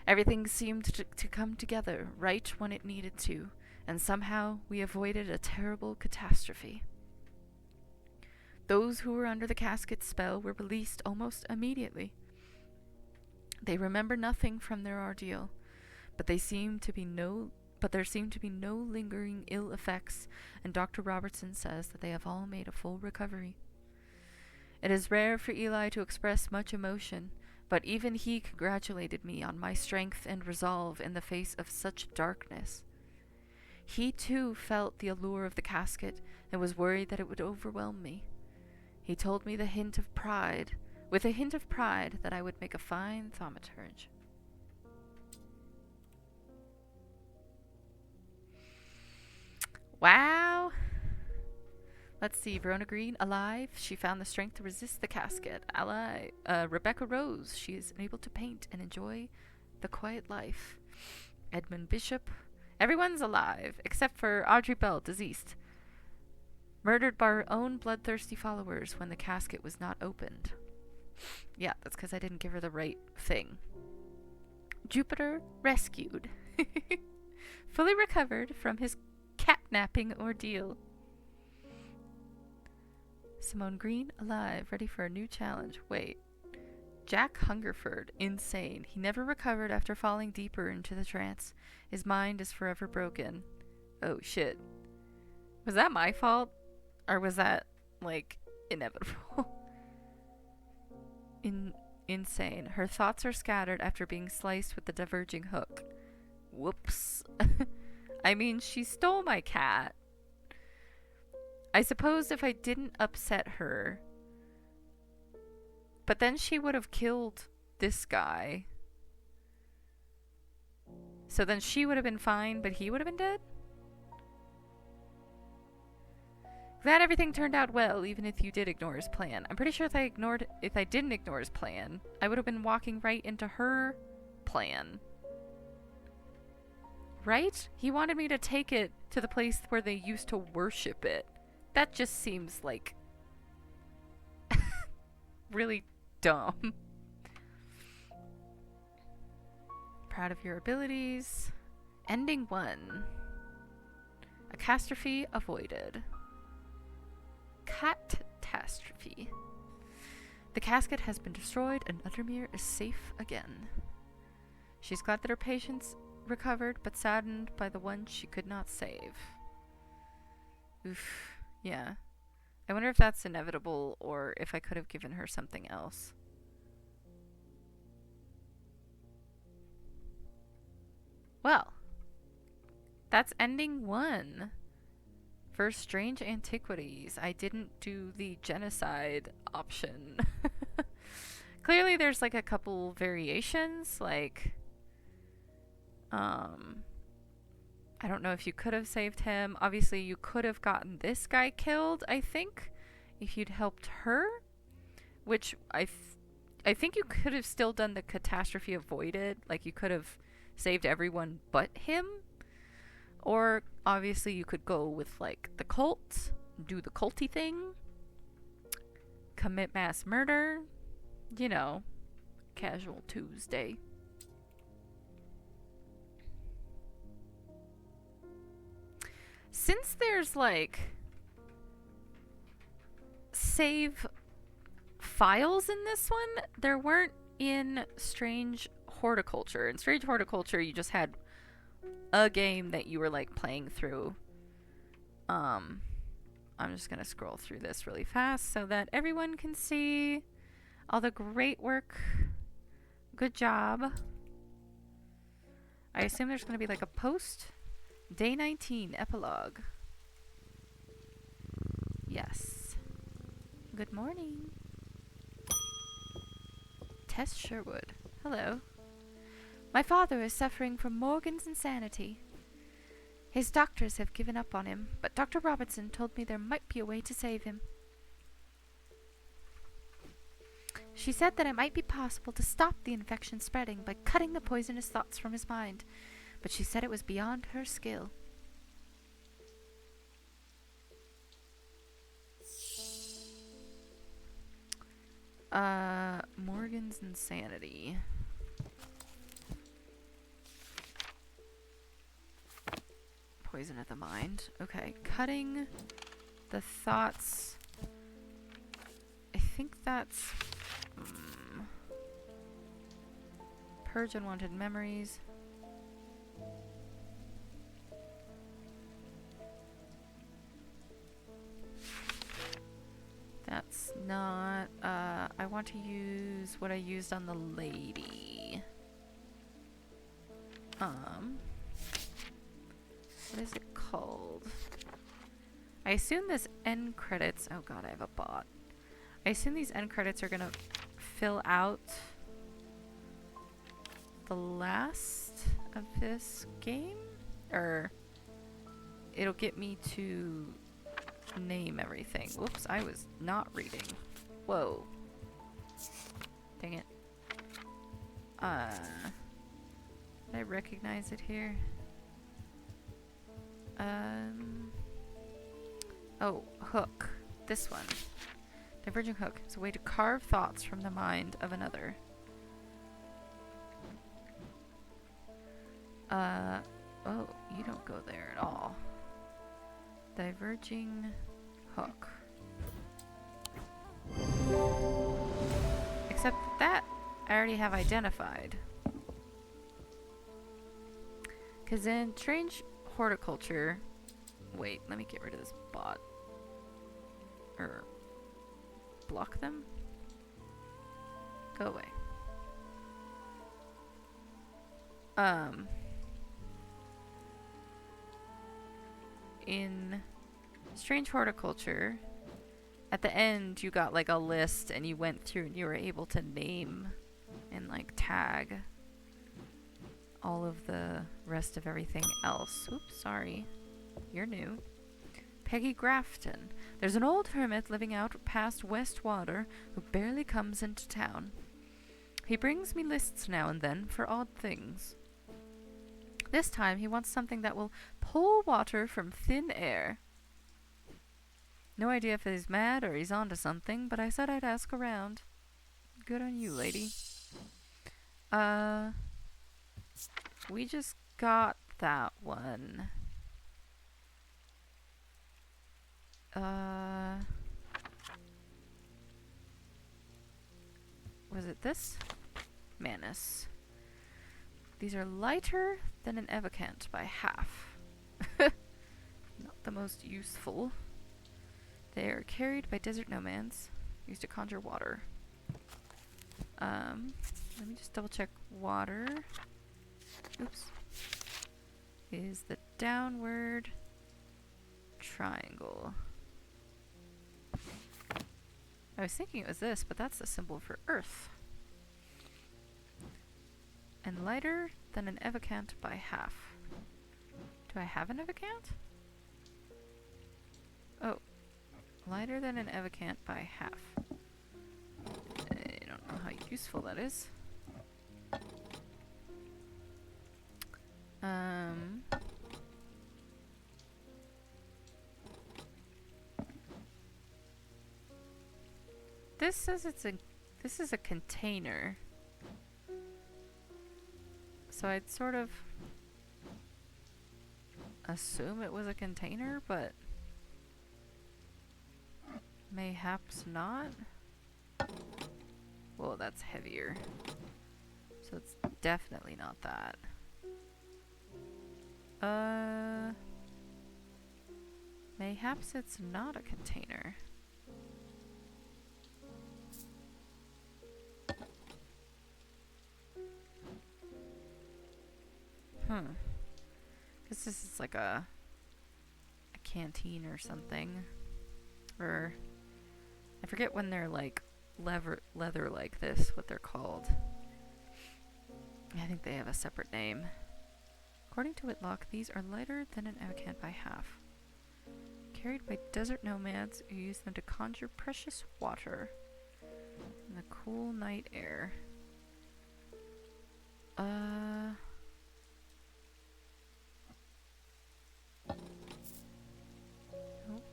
Everything seemed to come together right when it needed to, and somehow we avoided a terrible catastrophe. Those who were under the casket spell were released almost immediately. They remember nothing from their ordeal, but there seemed to be no lingering ill effects, and Dr. Robertson says that they have all made a full recovery. It is rare for Eli to express much emotion, but even he congratulated me on my strength and resolve in the face of such darkness. He too felt the allure of the casket and was worried that it would overwhelm me. He told me with a hint of pride, that I would make a fine thaumaturge. Wow. Let's see. Verona Green, alive. She found the strength to resist the casket. Ally, Rebecca Rose. She is able to paint and enjoy the quiet life. Edmund Bishop. Everyone's alive, except for Audrey Bell, deceased. Murdered by her own bloodthirsty followers when the casket was not opened. Yeah, that's because I didn't give her the right thing. Jupiter rescued. Fully recovered from his catnapping ordeal. Simone Green, alive, ready for a new challenge. Wait. Jack Hungerford, insane. He never recovered after falling deeper into the trance. His mind is forever broken. Oh, shit. Was that my fault? Or was that, like, inevitable? Insane. Her thoughts are scattered after being sliced with the diverging hook. Whoops. I mean, she stole my cat. I suppose if I didn't upset her, but then she would have killed this guy. So then she would have been fine, but he would have been dead? Glad everything turned out well, even if you did ignore his plan. I'm pretty sure if I didn't ignore his plan, I would have been walking right into her plan. Right? He wanted me to take it to the place where they used to worship it. That just seems like really dumb. Proud of your abilities. Ending 1. A catastrophe avoided. Catastrophe. The casket has been destroyed and Uttermere is safe again. She's glad that her patients recovered, but saddened by the one she could not save. Oof. Yeah. I wonder if that's inevitable or if I could have given her something else. Well, that's ending 1. For Strange Antiquities, I didn't do the genocide option. Clearly there's like a couple variations, like I don't know if you could have saved him. Obviously you could have gotten this guy killed, I think, if you'd helped her, which I think you could have still done the catastrophe avoided, like you could have saved everyone but him. Or obviously you could go with like the cult, do the culty thing, commit mass murder, you know, casual Tuesday. Since there's like save files in this one, there weren't in Strange Horticulture. In Strange Horticulture, you just had a game that you were like playing through. I'm just gonna scroll through this really fast so that everyone can see all the great work. Good job. I assume there's gonna be like a post. Day 19 epilogue. Yes. Good morning. Tess Sherwood. Hello. My father is suffering from Morgan's insanity. His doctors have given up on him, but Dr. Robertson told me there might be a way to save him. She said that it might be possible to stop the infection spreading by cutting the poisonous thoughts from his mind, but she said it was beyond her skill. Morgan's insanity. Poison of the mind. Okay, cutting the thoughts. I think that's... purge unwanted memories. That's not... I want to use what I used on the lady. What is it called? I assume this end credits... Oh god, I have a bot. I assume these end credits are gonna fill out the last of this game? Or it'll get me to name everything. Whoops, I was not reading. Whoa. Dang it. Did I recognize it here? Oh, hook. This one. Diverging hook is a way to carve thoughts from the mind of another. Oh, you don't go there at all. Diverging hook. Except that I already have identified. Because in Strange Horticulture... Wait, let me get rid of this bot. Or... block them? Go away. In Strange Horticulture, at the end you got like a list and you went through and you were able to name and like tag all of the rest of everything else. Oops, sorry. You're new. Peggy Grafton. There's an old hermit living out past Westwater who barely comes into town. He brings me lists now and then for odd things. This time he wants something that will pull water from thin air. No idea if he's mad or he's onto something, but I said I'd ask around. Good on you, lady. We just got that one. Was it this? Manus. These are lighter than an Evocant by half. Not the most useful. They are carried by desert nomads, used to conjure water. Let me just double check water. Oops. Is the downward triangle. I was thinking it was this, but that's the symbol for Earth. And lighter than an Evocant by half. Do I have an Evocant? Oh. Lighter than an Evocant by half. I don't know how useful that is. This says this is a container. So I'd sort of assume it was a container, but mayhaps not. Whoa, that's heavier. So it's definitely not that. Mayhaps it's not a container. Guess this is like a canteen or something. Or I forget when they're like leather like this, what they're called. I think they have a separate name. According to Whitlock, these are lighter than an avocat by half. Carried by desert nomads who use them to conjure precious water in the cool night air. Oh,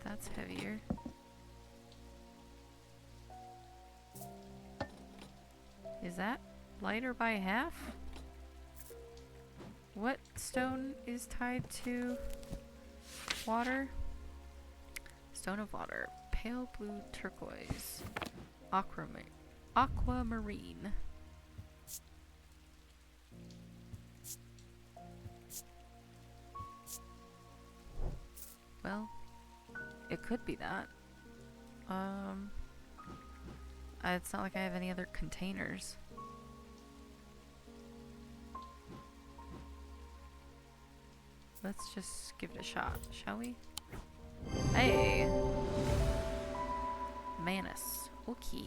that's heavier. Is that lighter by half? What stone is tied to water? Stone of water. Pale blue turquoise. Aquamarine. Well, it could be that. It's not like I have any other containers. Let's just give it a shot, shall we? Hey! Manus. Okay.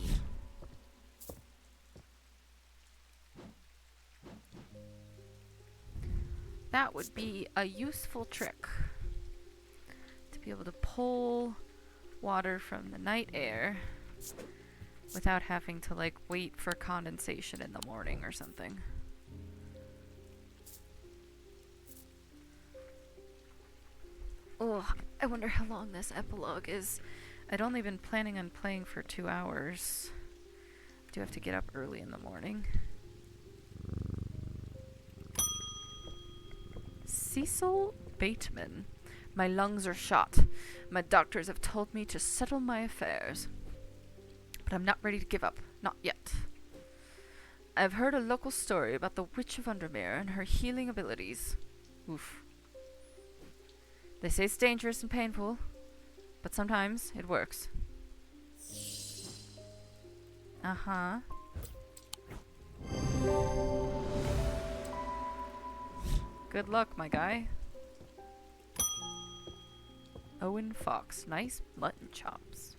That would be a useful trick. To be able to pull water from the night air without having to, like, wait for condensation in the morning or something. Oh, I wonder how long this epilogue is. I'd only been planning on playing for 2 hours. I do have to get up early in the morning. Cecil Bateman. My lungs are shot. My doctors have told me to settle my affairs. But I'm not ready to give up. Not yet. I've heard a local story about the Witch of Undermere and her healing abilities. Oof. They say it's dangerous and painful, but sometimes it works. Uh-huh. Good luck, my guy. Owen Fox. Nice mutton chops.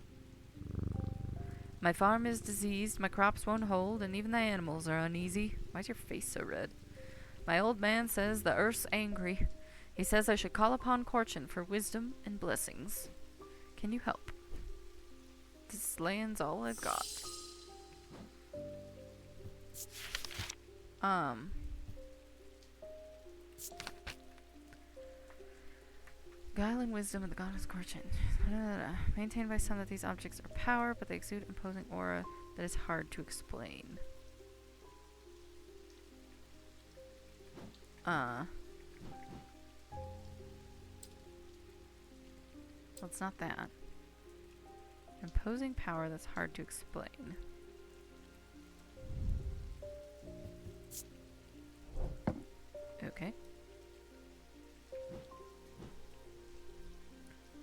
My farm is diseased, my crops won't hold, and even the animals are uneasy. Why's your face so red? My old man says the earth's angry. He says I should call upon Corchin for wisdom and blessings. Can you help? This land's all I've got. Guile and wisdom of the goddess Corchin. Maintained by some that these objects are power, but they exude imposing aura that is hard to explain. Well, it's not that. Imposing power that's hard to explain. Okay.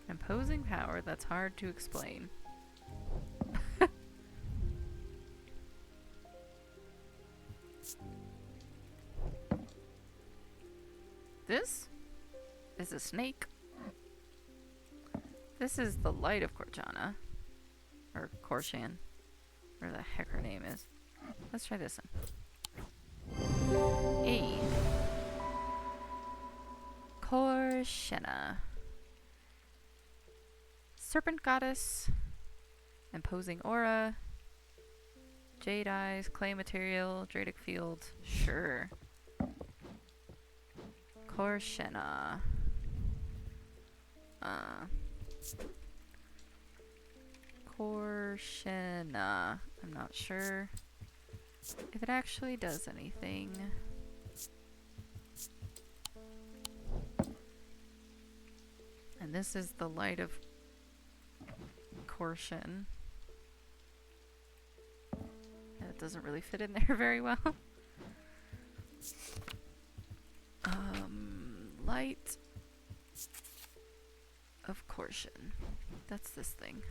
Imposing power that's hard to explain. This is a snake. This is the light of Cortana. Or Korshan. Whatever the heck her name is. Let's try this one. A. Korshena. Serpent Goddess. Imposing Aura. Jade Eyes. Clay Material. Dradic Field. Sure. Korshena. Korshena. Corsian. I'm not sure if it actually does anything. And this is the light of Corsian. And it doesn't really fit in there very well. Light of Corsian. That's this thing.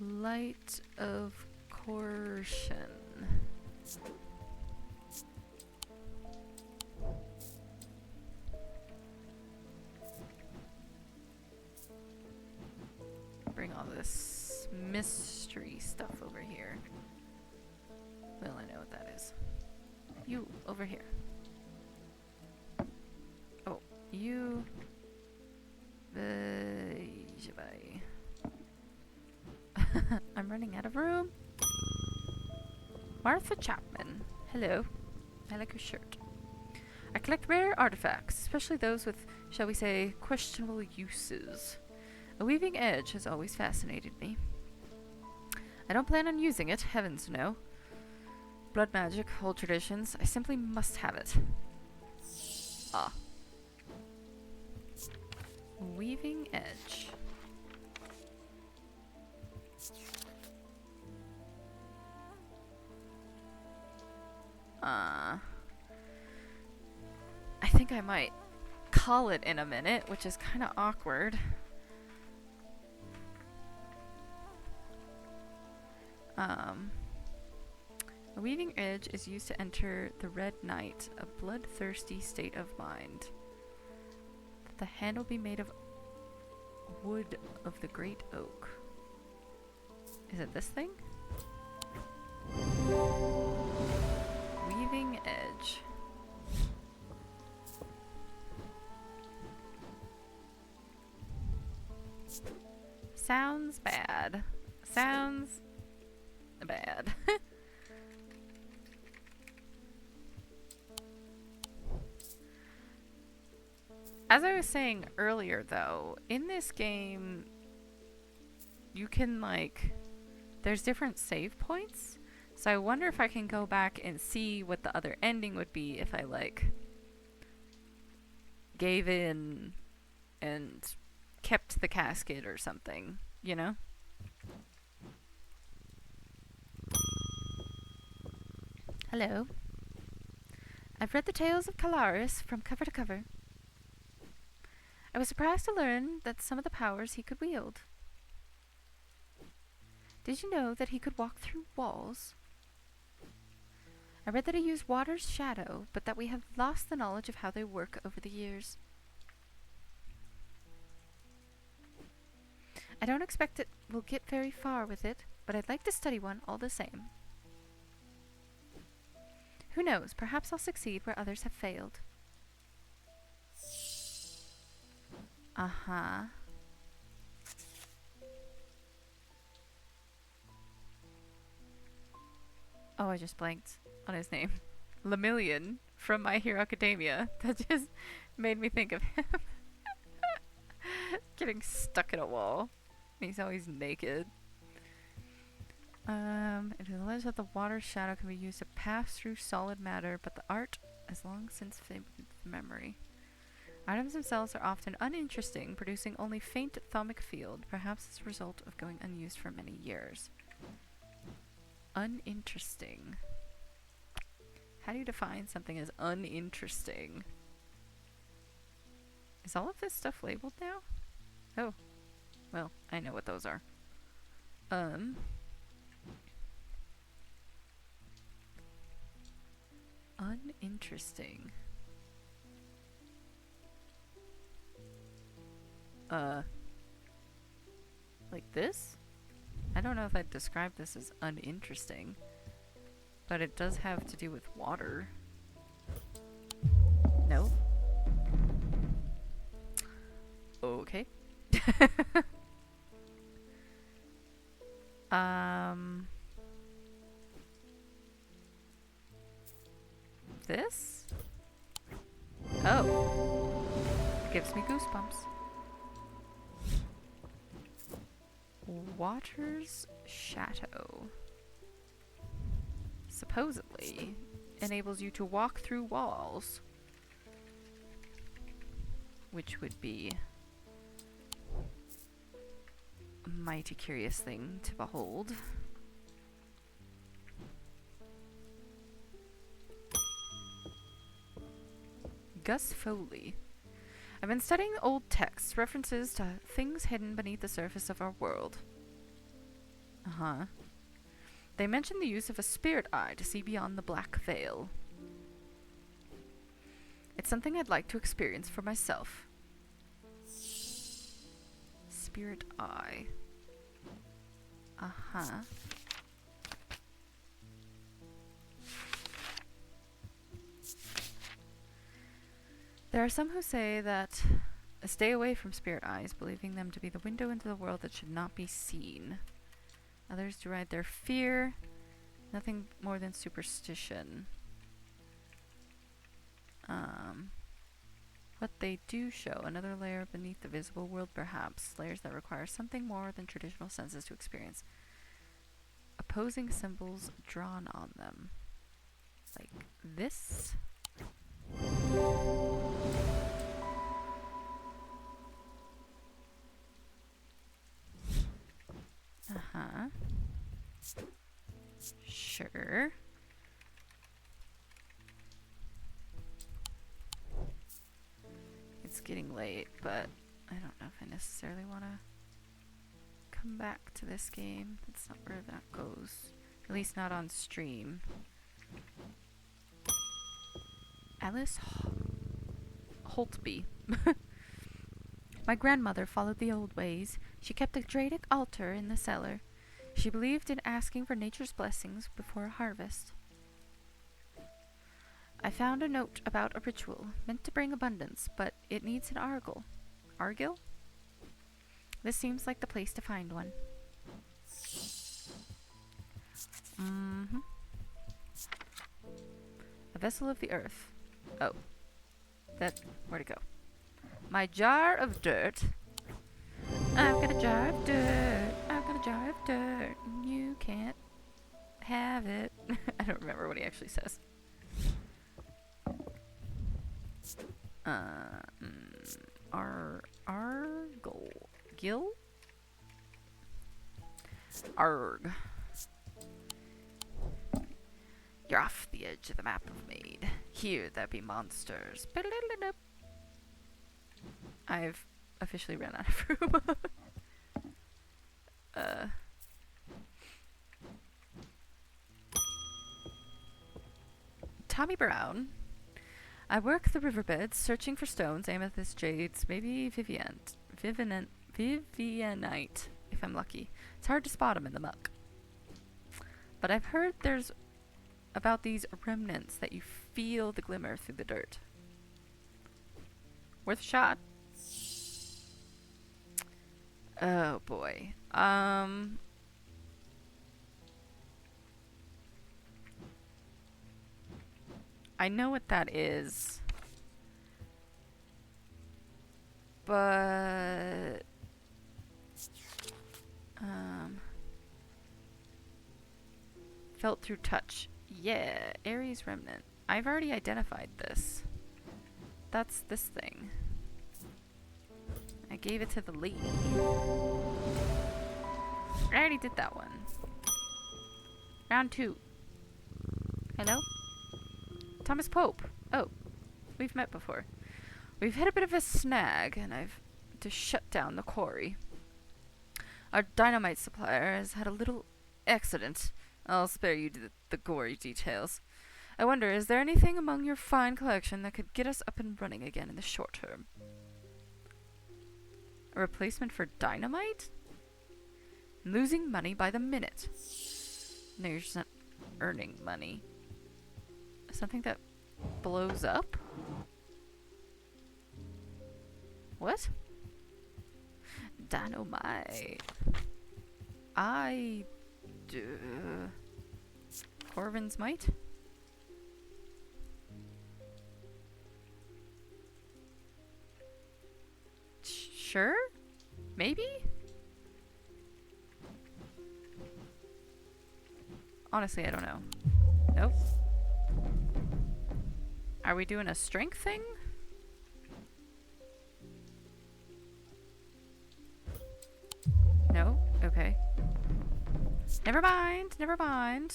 Light of Corsian. Bring all this mystery stuff over here. Well, I know what that is. You, over here. Oh, you... I'm running out of room. Martha Chapman. Hello. I like your shirt. I collect rare artifacts, especially those with, shall we say, questionable uses. A weaving edge has always fascinated me. I don't plan on using it, heavens no. Blood magic, old traditions, I simply must have it. Ah. Weaving edge. I think I might call it in a minute, which is kind of awkward. A weaving edge is used to enter the Red Night, a bloodthirsty state of mind. The handle be made of wood of the great oak. Is it this thing? Weaving edge. Sounds bad. Sounds bad. As I was saying earlier, though, in this game, you can, like, there's different save points. So I wonder if I can go back and see what the other ending would be if I, like, gave in and kept the casket or something, you know? Hello. I've read the tales of Calaris from cover to cover. I was surprised to learn that some of the powers he could wield. Did you know that he could walk through walls? I read that he used water's shadow, but that we have lost the knowledge of how they work over the years. I don't expect it will get very far with it, but I'd like to study one all the same. Who knows, perhaps I'll succeed where others have failed. Uh-huh. Oh, I just blanked on his name. Lemillion from My Hero Academia. That just made me think of him. Getting stuck in a wall. He's always naked. It is alleged that the water shadow can be used to pass through solid matter, but the art has long since faded from memory. Items themselves are often uninteresting, producing only faint thaumic field, perhaps as a result of going unused for many years. Uninteresting. How do you define something as uninteresting? Is all of this stuff labeled now? Oh. Well, I know what those are. Uninteresting. Like this? I don't know if I'd describe this as uninteresting, but it does have to do with water. No? Okay. This? Oh. It gives me goosebumps. Water's Chateau. Supposedly enables you to walk through walls, which would be a mighty curious thing to behold. Gus Foley. I've been studying old texts, references to things hidden beneath the surface of our world. Uh-huh. They mention the use of a spirit eye to see beyond the black veil. It's something I'd like to experience for myself. Spirit eye. Uh-huh. There are some who say that stay away from spirit eyes, believing them to be the window into the world that should not be seen. Others deride their fear, nothing more than superstition. What they do show, another layer beneath the visible world perhaps, layers that require something more than traditional senses to experience. Opposing symbols drawn on them. Like this? Uh-huh. Sure. It's getting late, but I don't know if I necessarily want to come back to this game. That's not where that goes. At least not on stream. Alice Holtby. My grandmother followed the old ways. She kept a Dradic altar in the cellar. She believed in asking for nature's blessings before a harvest. I found a note about a ritual meant to bring abundance, but it needs an argil. Argil? This seems like the place to find one. Mm-hmm. A vessel of the earth. Oh. Where'd it go? My jar of dirt. I've got a jar of dirt. I've got a jar of dirt. You can't have it. I don't remember what he actually says. Gil? Arg. You're off the edge of the map I've made. Here there be monsters. I've officially ran out of room. Tommy Brown. I work the riverbeds, searching for stones, amethyst, jades, maybe Vivianite, if I'm lucky. It's hard to spot 'em in the muck. But I've heard there's about these remnants that you feel the glimmer through the dirt. Worth a shot. Oh boy. I know what that is. But felt through touch. Yeah, Ares remnant. I've already identified this. That's this thing. I gave it to the lady. I already did that one. Round 2. Hello? Thomas Pope. Oh, we've met before. We've hit a bit of a snag, and I've to shut down the quarry. Our dynamite supplier has had a little accident. I'll spare you the gory details. I wonder, is there anything among your fine collection that could get us up and running again in the short term? A replacement for dynamite? Losing money by the minute. No, you're just not earning money. Something that blows up? What? Dynamite. Corvin's might? Sure? Maybe? Honestly, I don't know. Nope. Are we doing a strength thing? No? Okay. Never mind. Never mind.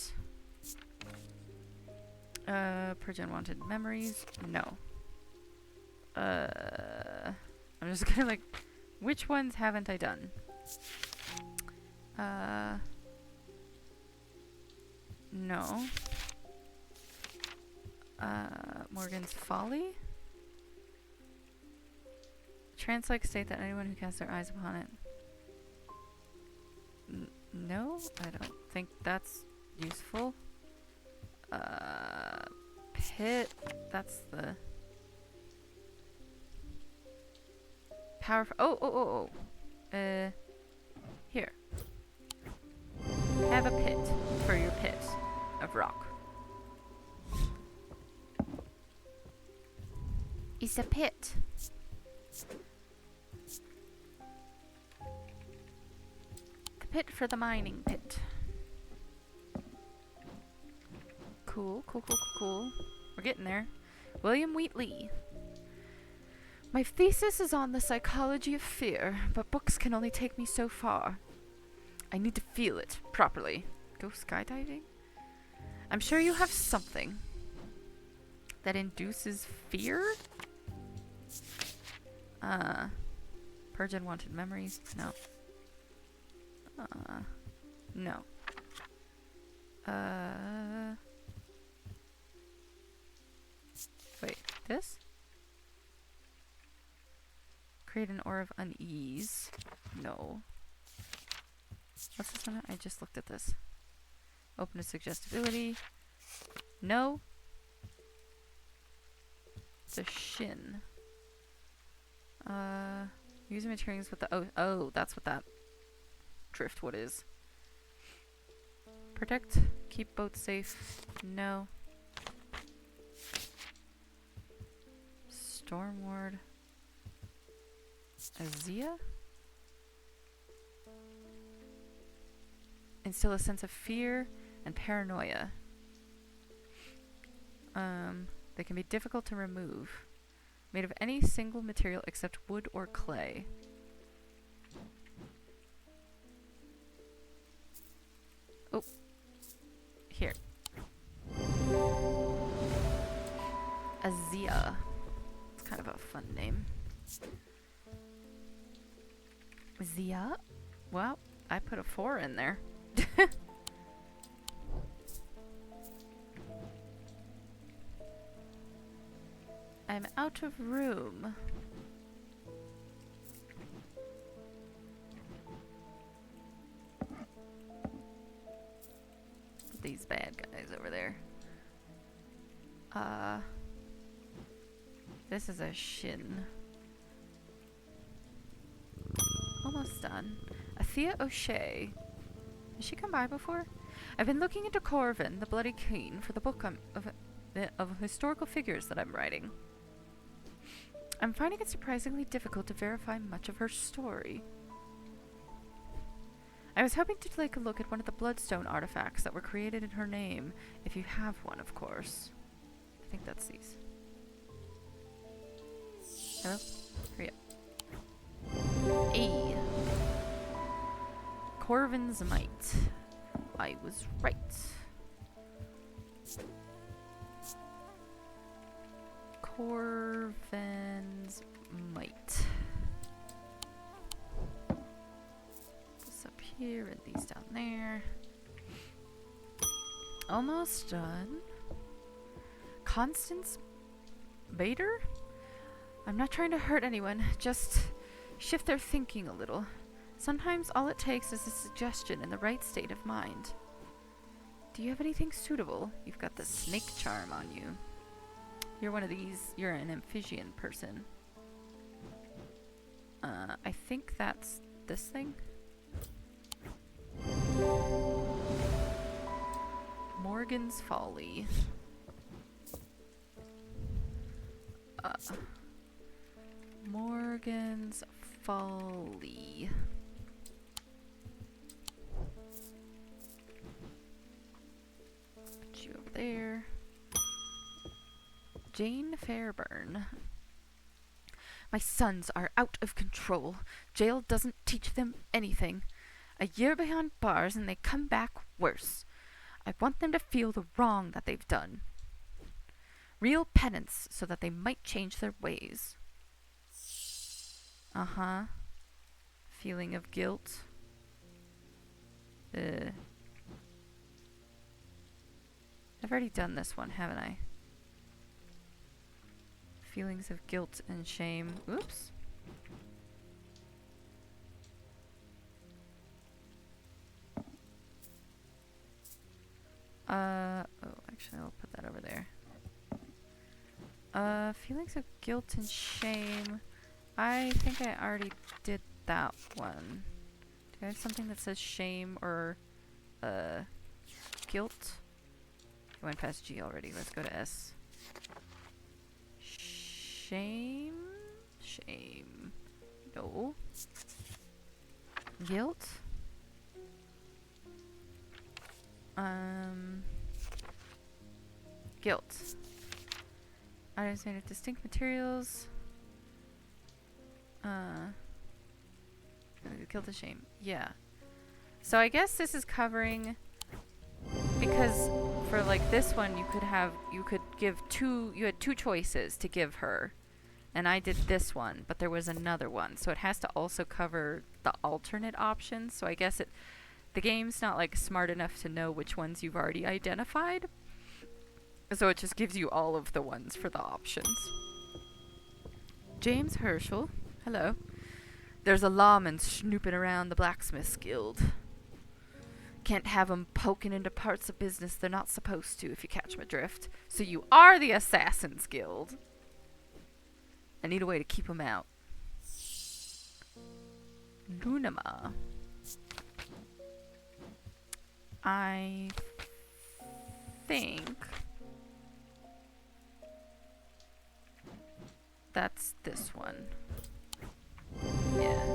Purge unwanted memories. No. I'm just gonna like... Which ones haven't I done? No. Morgan's Folly? Trance-like state that anyone who casts their eyes upon it. No? I don't think that's useful. Pit. That's the... Powerful... Oh. Here. Have a pit for your pit of rock. It's a pit. The pit for the mining pit. Cool. We're getting there. William Wheatley. My thesis is on the psychology of fear, but books can only take me so far. I need to feel it properly. Go skydiving? I'm sure you have something that induces fear? Purge unwanted memories? No. No. Wait, this? Create an aura of unease. No. What's this one? I just looked at this. Open to suggestibility. No. It's a shin. Using materials with the... Oh, that's what that driftwood is. Protect. Keep boats safe. No. Storm ward. Azia? Instill a sense of fear and paranoia. They can be difficult to remove. Made of any single material except wood or clay. Oh. Here. Azia. It's kind of a fun name. Azia? Well, I put a 4 in there. I'm out of room. These bad guys over there. This is a shin. Almost done. Athea O'Shea. Has she come by before? I've been looking into Corvin, the Bloody Queen, for the book of historical figures that I'm writing. I'm finding it surprisingly difficult to verify much of her story. I was hoping to take a look at one of the bloodstone artifacts that were created in her name, if you have one, of course. I think that's these. Hello? Hurry up. A. Corvin's Might. I was right. Corvin's Might. This up here and these down there. Almost done. Constance Bader? I'm not trying to hurt anyone, just shift their thinking a little. Sometimes all it takes is a suggestion in the right state of mind. Do you have anything suitable? You've got the snake charm on you. You're one of these. You're an amphibian person. I think that's this thing. Morgan's Folly. Morgan's Folly. there. Jane Fairburn. My sons are out of control. Jail doesn't teach them anything. A year behind bars and they come back worse. I want them to feel the wrong that they've done. Real penance so that they might change their ways. Uh-huh. Feeling of guilt. I've already done this one, haven't I? Feelings of guilt and shame. Oops. Oh, actually, I'll put that over there. Feelings of guilt and shame. I think I already did that one. Do I have something that says shame or, guilt? I went past G already. Let's go to S. Shame? Shame. No. Guilt? Guilt. Items made of distinct materials. Guilt and shame. Yeah. So I guess this is covering, because for like this one you could give you had two choices to give her. And I did this one, but there was another one. So it has to also cover the alternate options. So I guess the game's not like smart enough to know which ones you've already identified. So it just gives you all of the ones for the options. James Herschel. Hello. There's a lawman snooping around the blacksmith's guild. Can't have 'em poking into parts of business they're not supposed to, if you catch my drift. So you are the Assassin's Guild. I need a way to keep 'em out. Lunama. I think that's this one. Yeah.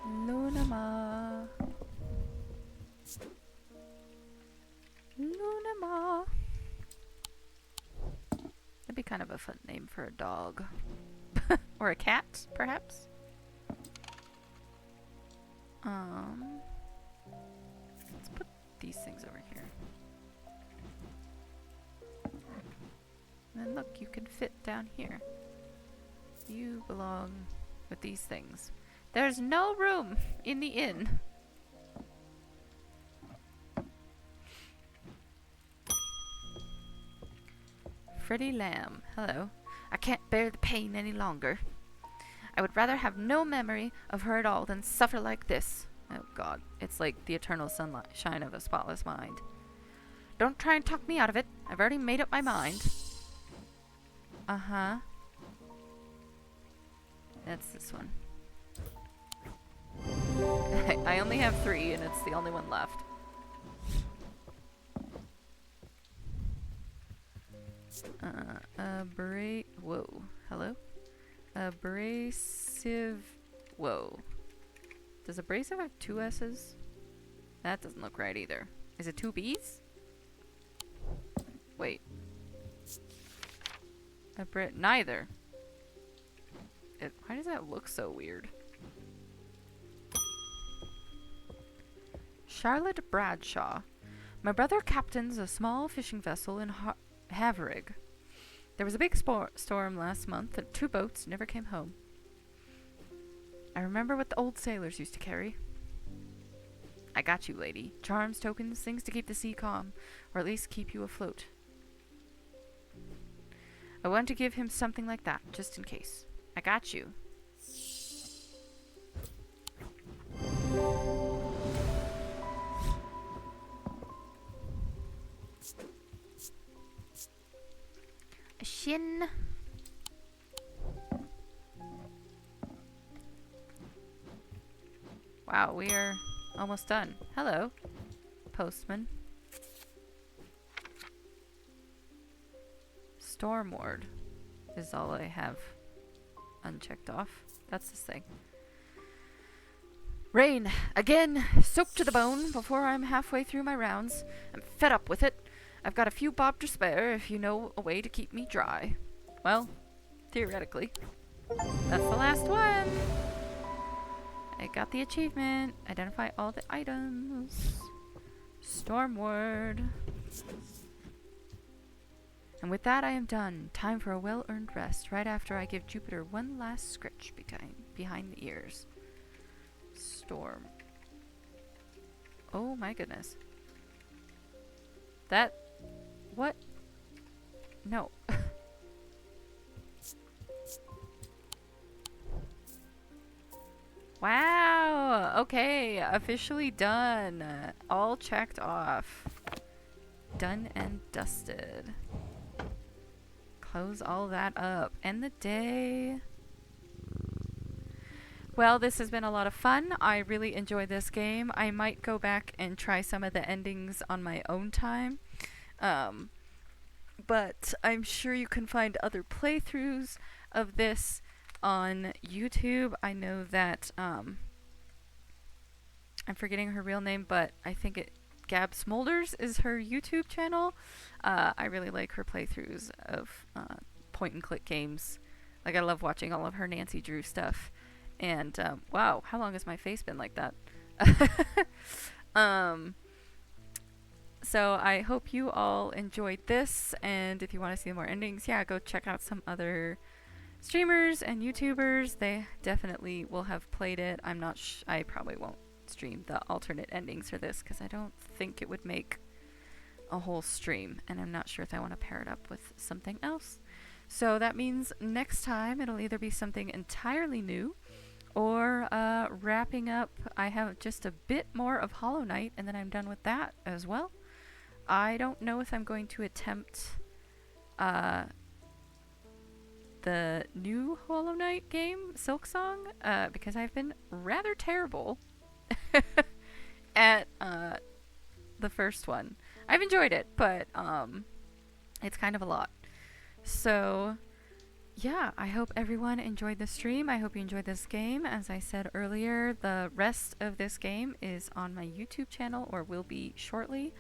Lunama. Lunama. That'd be kind of a fun name for a dog. Or a cat, perhaps? Let's put these things over here. And then look, you can fit down here. You belong with these things. There's no room in the inn. Freddie Lamb. Hello. I can't bear the pain any longer. I would rather have no memory of her at all than suffer like this. Oh god. It's like the eternal sunshine of a spotless mind. Don't try and talk me out of it. I've already made up my mind. Uh-huh. That's this one. I only have 3 and it's the only one left. Whoa. Hello? Abrasive. Whoa. Does abrasive have 2 S's? That doesn't look right either. Is it 2 B's? Wait. Neither. Why does that look so weird? Charlotte Bradshaw. My brother captains a small fishing vessel in Haverig. There was a big storm last month and 2 boats never came home. I remember what the old sailors used to carry. I got you, lady. Charms, tokens, things to keep the sea calm, or at least keep you afloat. I want to give him something like that, just in case. I got you. A shin. Wow, we are almost done. Hello, postman. Storm ward is all I have unchecked off. That's this thing. Rain, again, soaked to the bone before I'm halfway through my rounds. I'm fed up with it. I've got a few bob to spare if you know a way to keep me dry. Well, theoretically. That's the last one. I got the achievement. Identify all the items. Stormward. And with that, I am done. Time for a well-earned rest, right after I give Jupiter one last scritch behind the ears. Storm. Oh my goodness. That... What? No. Wow! Okay, officially done. All checked off. Done and dusted. Close all that up. End the day. Well, this has been a lot of fun. I really enjoy this game. I might go back and try some of the endings on my own time. But I'm sure you can find other playthroughs of this on YouTube. I know that, I'm forgetting her real name, but I think Gab Smolders is her YouTube channel. I really like her playthroughs of point and click games. Like, I love watching all of her Nancy Drew stuff. And wow, how long has my face been like that? So I hope you all enjoyed this, and if you want to see more endings, yeah, go check out some other streamers and YouTubers. They definitely will have played it. I'm not I probably won't stream the alternate endings for this because I don't think it would make a whole stream, and I'm not sure if I want to pair it up with something else. So that means next time it'll either be something entirely new or wrapping up. I have just a bit more of Hollow Knight, and then I'm done with that as well. I don't know if I'm going to attempt the new Hollow Knight game, Silksong, because I've been rather terrible at the first one. I've enjoyed it, but it's kind of a lot. So yeah, I hope everyone enjoyed the stream. I hope you enjoyed this game. As I said earlier, the rest of this game is on my YouTube channel, or will be shortly,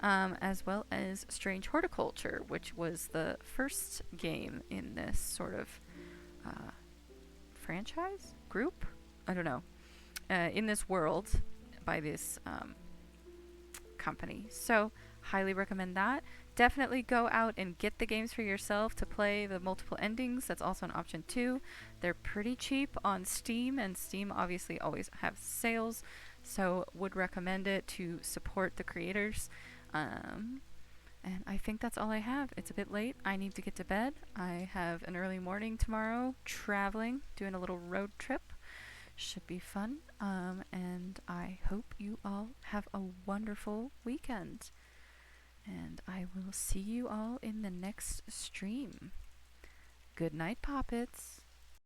as well as Strange Horticulture, which was the first game in this sort of franchise? Group? I don't know. In this world by this company. So, highly recommend that. Definitely go out and get the games for yourself to play the multiple endings. That's also an option too. They're pretty cheap on Steam, and Steam obviously always have sales, so would recommend it to support the creators. And I think that's all I have. It's a bit late. I need to get to bed. I have an early morning tomorrow, traveling, doing a little road trip. Should be fun. And I hope you all have a wonderful weekend. And I will see you all in the next stream. Good night, Poppets.